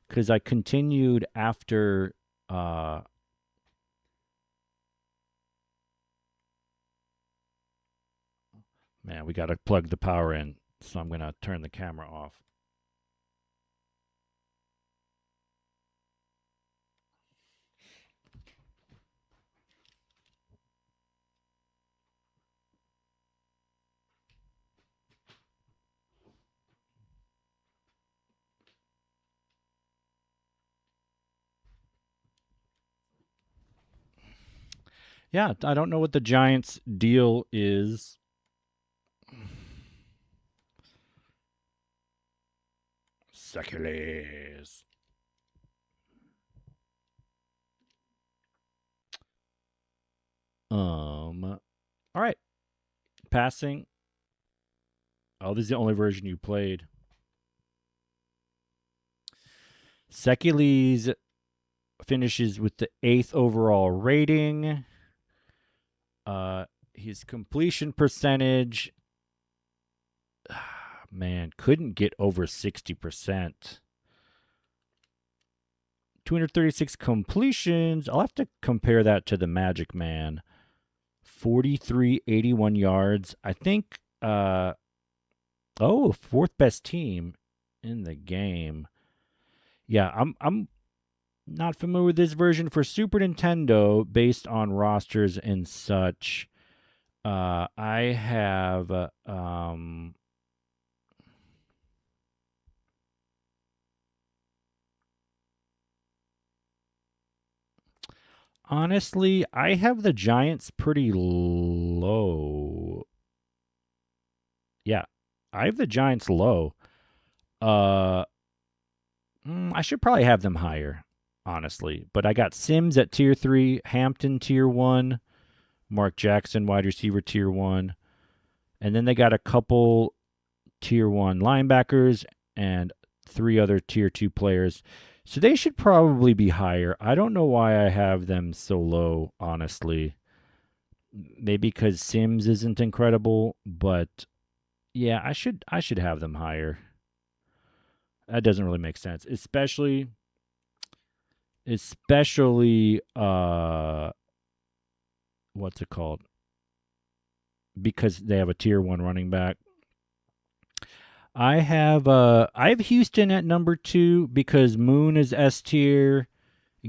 because I continued after. Man, we got to plug the power in, so I'm going to turn the camera off. Yeah, I don't know what the Giants' deal is. Secules. All right. Passing. Oh, this is the only version you played. Secules finishes with the 8th overall rating. His completion percentage, man, couldn't get over 60%. 236 completions. I'll have to compare that to the Majik Man. 4381 yards. I think, fourth best team in the game. Yeah, I'm not familiar with this version for Super Nintendo based on rosters and such. I have honestly, I have the Giants pretty low. Yeah, I have the Giants low. I should probably have them higher, honestly. But I got Sims at tier 3, Hampton tier 1, Mark Jackson wide receiver tier 1, and then they got a couple tier 1 linebackers and 3 other tier 2 players. So they should probably be higher. I don't know why I have them so low, honestly. Maybe because Sims isn't incredible, but yeah, I should have them higher. That doesn't really make sense, especially what's it called? Because they have a tier 1 running back. I have Houston at number 2 because Moon is S tier,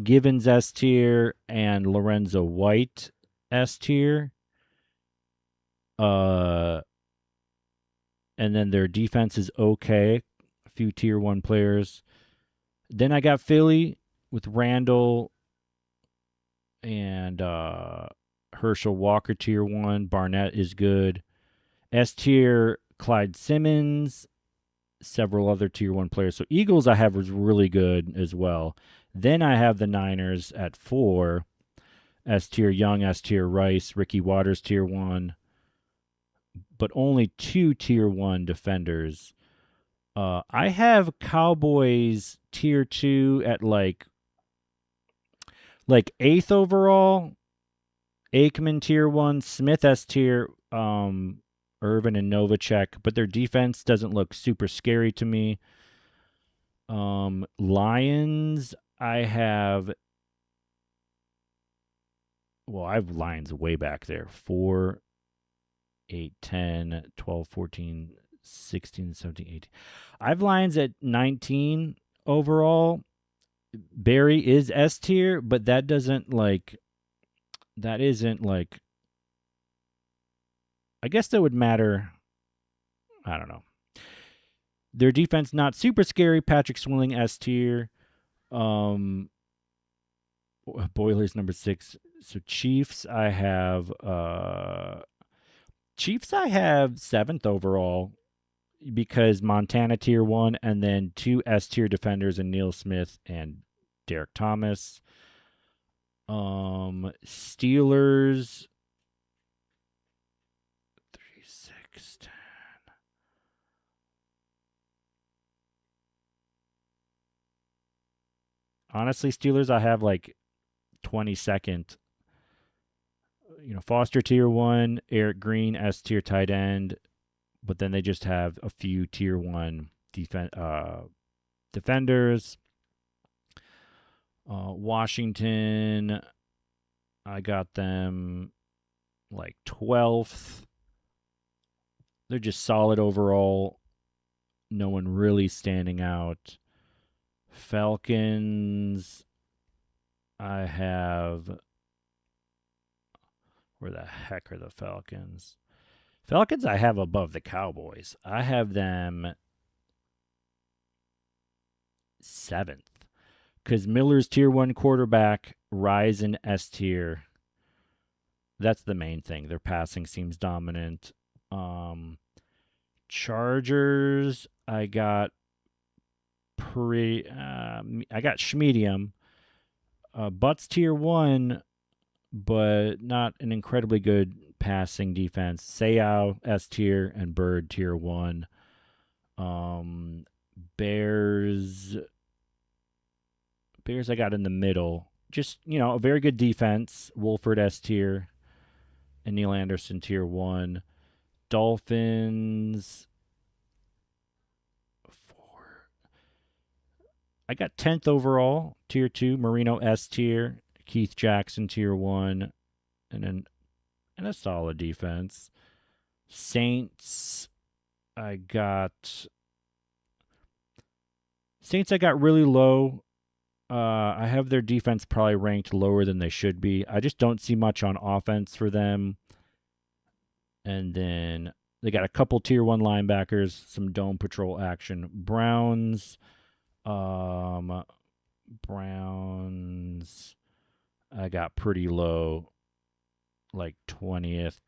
Givens S tier, and Lorenzo White S tier. And then their defense is okay. A few tier 1 players. Then I got Philly with Randall and Herschel Walker tier 1. Barnett is good. S tier, Clyde Simmons, several other tier 1 players. So Eagles I have was really good as well. Then I have the Niners at 4. S tier Young, S tier Rice, Ricky Waters tier 1. But only 2 tier 1 defenders. I have Cowboys tier 2 at like 8th overall. Aikman tier 1, Smith S tier, Irvin and Novacek, but their defense doesn't look super scary to me. Lions, I have Lions way back there. 4, 8, 10, 12, 14, 16, 17, 18. I have Lions at 19 overall. Barry is S tier, but that isn't like, I guess that would matter. I don't know. Their defense not super scary. Patrick Swilling S tier. Boilers number 6. So Chiefs, I have 7th overall because Montana tier 1, and then 2 S tier defenders in Neil Smith and Derek Thomas. Steelers 3, 6, 10. Honestly, Steelers, I have like 22nd. Foster tier 1, Eric Green S tier tight end, but then they just have a few tier 1 defenders. Washington, I got them like 12th. They're just solid overall. No one really standing out. Falcons, I have... Where the heck are the Falcons? Falcons I have above the Cowboys. I have them 7th. Because Miller's tier 1 quarterback, Ryzen S tier. That's the main thing. Their passing seems dominant. Chargers, I got Schmedium. Butts tier 1, but not an incredibly good passing defense. Seau S tier and Bird tier 1. Bears I got in the middle. Just, a very good defense. Wolford S tier and Neil Anderson tier 1. Dolphins 4. I got 10th overall, tier 2. Marino S tier. Keith Jackson tier 1. And a solid defense. Saints I got really low. I have their defense probably ranked lower than they should be. I just don't see much on offense for them. And then they got a couple tier 1 linebackers, some dome patrol action. Browns, I got pretty low, like 20th.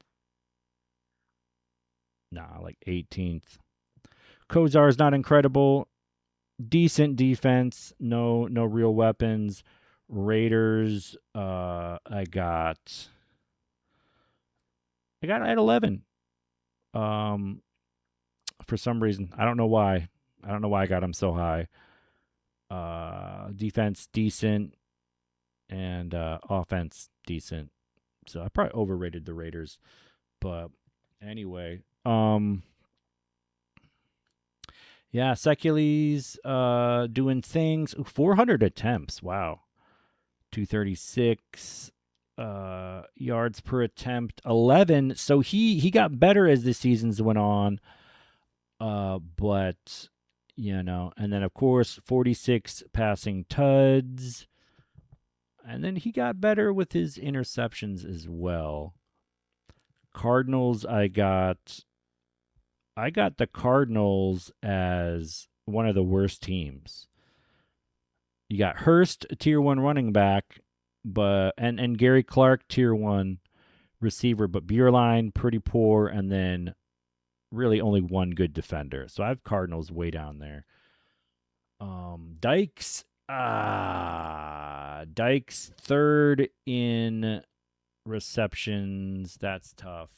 Like 18th. Kozar's not incredible. Decent defense, no real weapons. Raiders, I got at 11. For some reason, I don't know why. I got them so high. Defense decent, and offense decent. So I probably overrated the Raiders, but anyway, yeah, Secules doing things. 400 attempts. Wow. 236 yards per attempt. 11. So he got better as the seasons went on. But, and then, of course, 46 passing tuds. And then he got better with his interceptions as well. Cardinals, I got the Cardinals as one of the worst teams. You got Hurst, tier 1 running back, and Gary Clark, tier 1 receiver, but Bierlein, pretty poor, and then really only one good defender. So I have Cardinals way down there. Dykes 3rd in receptions. That's tough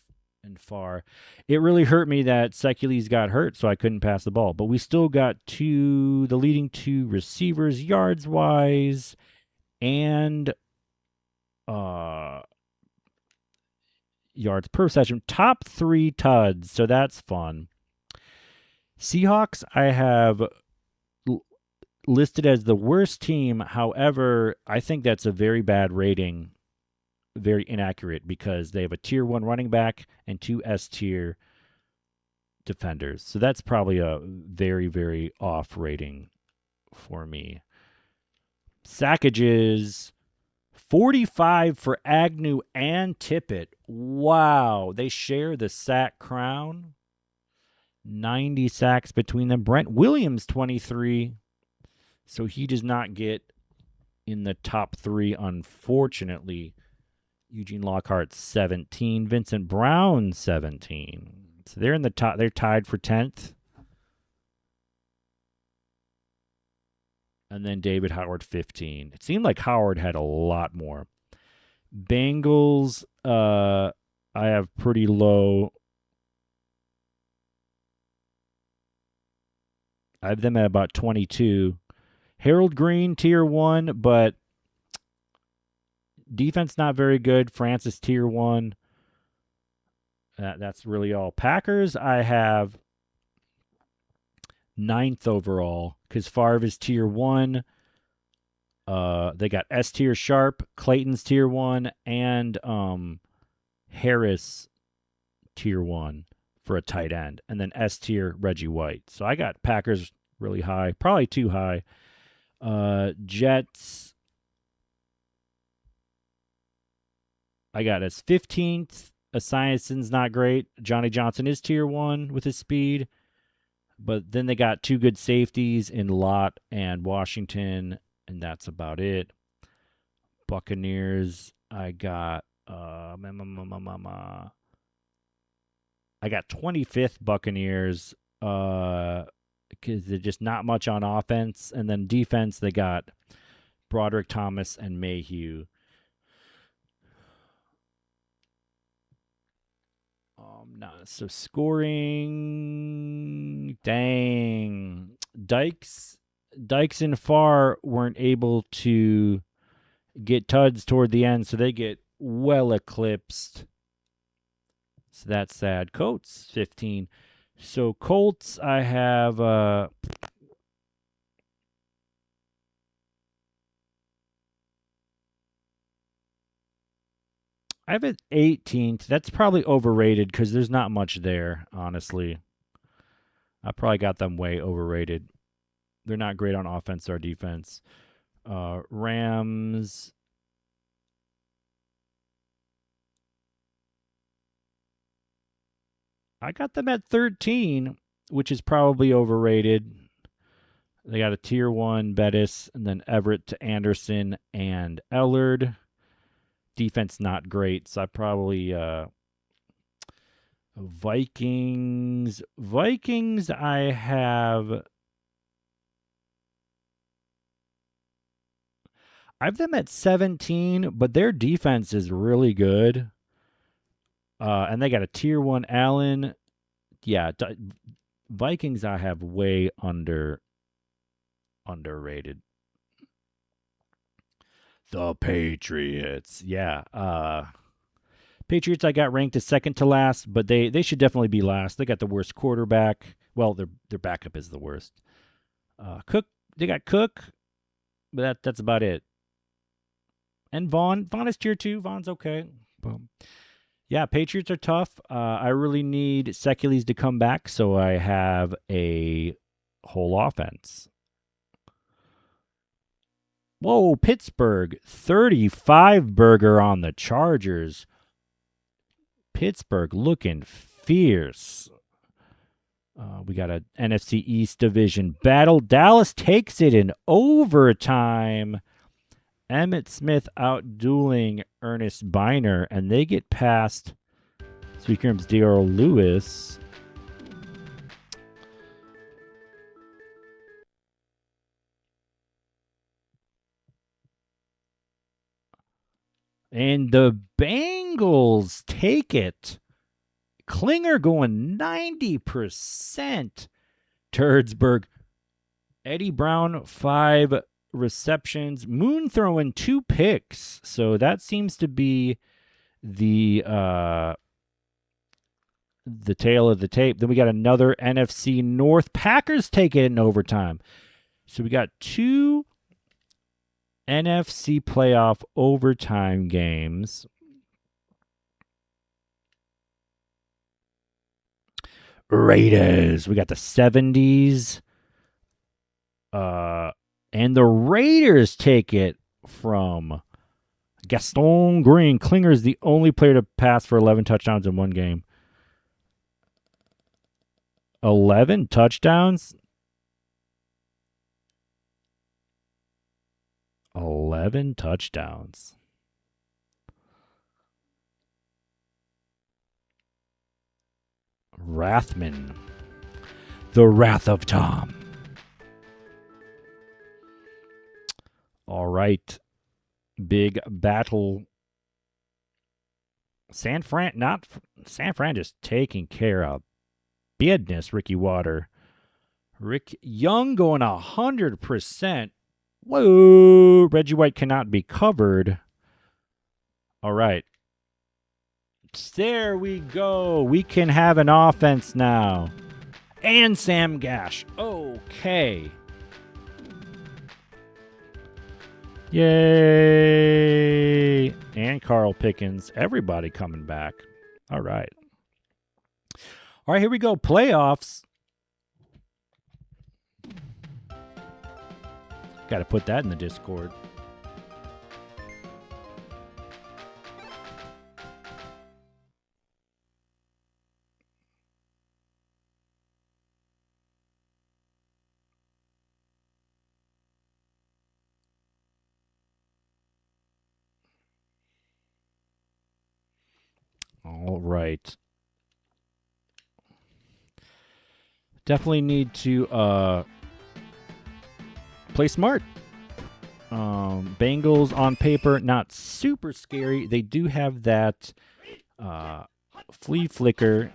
and far. It really hurt me that Secules got hurt, so I couldn't pass the ball. But we still got the leading 2 receivers yards wise, and yards per reception. Top 3 tuds, so that's fun. Seahawks, I have listed as the worst team. However, I think that's a very bad rating. Very inaccurate because they have a tier 1 running back and 2 S tier defenders. So that's probably a very, very off rating for me. Sackages, 45 for Agnew and Tippett. Wow. They share the sack crown. 90 sacks between them. Brent Williams, 23. So he does not get in the top 3, unfortunately. Eugene Lockhart, 17. Vincent Brown, 17. So they're in the top. They're tied for 10th. And then David Howard, 15. It seemed like Howard had a lot more. Bengals, I have pretty low. I have them at about 22. Harold Green, tier 1, but defense not very good. Francis, tier 1. That's really all. Packers, I have 9th overall because Favre is tier 1. They got S tier Sharp, Clayton's tier 1, and Harris tier 1 for a tight end, and then S tier Reggie White. So I got Packers really high, probably too high. Jets, I got as 15th. Esiason's not great. Johnny Johnson is tier 1 with his speed, but then they got 2 good safeties in Lott and Washington, and that's about it. Buccaneers, I got I got 25th Buccaneers because they're just not much on offense. And then defense, they got Broderick Thomas and Mayhew. So scoring, dang. Dykes and Farr weren't able to get Tuds toward the end, so they get well eclipsed. So that's sad. Colts, 15. So Colts, I have I have it 18th. That's probably overrated because there's not much there, honestly. I probably got them way overrated. They're not great on offense or defense. Rams, I got them at 13, which is probably overrated. They got a tier 1 Bettis, and then Everett to Anderson and Ellard. Defense not great, so I probably Vikings. I have them at 17, but their defense is really good. And they got a tier 1 Allen. Yeah, Vikings I have way underrated. The Patriots. Yeah. Patriots I got ranked as second to last, but they should definitely be last. They got the worst quarterback. Well, their backup is the worst. Cook, they got Cook, but that's about it. And Vaughn is tier 2. Vaughn's okay. Boom. Yeah, Patriots are tough. I really need Secules to come back, so I have a whole offense. Whoa, Pittsburgh, 35 burger on the Chargers. Pittsburgh looking fierce. We got a NFC East division battle. Dallas takes it in overtime. Emmitt Smith out-dueling Ernest Biner, and they get past Sweetgram's D.R. Lewis. And the Bengals take it. Klinger going 90%. Turdsburg. Eddie Brown, 5 receptions. Moon throwing 2 picks. So that seems to be the tail of the tape. Then we got another NFC North. Packers take it in overtime. So we got 2 NFC playoff overtime games. Raiders. We got the 70s. And the Raiders take it from Gaston Green. Klinger is the only player to pass for 11 touchdowns in one game. 11 touchdowns? 11 touchdowns. Rathman. The Wrath of Tom. All right. Big battle. San Fran just taking care of business, Ricky Water. Rick Young going 100%. Whoa. Reggie White cannot be covered. All right. There we go. We can have an offense now. And Sam Gash. Okay. Yay. And Carl Pickens. Everybody coming back. All right. All right, here we go. Playoffs. Got to put that in the Discord. All right. Definitely need to play smart. Bengals on paper, not super scary. They do have that flea flicker.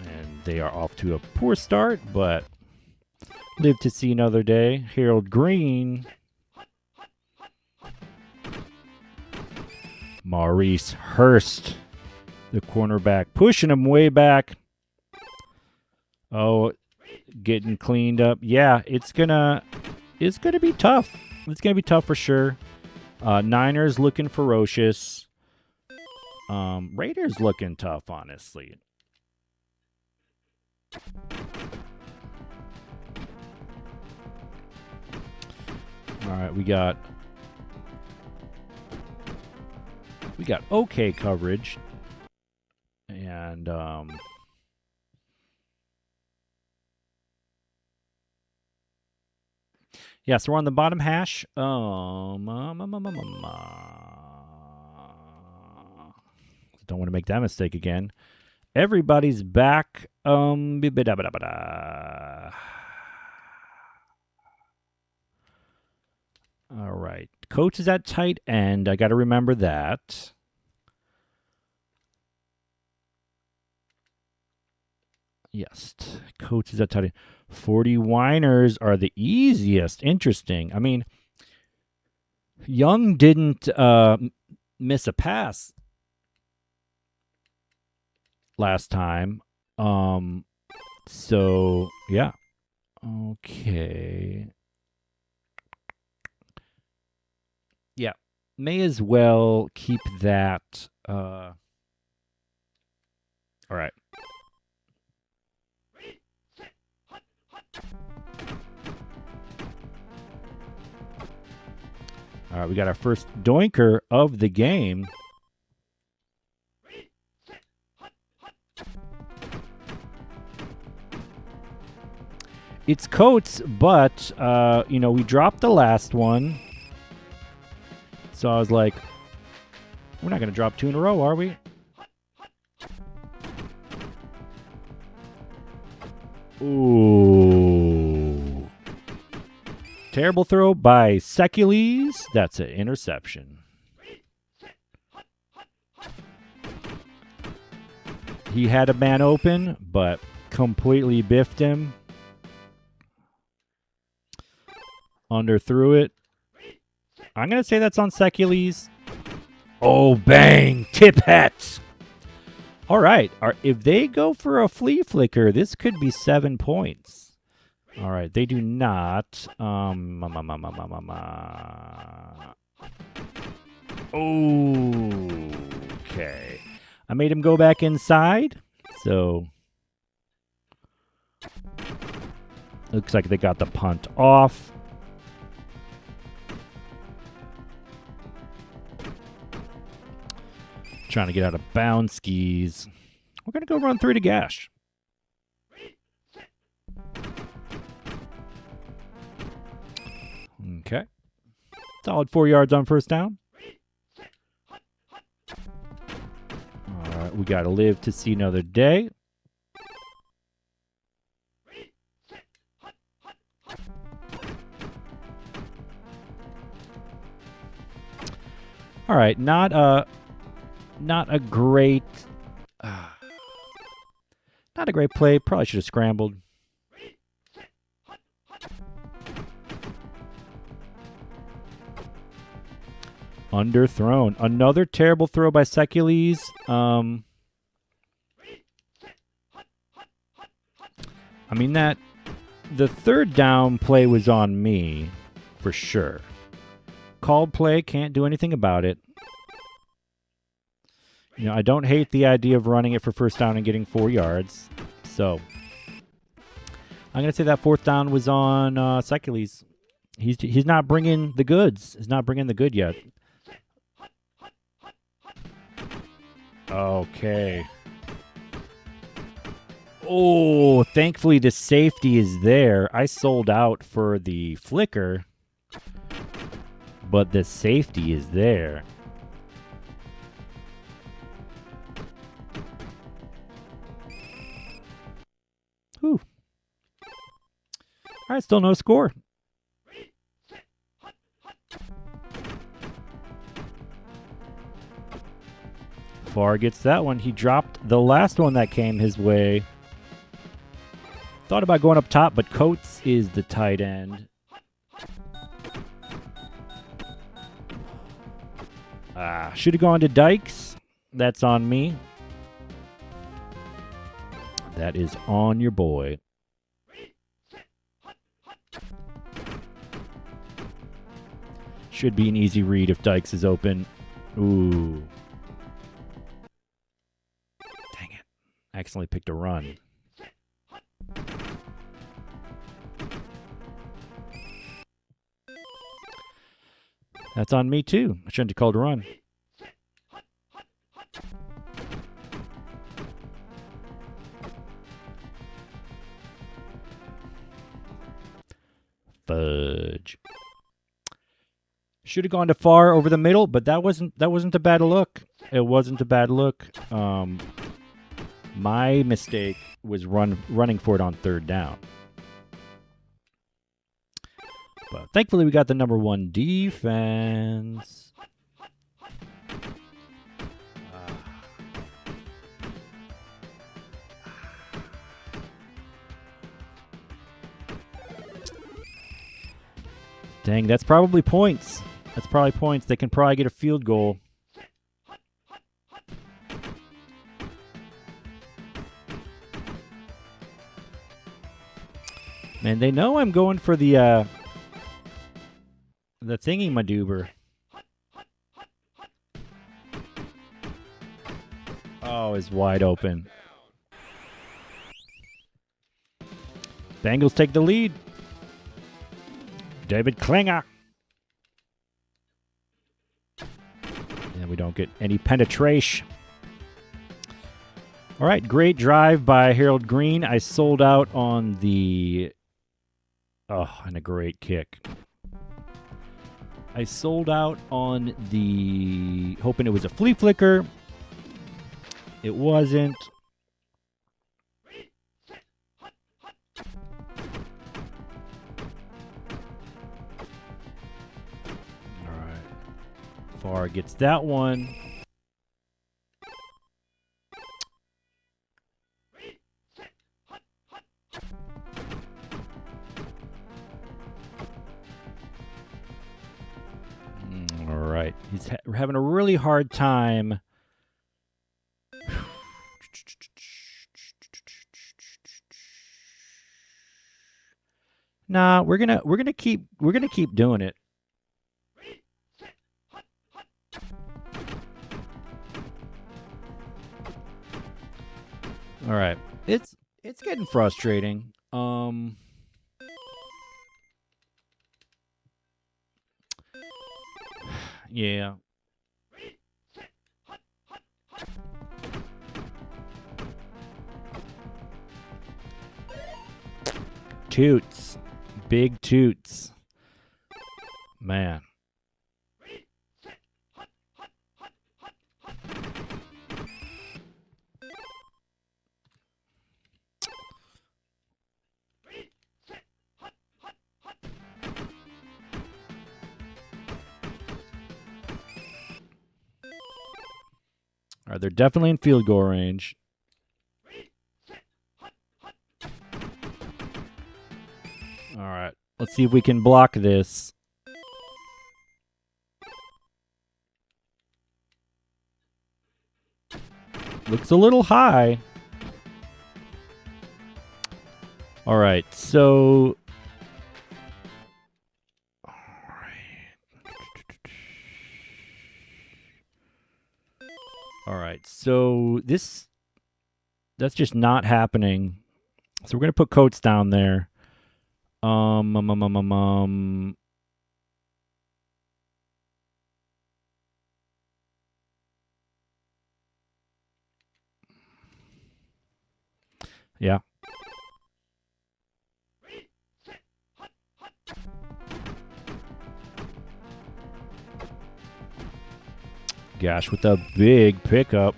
And they are off to a poor start, but live to see another day. Harold Green. Maurice Hurst, the cornerback, pushing him way back. Oh, getting cleaned up. Yeah, it's gonna be tough. It's gonna be tough for sure. Niners looking ferocious. Raiders looking tough, honestly. All right, we got okay coverage. And yeah, so we're on the bottom hash. Don't want to make that mistake again. Everybody's back. All right. Coach is at tight end. I got to remember that. Yes. Coach is at tight end. 40 whiners are the easiest. Interesting. I mean, Young didn't miss a pass last time. So, yeah. Okay. Yeah. May as well keep that. All right. All right, we got our first doinker of the game. It's Coates, but, we dropped the last one. So I was like, we're not going to drop two in a row, are we? Ooh. Terrible throw by Secules. That's an interception. He had a man open, but completely biffed him. Underthrew it. I'm going to say that's on Secules. Oh, bang. Tip hat. All right. If they go for a flea flicker, this could be 7 points. All right. They do not. Okay. I made him go back inside. So looks like they got the punt off. Trying to get out of bounds skis. We're going to go run through to Gash. Okay. Solid 4 yards on first down. All right, we got to live to see another day. All right, not a great play. Probably should have scrambled. Underthrown. Another terrible throw by Secules. I mean, the third down play was on me for sure. Called play, can't do anything about it. You know, I don't hate the idea of running it for first down and getting 4 yards. So I'm going to say that fourth down was on Secules. He's not bringing the goods. He's not bringing the good yet. Okay. Oh, thankfully the safety is there. I sold out for the flicker, but the safety is there. Whew. All right, still no score. Farr gets that one. He dropped the last one that came his way. Thought about going up top, but Coates is the tight end. Should have gone to Dykes. That's on me. That is on your boy. Should be an easy read if Dykes is open. Ooh. Dang it. I accidentally picked a run. That's on me too. I shouldn't have called a run. Fudge. Should have gone to Farr over the middle, but that wasn't a bad look. It wasn't a bad look. My mistake was running for it on third down. But thankfully we got the number 1 defense. Dang, that's probably points. That's probably points. They can probably get a field goal. Man, they know I'm going for the thingy-madoober. Oh, is wide open. Bengals take the lead. David Klinger. And we don't get any penetration. All right, great drive by Harold Green. I sold out on the... Oh, and a great kick. I sold out on the... Hoping it was a flea flicker. It wasn't. Farr gets that one. All right. He's having a really hard time. Nah, we're gonna keep doing it. All right. It's getting frustrating. Yeah. Toots. Big toots. Man. All right, they're definitely in field goal range. All right, let's see if we can block this. Looks a little high. All right, so... All right, so that's just not happening. So we're going to put Coates down there. Yeah. Gosh, with a big pickup.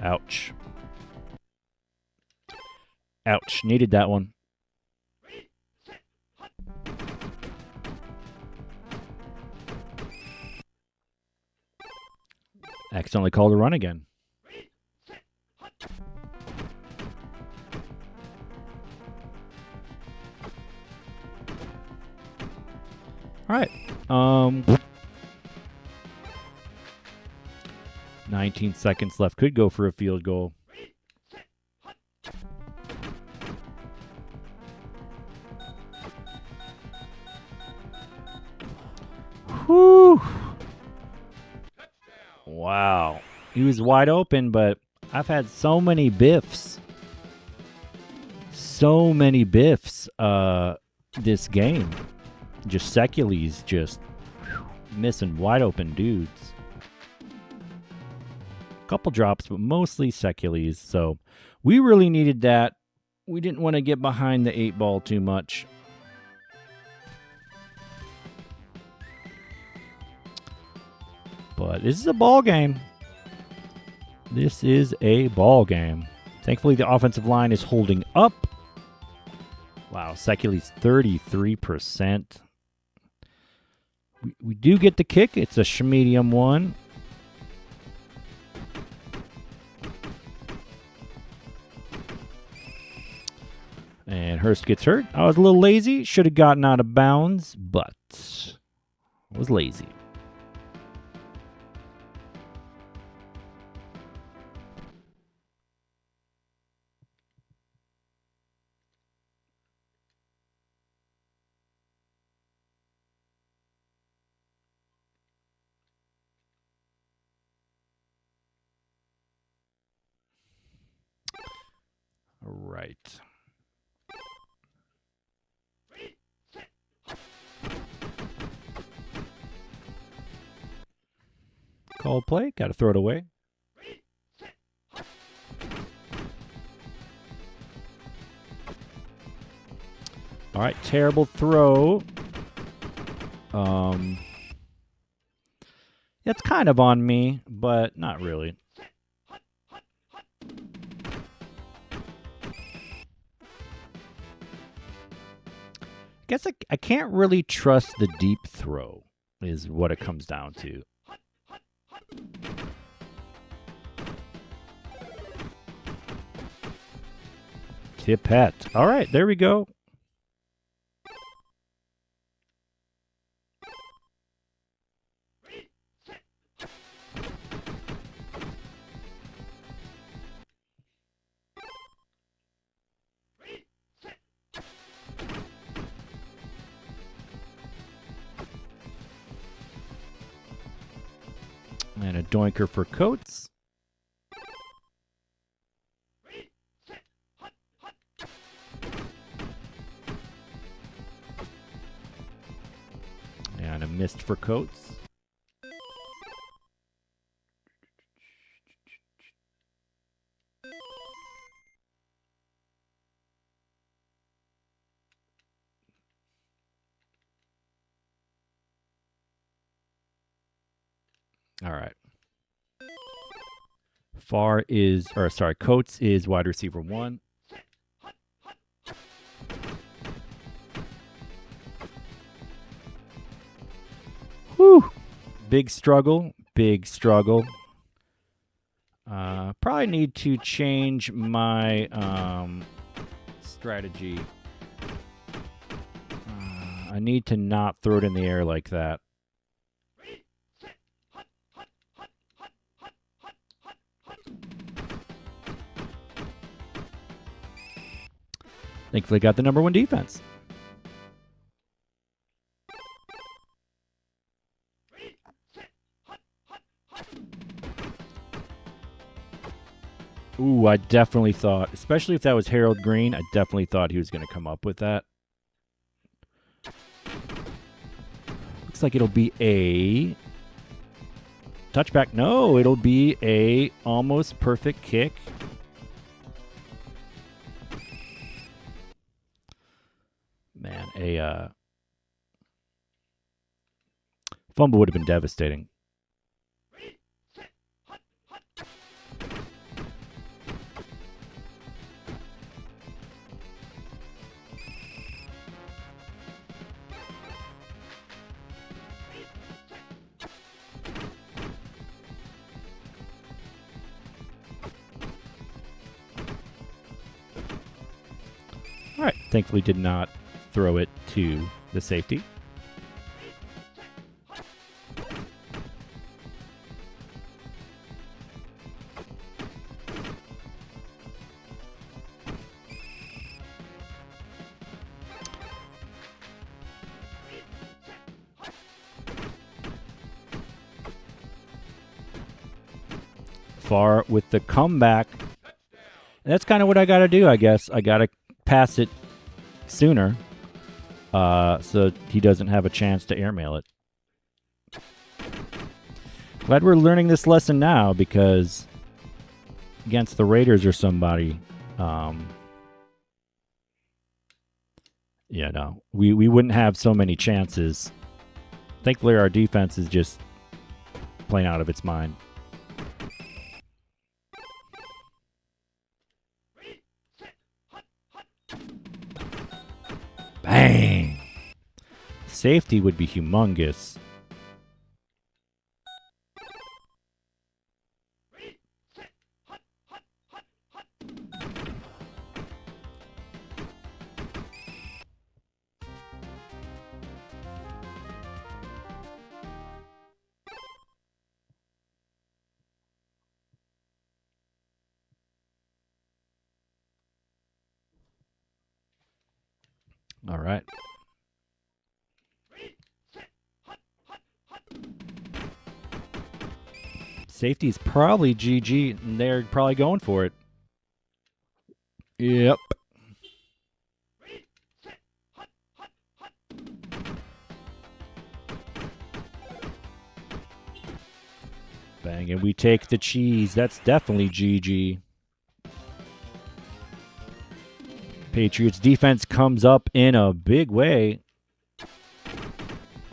Ouch. Ouch. Needed that one. Accidentally called a run again. All right. 19 seconds left. Could go for a field goal. Whew. Wow. He was wide open, but I've had so many biffs. So many biffs this game. Just Secules just missing wide open dudes. Couple drops, but mostly Secules. So we really needed that. We didn't want to get behind the 8-ball too much. But this is a ball game. This is a ball game. Thankfully, the offensive line is holding up. Wow, Secules 33%. We do get the kick. It's a medium one. And Hurst gets hurt. I was a little lazy. Should have gotten out of bounds, but I was lazy. All right. Call play. Got to throw it away. All right. Terrible throw. It's kind of on me, but not really. Guess I can't really trust the deep throw is what it comes down to. Tippett. All right, there we go. And a doinker for Coates. And a missed for Coates. All right. Coates is wide receiver 1. Whew. Big struggle. Big struggle. Probably need to change my strategy. I need to not throw it in the air like that. Thankfully, got the number 1 defense. Ooh, I definitely thought, especially if that was Harold Green, I definitely thought he was going to come up with that. Looks like it'll be a touchback. No, it'll be a almost perfect kick. Man, a fumble would have been devastating. All right, thankfully did not throw it to the safety. Far with the comeback. And that's kind of what I got to do, I guess. I got to pass it sooner so he doesn't have a chance to airmail it. Glad we're learning this lesson now, because against the Raiders or somebody, yeah, no, we wouldn't have so many chances. Thankfully, our defense is just playing out of its mind. Bang! Safety would be humongous. All right. Safety's probably GG, and they're probably going for it. Yep. Bang, and we take the cheese. That's definitely GG. Patriots defense comes up in a big way.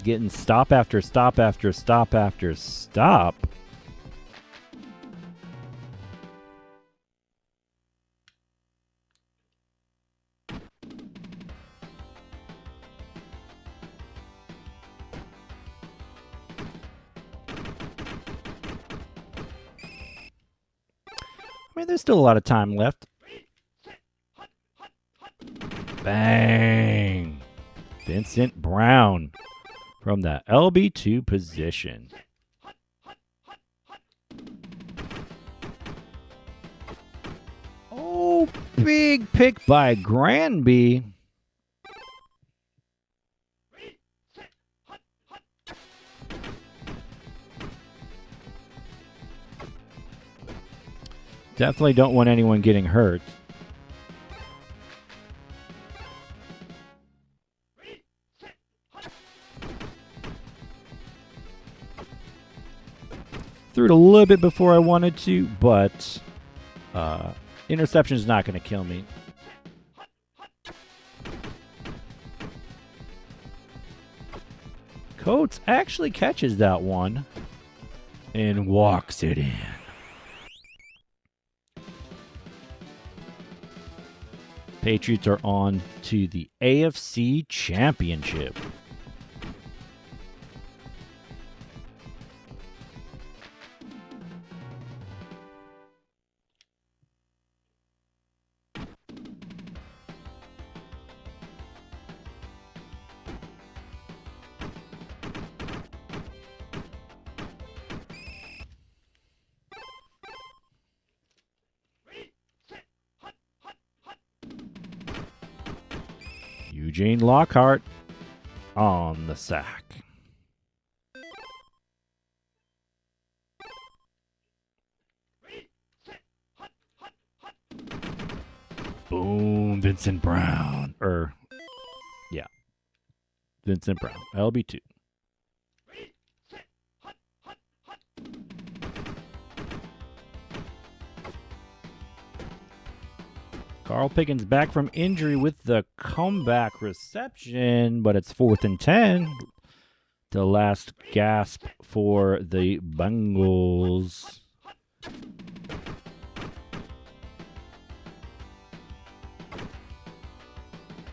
Getting stop after stop after stop after stop. I mean, there's still a lot of time left. Bang! Vincent Brown from the LB2 position. Oh, big pick by Granby. Definitely don't want anyone getting hurt. Threw it a little bit before I wanted to, but interception is not going to kill me. Coates actually catches that one and walks it in. Patriots are on to the AFC Championship. Eugene Lockhart on the sack. Boom, Vincent Brown. Yeah. Vincent Brown. LB2. Carl Pickens back from injury with the comeback reception, but it's 4th and 10. The last gasp for the Bengals.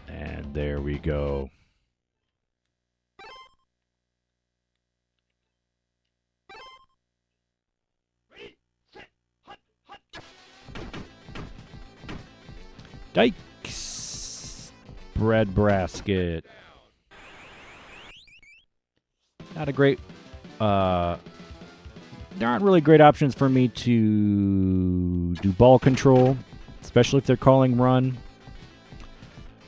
And there we go. Dykes. Breadbasket. Not a great... there aren't really great options for me to do ball control, especially if they're calling run.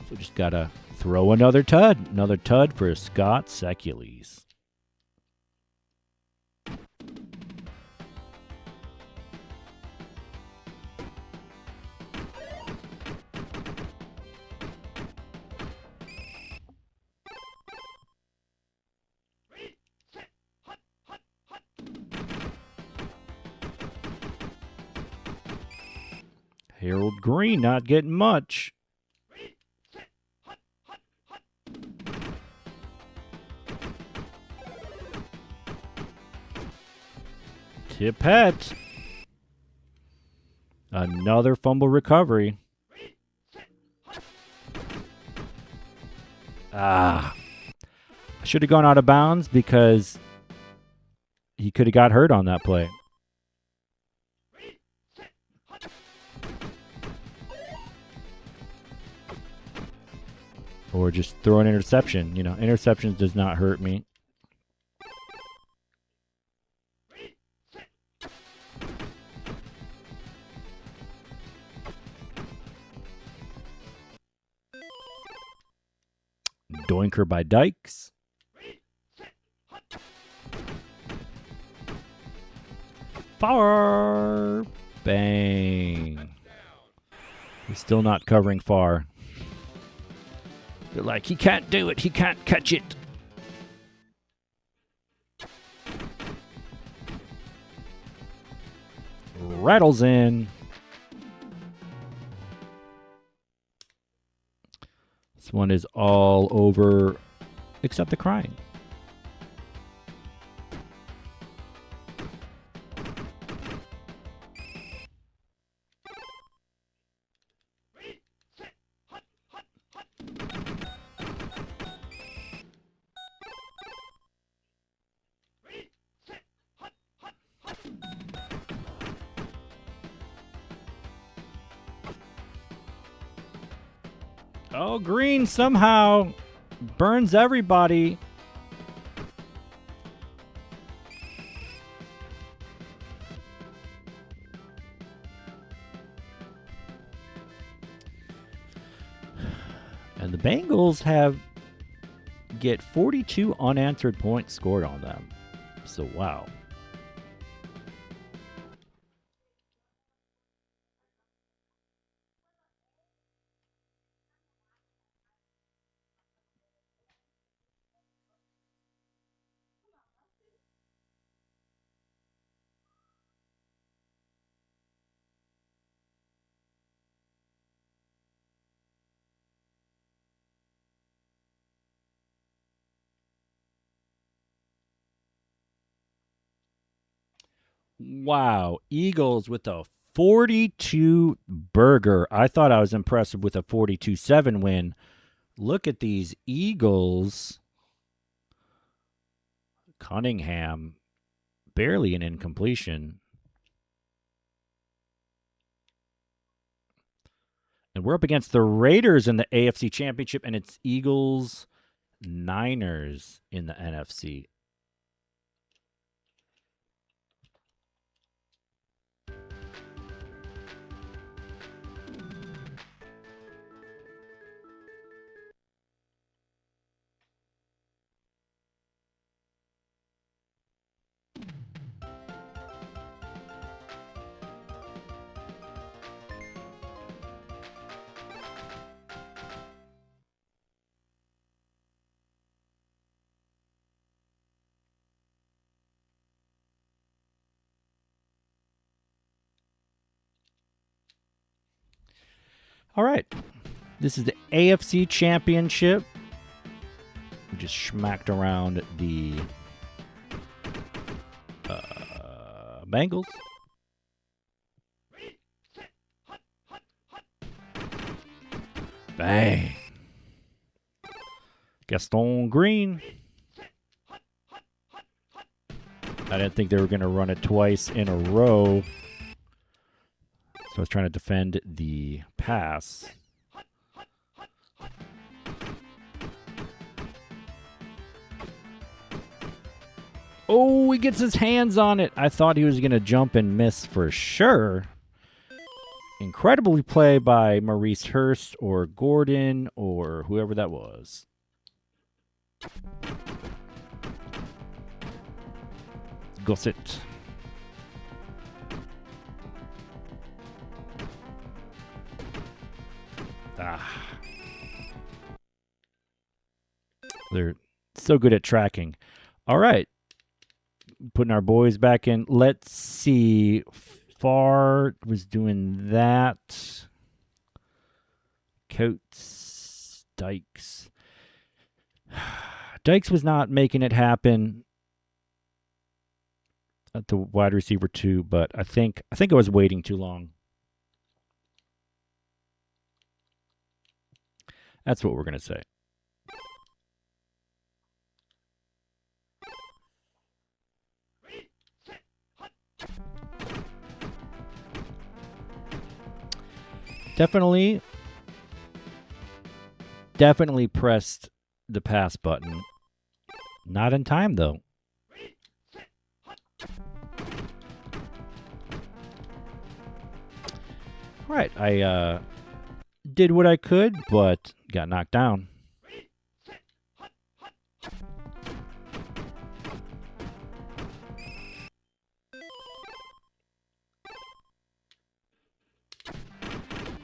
So just gotta throw another tud. Another tud for Scott Secules. Harold Green not getting much. Tippett. Another fumble recovery. I should have gone out of bounds because he could have got hurt on that play. Or just throw an interception. You know, interceptions does not hurt me. Doinker by Dykes. Far. Bang. He's still not covering far. They're like, he can't do it. He can't catch it. Rattles in. This one is all over except the crying. Oh, Green somehow burns everybody. And the Bengals get 42 unanswered points scored on them. So, wow. Wow. Eagles with a 42 burger. I thought I was impressed with a 42-7 win. Look at these Eagles. Cunningham, barely an incompletion. And we're up against the Raiders in the AFC Championship, and it's Eagles, Niners in the NFC. All right. This is the AFC Championship. We just smacked around the Bengals. Bang. Gaston Green. I didn't think they were going to run it twice in a row. So I was trying to defend the pass. Oh, he gets his hands on it. I thought he was going to jump and miss for sure. Incredibly play by Maurice Hurst or Gordon or whoever that was. Gossett. They're so good at tracking. All right. Putting our boys back in. Let's see. Farr was doing that. Coates. Dykes. Dykes was not making it happen at the wide receiver 2, but I think I was waiting too long. That's what we're going to say. Definitely pressed the pass button. Not in time, though. All right, I did what I could, but got knocked down.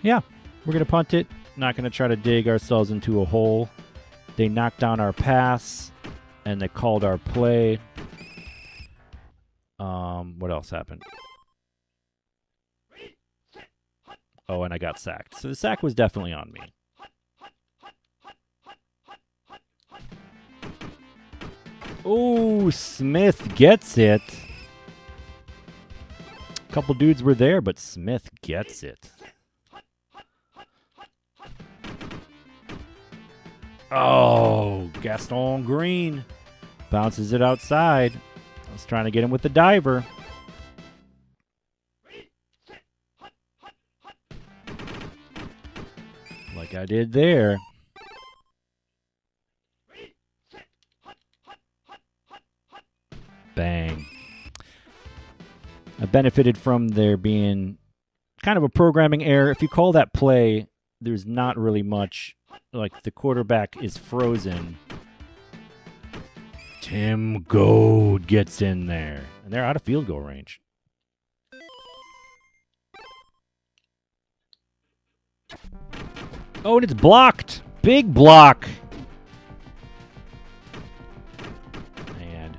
Yeah, we're going to punt it. Not going to try to dig ourselves into a hole. They knocked down our pass, and they called our play. What else happened? Oh, and I got sacked. So the sack was definitely on me. Oh, Smith gets it. A couple dudes were there, but Smith gets it. Oh, Gaston Green bounces it outside. I was trying to get him with the diver. Like I did there. Bang. I benefited from there being kind of a programming error. If you call that play, there's not really much. Like the quarterback is frozen. Tim Goad gets in there. And they're out of field goal range. Oh, and it's blocked. Big block. And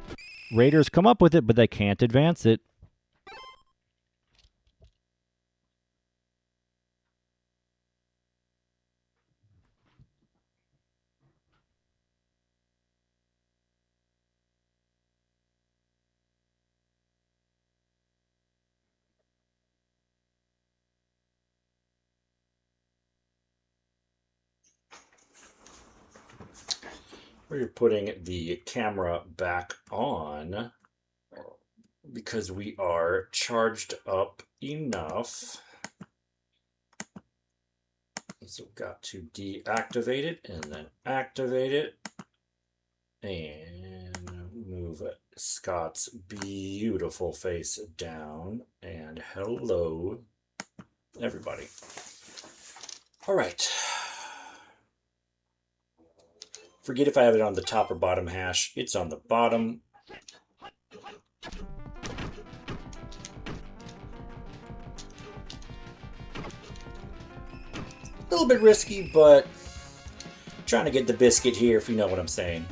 Raiders come up with it, but they can't advance it. We're putting the camera back on because we are charged up enough. So we've got to deactivate it and then activate it and move Scott's beautiful face down. And hello, everybody. All right. Forget if I have it on the top or bottom hash. It's on the bottom. A little bit risky, but trying to get the biscuit here, if you know what I'm saying.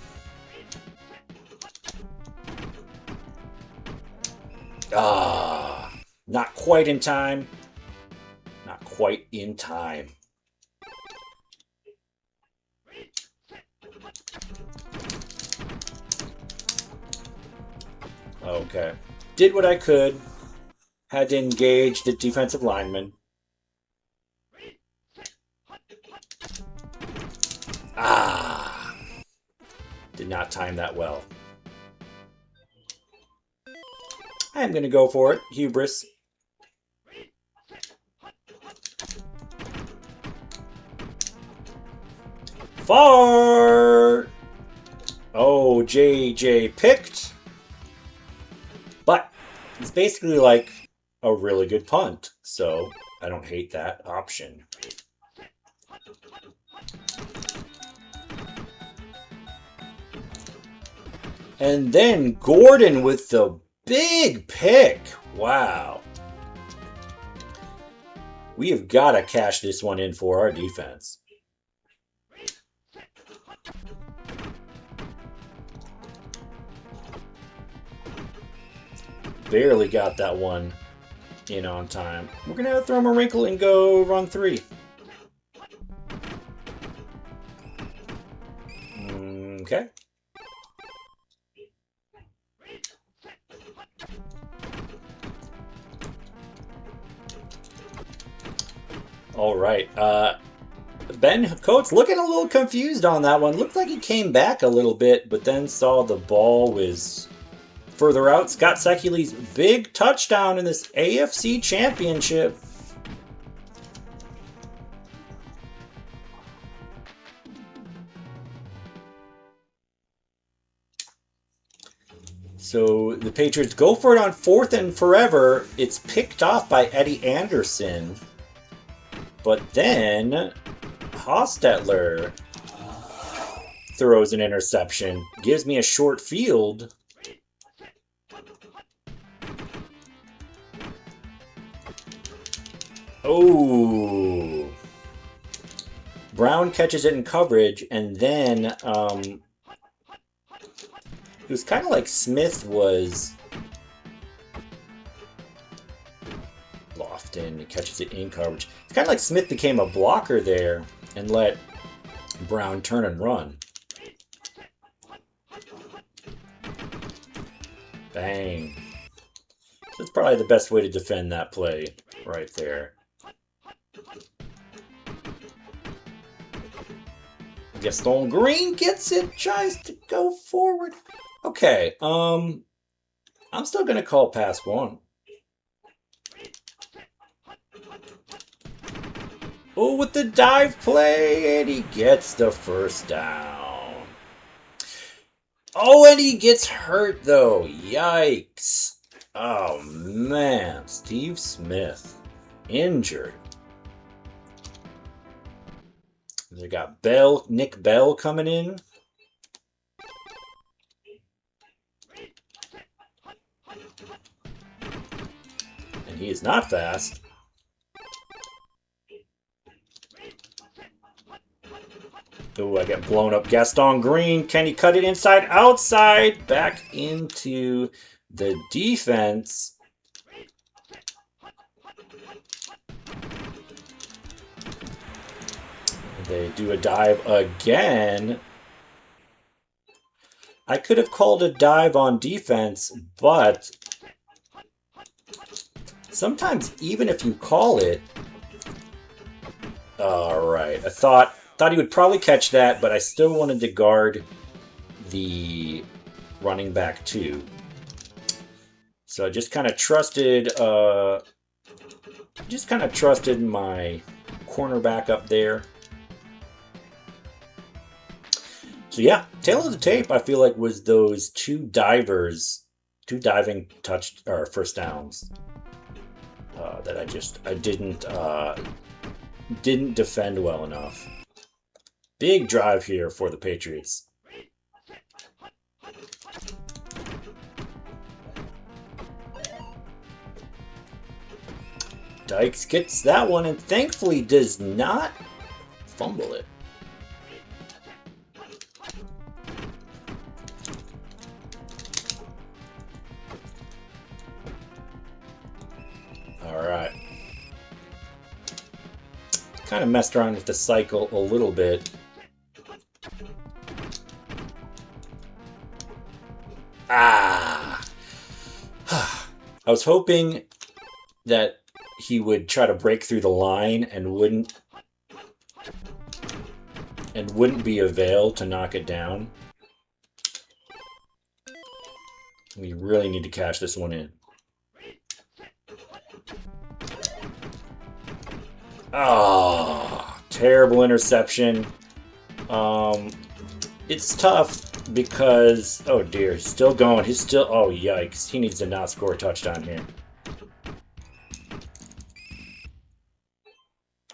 Not quite in time. Not quite in time. Okay. Did what I could. Had to engage the defensive lineman. Ah! Did not time that well. I'm going to go for it. Hubris. Far! Oh, JJ picked. But it's basically like a really good punt. So I don't hate that option. And then Gordon with the big pick. Wow. We have got to cash this one in for our defense. Barely got that one in on time. We're going to throw him a wrinkle and go run 3. Okay. All right. Ben Coates looking a little confused on that one. Looked like he came back a little bit, but then saw the ball was further out. Scott Secules' big touchdown in this AFC Championship. So the Patriots go for it on 4th and forever. It's picked off by Eddie Anderson. But then Hostetler throws an interception. Gives me a short field. Oh. Brown catches it in coverage, and then it was kind of like Smith was Lofton. He catches it in coverage. It's kind of like Smith became a blocker there and let Brown turn and run. Bang. That's probably the best way to defend that play right there. Gaston Green gets it, tries to go forward. Okay, I'm still going to call pass 1. Oh, with the dive play, and he gets the first down. Oh, and he gets hurt, though. Yikes. Oh, man. Steve Smith. Injured. They got Nick Bell coming in. And he is not fast. Oh, I get blown up. Gaston Green. Can he cut it inside, outside? Back into the defense. They do a dive again. I could have called a dive on defense, but sometimes even if you call it... Alright, I thought he would probably catch that, but I still wanted to guard the running back too. So I just kind of trusted my cornerback up there. So yeah, tail of the tape, I feel like, was those two diving first downs that I didn't defend well enough. Big drive here for the Patriots. Dykes gets that one and thankfully does not fumble it. Alright. Kind of messed around with the cycle a little bit. Ah! I was hoping that he would try to break through the line and wouldn't be availed to knock it down. We really need to cash this one in. Ah, terrible interception. It's tough because, oh dear, he's still going. He's still, oh yikes. He needs to not score a touchdown here.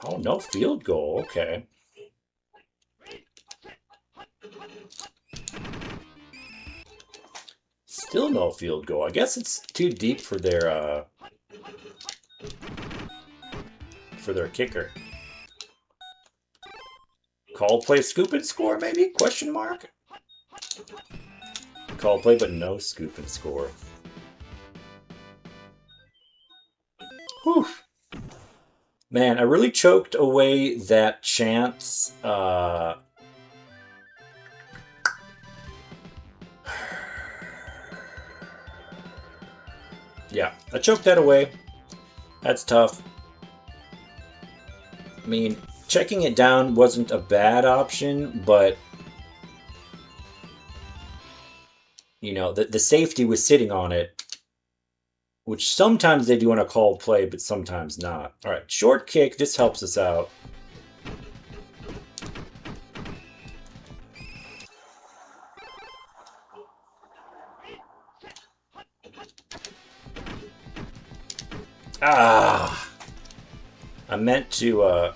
Oh, no field goal. Okay. Still no field goal. I guess it's too deep for their kicker. Call play, scoop and score, maybe? Question mark? Call play, but no scoop and score. Whew. Man, I really choked away that chance. Yeah, I choked that away. That's tough. I mean, checking it down wasn't a bad option, but you know, the safety was sitting on it, which sometimes they do on a called play, but sometimes not. All right, short kick. This helps us out. Ah! I meant to,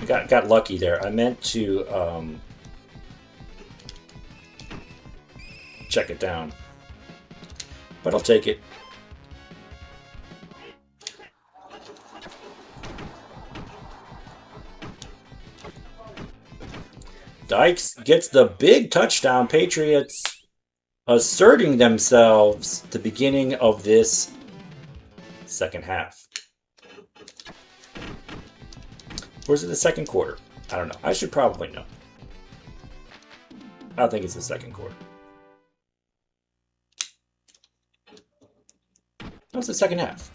got lucky there. I meant to, check it down. But I'll take it. Dykes gets the big touchdown. Patriots asserting themselves at the beginning of this second half. Or is it the second quarter? I don't know. I should probably know. I think it's the second quarter. No, it's the second half.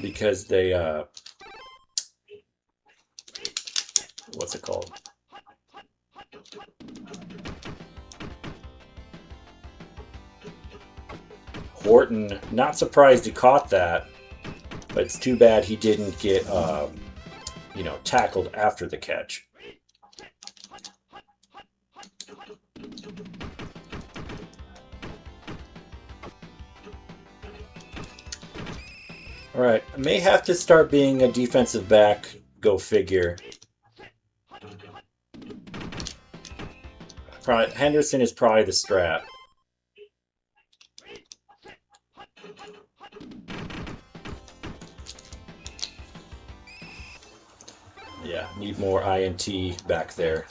Because they, what's it called? Horton, not surprised he caught that, but it's too bad he didn't get, you know, tackled after the catch. All right, I may have to start being a defensive back. Go figure. Probably, Henderson is probably the strat. Yeah, need more INT back there.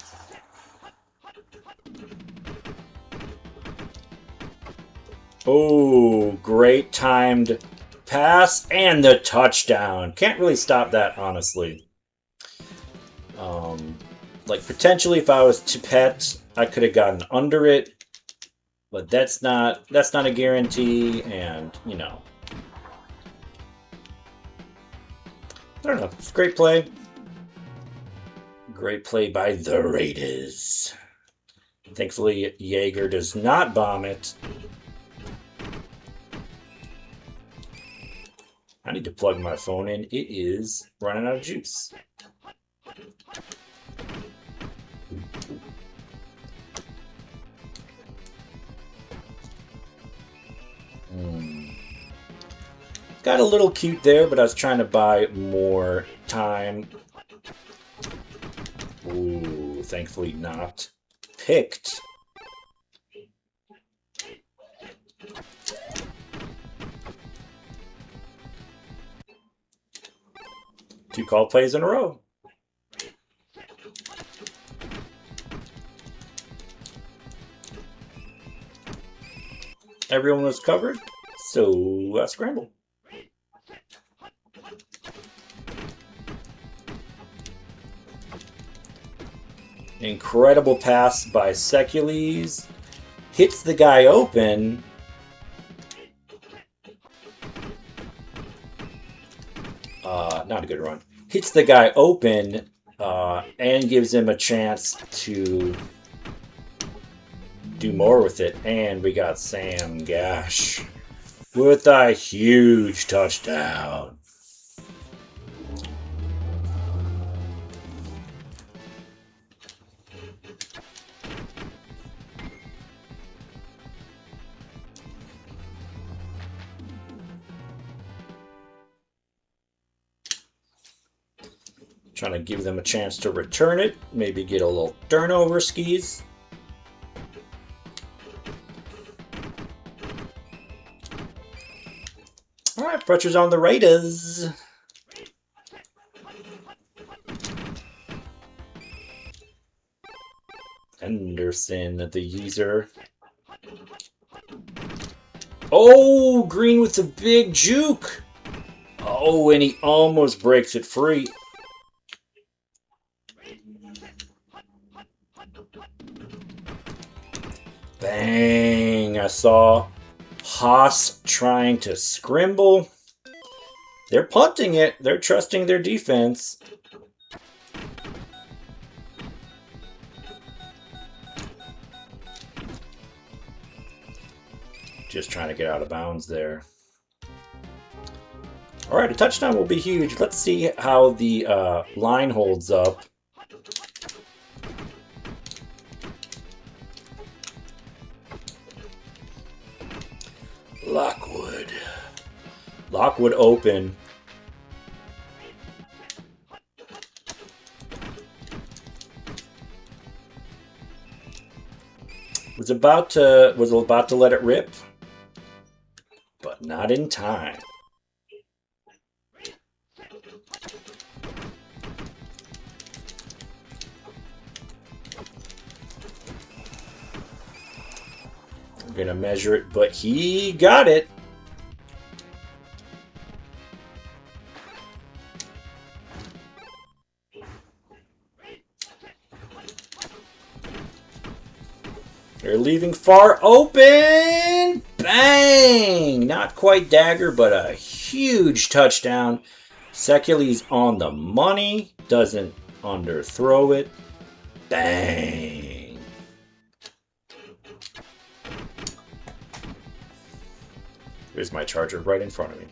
Oh, great timed pass and the touchdown. Can't really stop that, honestly. Like, potentially, if I was Tippett, I could have gotten under it, but that's not a guarantee, and, you know. I don't know. It's a great play. Great play by the Raiders. Thankfully, Jaeger does not bomb it. I need to plug my phone in. It is running out of juice. Got a little cute there, but I was trying to buy more time. Ooh, thankfully not picked. Two call plays in a row. Everyone was covered, so I scrambled. Incredible pass by Secules. Hits the guy open. Not a good run. Hits the guy open and gives him a chance to do more with it. And we got Sam Gash with a huge touchdown. Trying to give them a chance to return it. Maybe get a little turnover skis. All right, pressure's on the Raiders. Henderson, the user. Oh, Green with the big juke. Oh, and he almost breaks it free. Bang! I saw Haas trying to scramble. They're punting it. They're trusting their defense. Just trying to get out of bounds there. All right, a touchdown will be huge. Let's see how the line holds up. Lockwood open. Was about to let it rip, but not in time. I'm gonna measure it, but he got it. They're leaving far open. Bang! Not quite dagger, but a huge touchdown. Secules on the money. Doesn't underthrow it. Bang! Here's my charger right in front of me.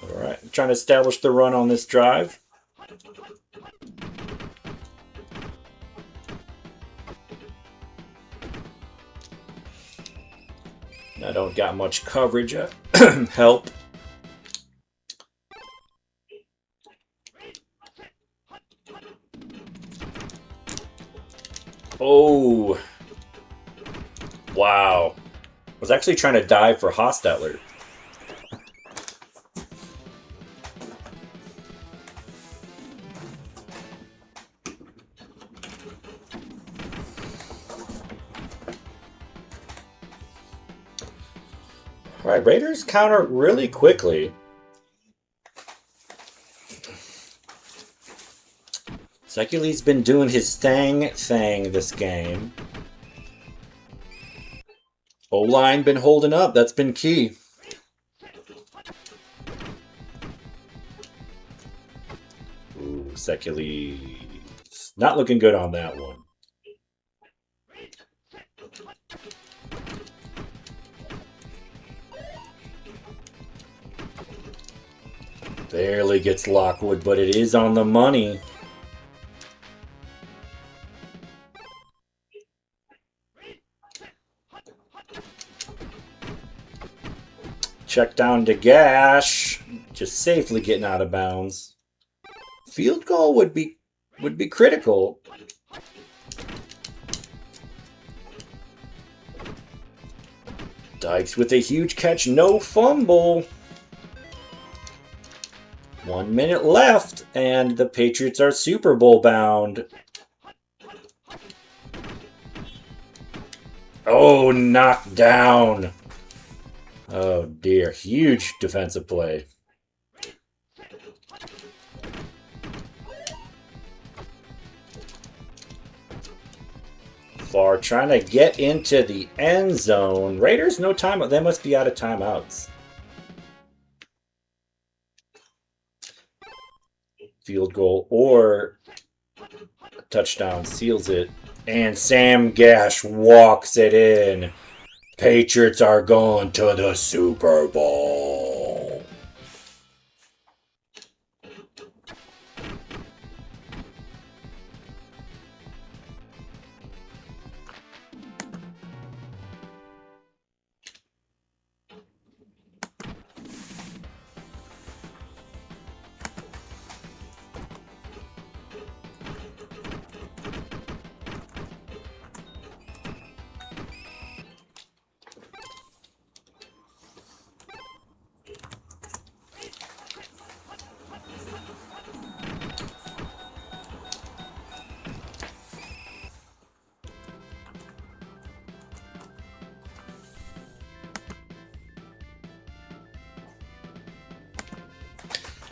All right, I'm trying to establish the run on this drive. I don't got much coverage. Help. Oh. Wow. I was actually trying to dive for Hostetler. All right, Raiders counter really quickly. Secules been doing his thing this game. O-line been holding up. That's been key. Ooh, Secules. Not looking good on that one. Barely gets Lockwood, but it is on the money. Check down to Gash, just safely getting out of bounds. Field goal would be critical. Dykes with a huge catch, no fumble. 1 minute left, and the Patriots are Super Bowl bound. Oh, knocked down. Oh dear, huge defensive play. Far trying to get into the end zone. Raiders, no timeout. They must be out of timeouts. Field goal or a touchdown seals it. And Sam Gash walks it in. Patriots are going to the Super Bowl.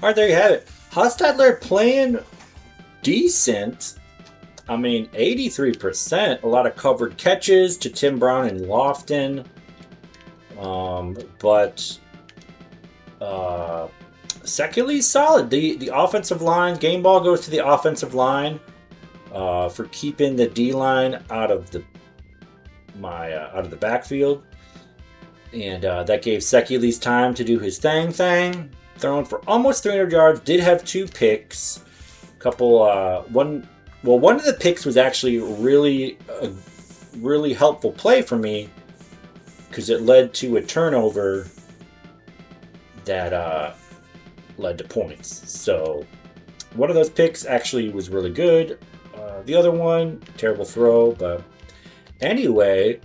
All right, there you have it. Hostetler playing decent. I mean, 83%. A lot of covered catches to Tim Brown and Lofton. But Secules solid. The offensive line, game ball goes to the offensive line for keeping the D line out of the backfield, and that gave Secules time to do his thing. Thrown for almost 300 yards. Did have 2 picks. One of the picks was actually a really helpful play for me because it led to a turnover that led to points. So one of those picks actually was really good. The other one, terrible throw. But anyway,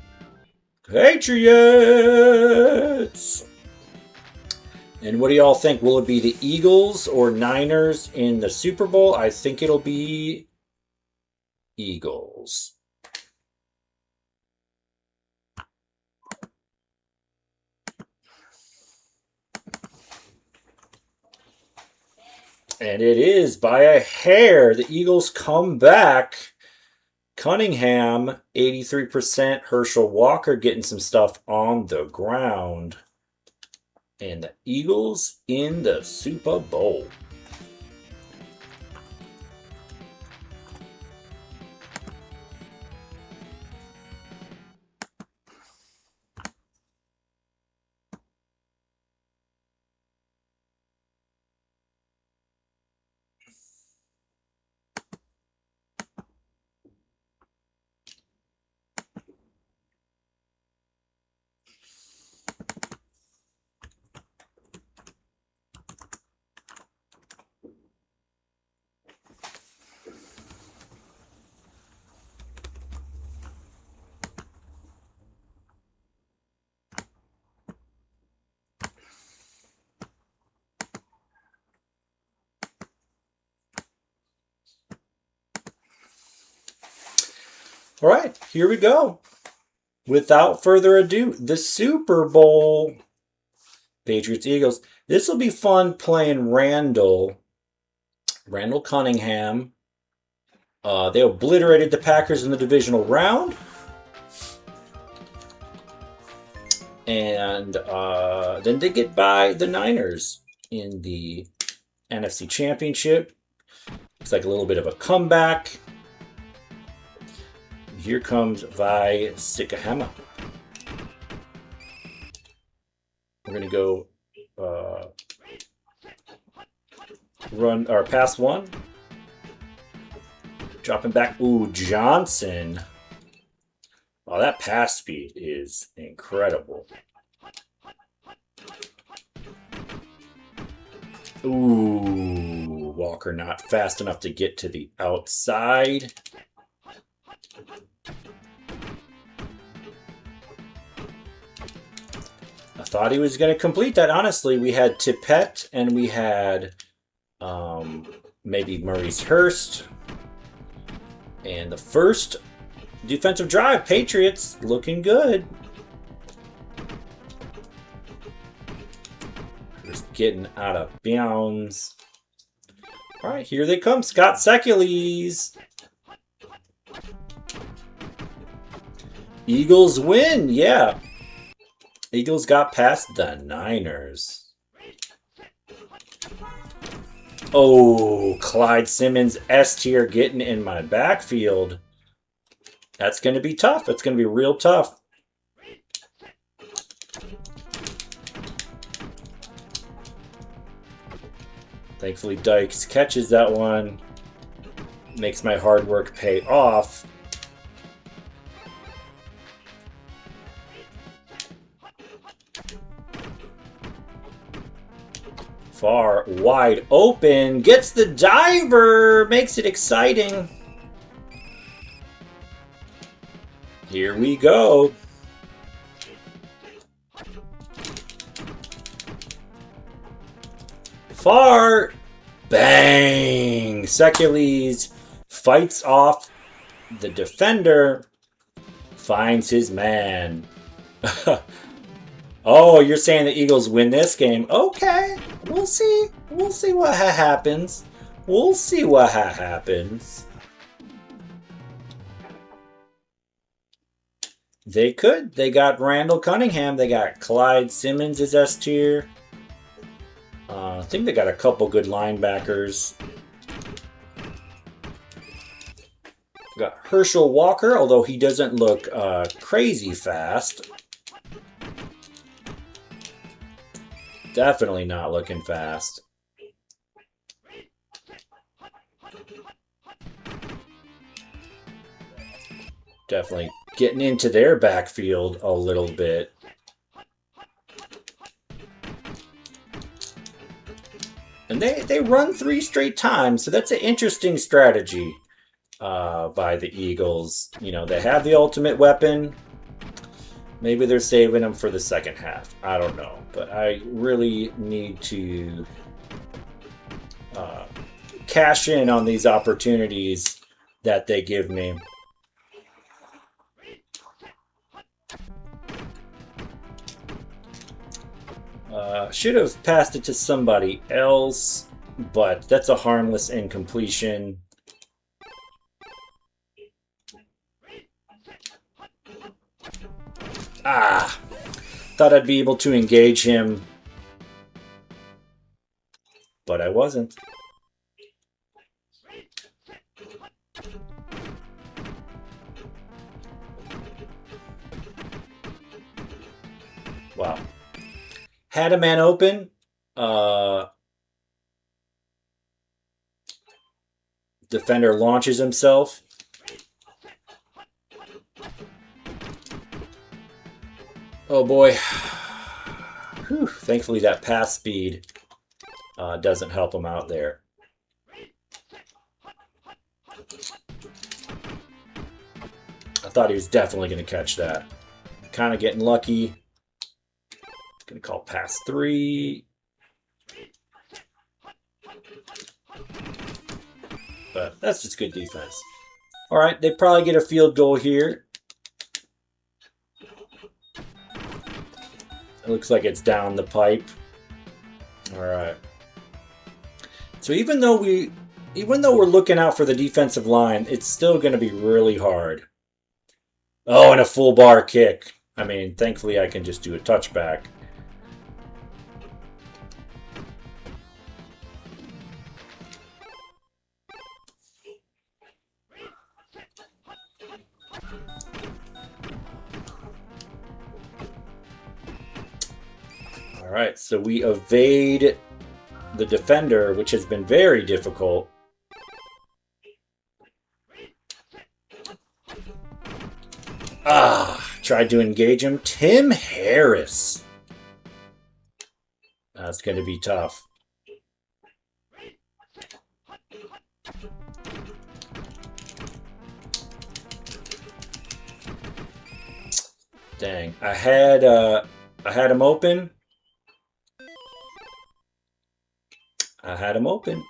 Patriots! And what do y'all think? Will it be the Eagles or Niners in the Super Bowl? I think it'll be Eagles. And it is by a hair. The Eagles come back. Cunningham, 83%. Herschel Walker getting some stuff on the ground. And the Eagles in the Super Bowl. All right, here we go. Without further ado, the Super Bowl. Patriots, Eagles. This will be fun playing Randall Cunningham. They obliterated the Packers in the divisional round. And then they get by the Niners in the NFC Championship. Looks like a little bit of a comeback. Here comes Vi Sikahema. We're going to go run or pass one. Dropping back. Ooh, Johnson. Oh, that pass speed is incredible. Ooh, Walker not fast enough to get to the outside. I thought he was going to complete that. Honestly, we had Tippett and we had maybe Maurice Hurst. And the first defensive drive, Patriots, looking good. Just getting out of bounds. All right, here they come. Scott Secules. Eagles win, yeah. Eagles got past the Niners. Oh, Clyde Simmons S tier getting in my backfield. That's going to be tough. It's going to be real tough. Thankfully, Dykes catches that one. Makes my hard work pay off. Far wide open. Gets the diver. Makes it exciting. Here we go. Far. Bang. Secules fights off the defender. Finds his man. Oh, you're saying the Eagles win this game? Okay, we'll see. We'll see what happens. We'll see what happens. They could. They got Randall Cunningham. They got Clyde Simmons as S tier. I think they got a couple good linebackers. Got Herschel Walker, although he doesn't look crazy fast. Definitely not looking fast. Definitely getting into their backfield a little bit. And they run 3 straight times, so that's an interesting strategy by the Eagles. You know, they have the ultimate weapon. Maybe they're saving them for the second half. I don't know. But I really need to cash in on these opportunities that they give me. Should have passed it to somebody else, but that's a harmless incompletion. Ah, thought I'd be able to engage him, but I wasn't. Wow. Had a man open. Defender launches himself. Oh boy. Whew. Thankfully that pass speed doesn't help him out there. I thought he was definitely going to catch that. Kind of getting lucky. Going to call pass 3. But that's just good defense. All right, they probably get a field goal here. It looks like it's down the pipe. All right. So even though we're looking out for the defensive line, it's still going to be really hard. Oh, and a full bar kick. I mean, thankfully I can just do a touchback. All right, so we evade the defender, which has been very difficult. Tried to engage him. Tim Harris. That's going to be tough. Dang. I had I had him open.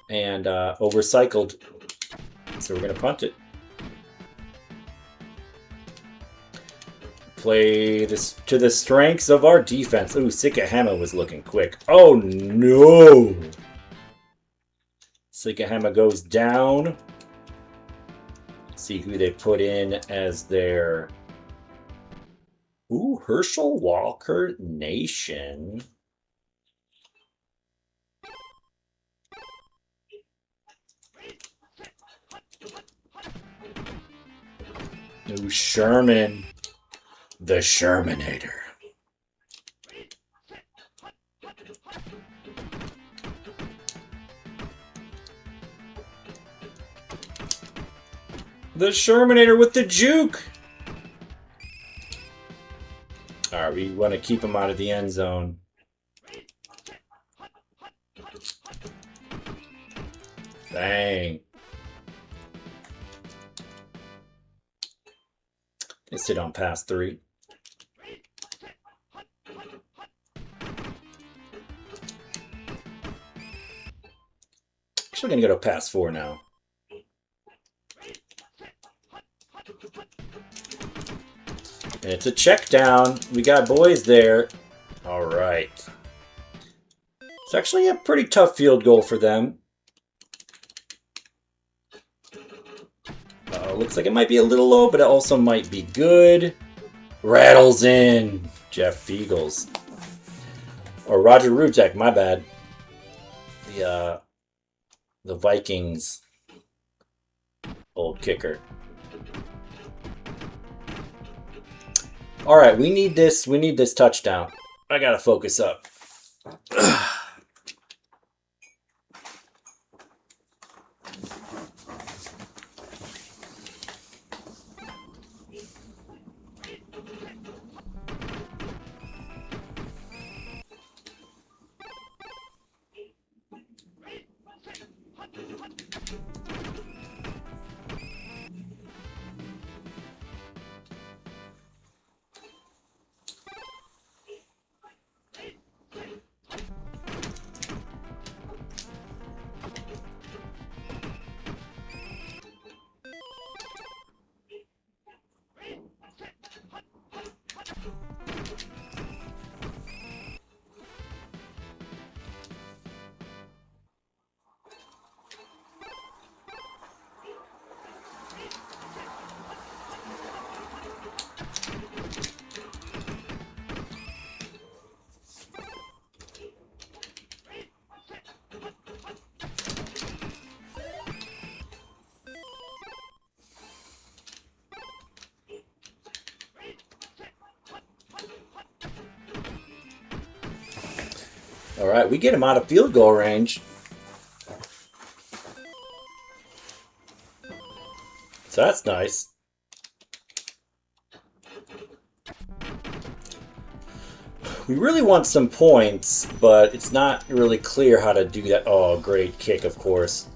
And overcycled. So we're going to punt it. Play this to the strengths of our defense. Ooh, Sikahama was looking quick. Oh, no. Sikahama goes down. See who they put in as their... Ooh, Herschel Walker Nation. Ooh, Sherman. The Shermanator. The Shermanator with the juke. All right, we want to keep him out of the end zone. Dang. Let's sit on pass 3. Actually, going to go to pass 4 now. And it's a check down. We got boys there. All right. It's actually a pretty tough field goal for them. Looks like it might be a little low, but it also might be good. Rattles in. Jeff Feagles. Or Roger Rutek, my bad. The Vikings old kicker. All right, we need this. We need this touchdown. I gotta focus up. All right, we get him out of field goal range. So that's nice. We really want some points, but it's not really clear how to do that. Oh, great kick, of course.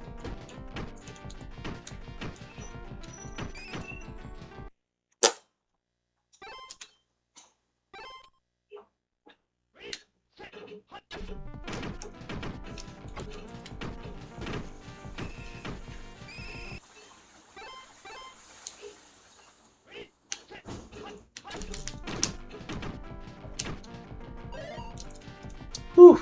Whew.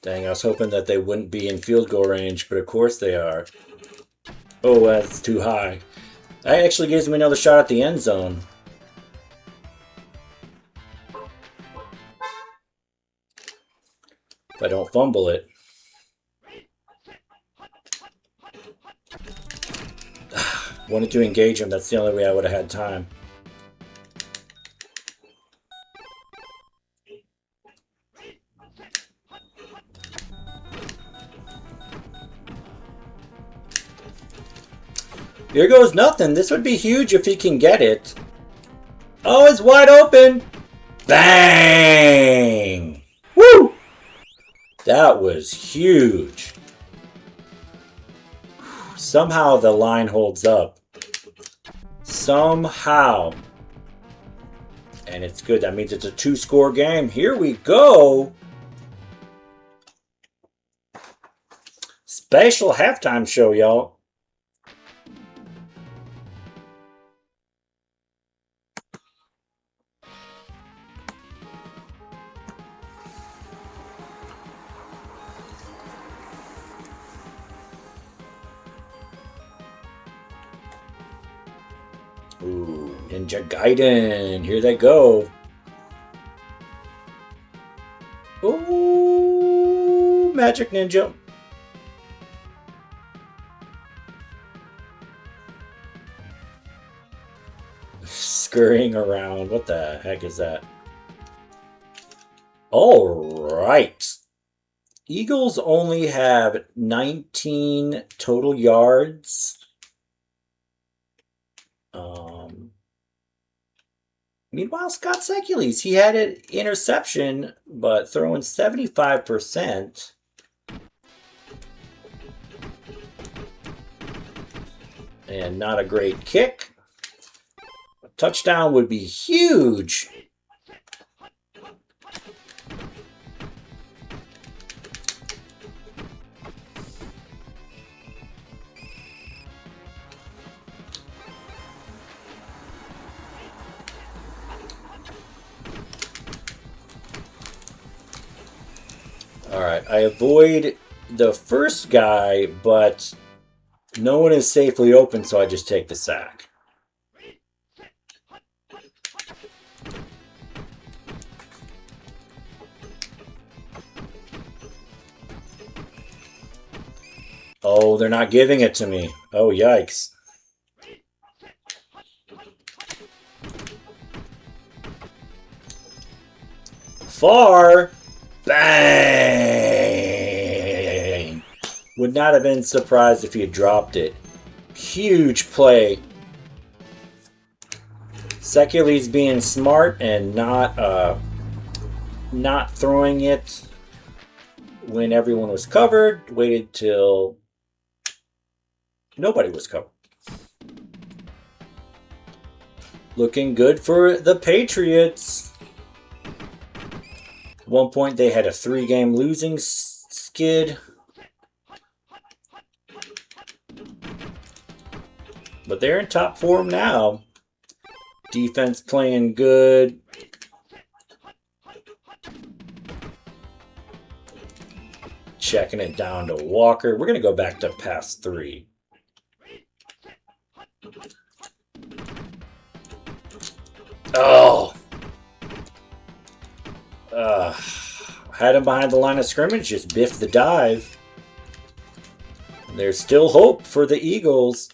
Dang, I was hoping that they wouldn't be in field goal range, but of course they are. Oh, that's too high. That actually gives me another shot at the end zone. If I don't fumble it. Wanted to engage him. That's the only way I would have had time. Here goes nothing. This would be huge if he can get it. Oh, it's wide open. Bang! Woo! That was huge. Somehow the line holds up. Somehow. And it's good. That means it's a 2-score game. Here we go. Special halftime show, y'all. Ooh, Ninja Gaiden. Here they go. Ooh, Magic Ninja. Scurrying around. What the heck is that? All right. Eagles only have 19 total yards. Meanwhile, Scott Secules, he had an interception, but throwing 75%. And not a great kick. A touchdown would be huge. Alright, I avoid the first guy, but no one is safely open, so I just take the sack. Oh, they're not giving it to me. Oh, yikes. Far. Bang! Would not have been surprised if he had dropped it. Huge play. Secules being smart and not throwing it when everyone was covered. Waited till nobody was covered. Looking good for the Patriots. At one point, they had a 3-game losing skid. But they're in top form now. Defense playing good. Checking it down to Walker. We're going to go back to pass 3. Oh! Had him behind the line of scrimmage, just biffed the dive. There's still hope for the Eagles.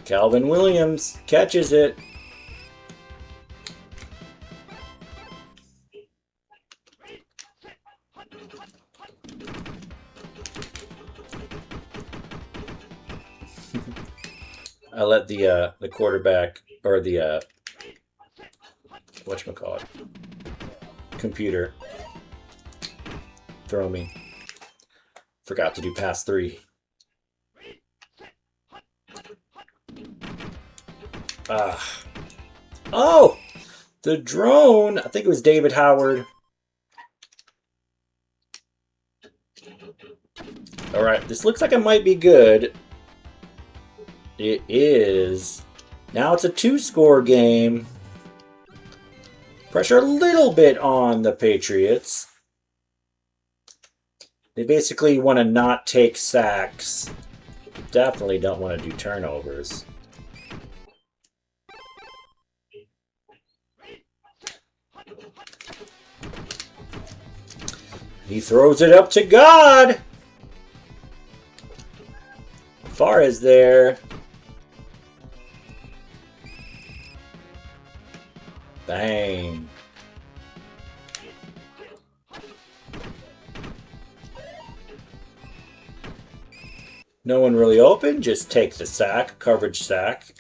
Calvin Williams catches it. I let the quarterback or the whatchamacallit, computer throw me. Forgot to do pass 3. Oh, the drone. I think it was David Howard. All right, this looks like it might be good. It is. Now it's a 2-score game. Pressure a little bit on the Patriots. They basically want to not take sacks. Definitely don't want to do turnovers. He throws it up to God. Farr is there. Bang. No one really open, just take the sack, coverage sack.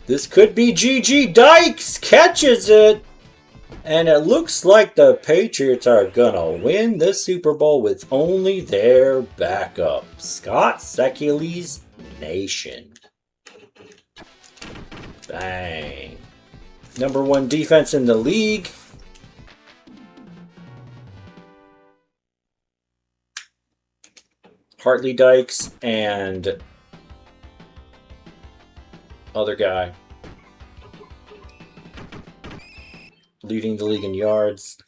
This could be GG. Dykes catches it. And it looks like the Patriots are gonna win the Super Bowl with only their backup. Scott Secules Nation. Bang. #1 defense in the league. Hartley Dykes and other guy leading the league in yards.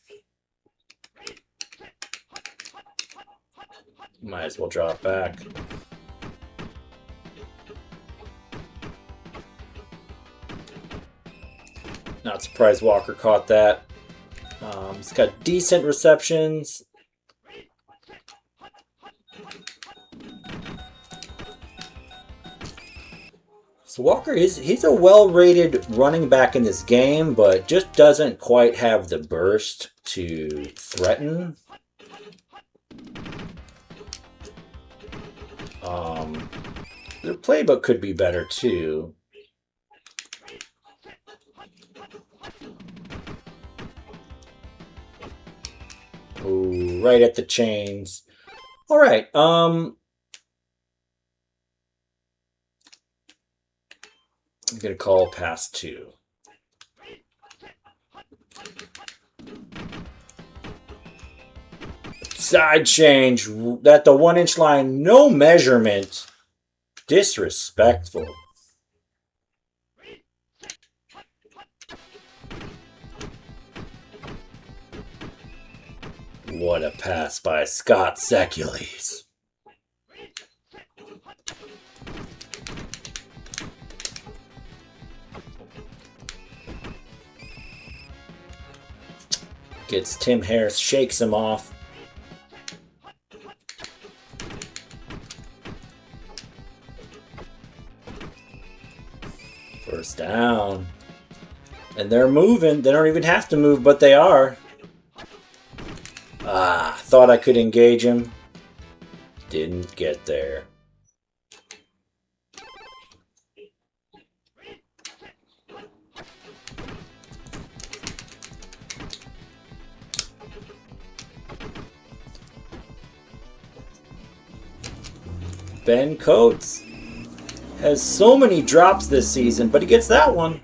Might as well drop back. Not surprised Walker caught that. He's got decent receptions. So Walker, he's a well-rated running back in this game, but just doesn't quite have the burst to threaten. Their playbook could be better too. Ooh, right at the chains. All right. I'm going to call pass 2. Side change at the 1-inch line. No measurement. Disrespectful. What a pass by Scott Secules. Gets Tim Harris, shakes him off. First down. And they're moving. They don't even have to move, but they are. Thought I could engage him. Didn't get there. Ben Coates has so many drops this season, but he gets that one.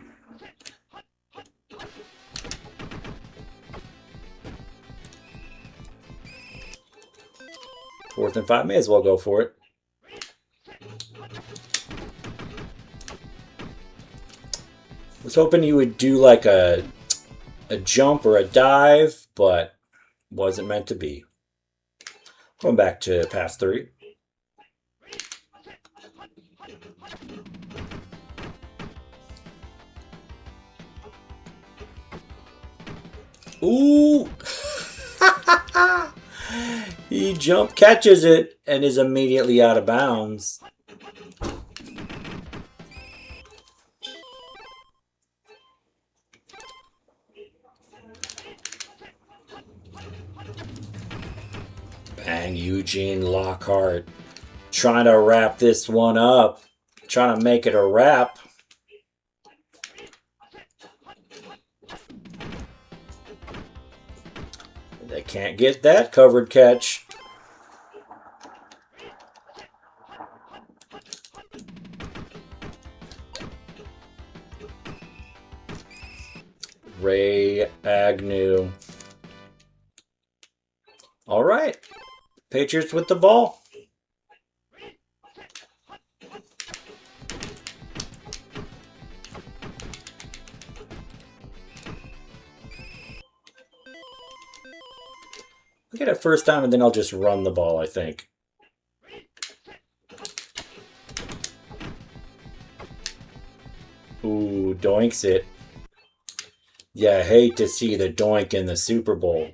Fourth and 5, may as well go for it. Was hoping you would do like a jump or a dive, but wasn't meant to be. Going back to pass 3. Ooh! He jump catches it and is immediately out of bounds. Bang, Eugene Lockhart trying to wrap this one up, trying to make it a wrap. They can't get that covered catch. Ray Agnew. All right. Patriots with the ball. I'll get a first down and then I'll just run the ball, I think. Ooh, doinks it. Yeah, I hate to see the doink in the Super Bowl.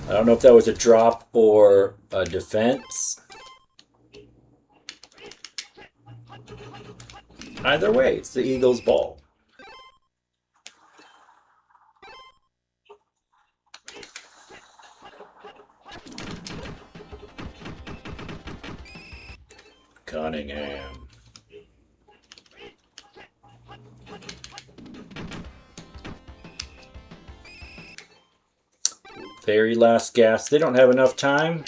I don't know if that was a drop or a defense. Either way, it's the Eagles' ball. Cunningham. Very last gasp. They don't have enough time.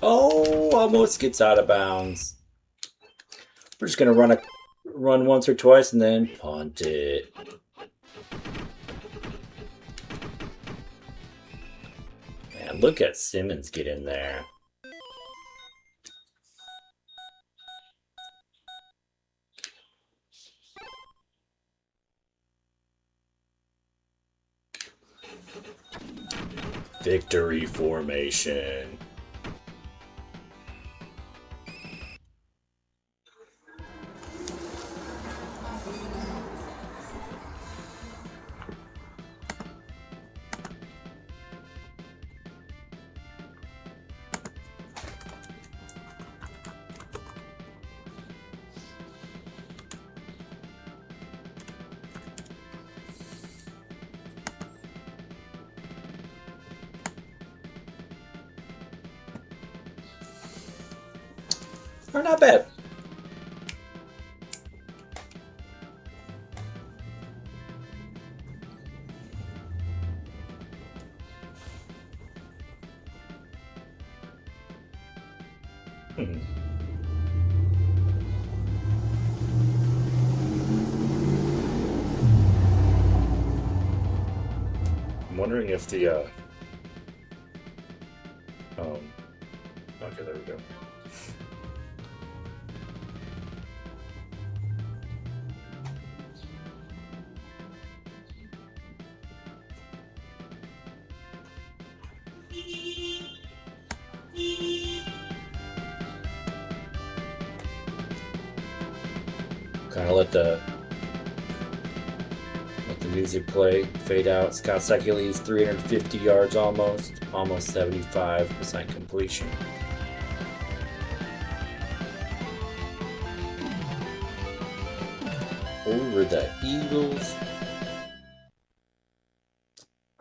Oh, almost gets out of bounds. We're just gonna run once or twice and then punt it. Man, look at Simmons get in there. Victory formation. Or not bad. I'm wondering if the okay, there we go. Kind of let the music play, fade out. Scott Secules, 350 yards almost 75% completion. Over the Eagles.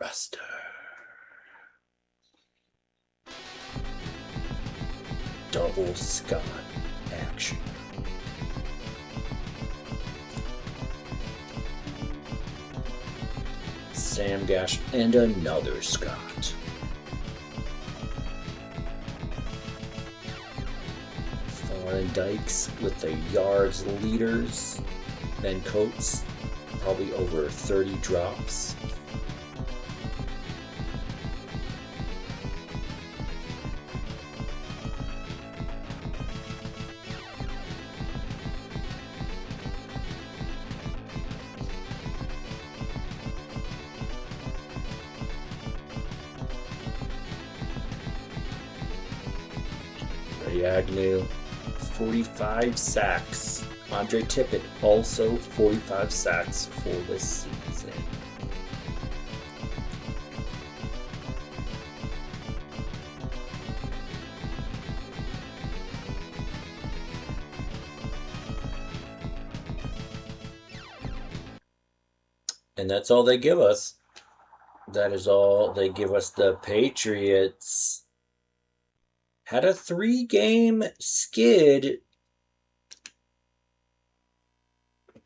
Ruster. Double Scott action. Sam Gash and another Scott. Foreign Dykes with the yards leaders. Ben Coates, probably over 30 drops. Agnew, 45 sacks. Andre Tippett, also 45 sacks for this season. And that's all they give us. That is all they give us. The Patriots had a 3-game skid,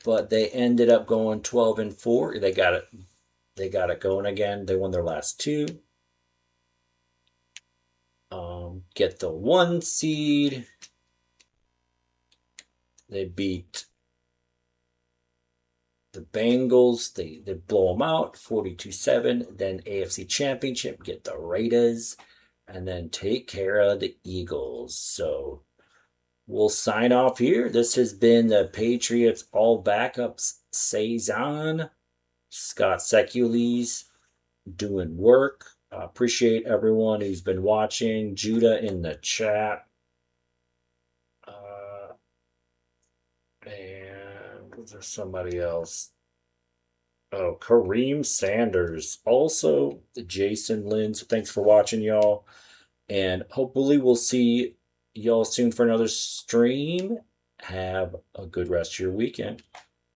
but they ended up going 12-4. They got it going again. They won their last 2. Get the 1 seed. They beat the Bengals. They blow them out 42-7. Then AFC Championship, get the Raiders. And then take care of the Eagles. So we'll sign off here. This has been the Patriots All Backups Saison. Scott Secules doing work. Appreciate everyone who's been watching. Judah in the chat. And was there somebody else? Oh, Kareem Sanders. Also, Jason Lynn. So thanks for watching, y'all. And hopefully we'll see y'all soon for another stream. Have a good rest of your weekend.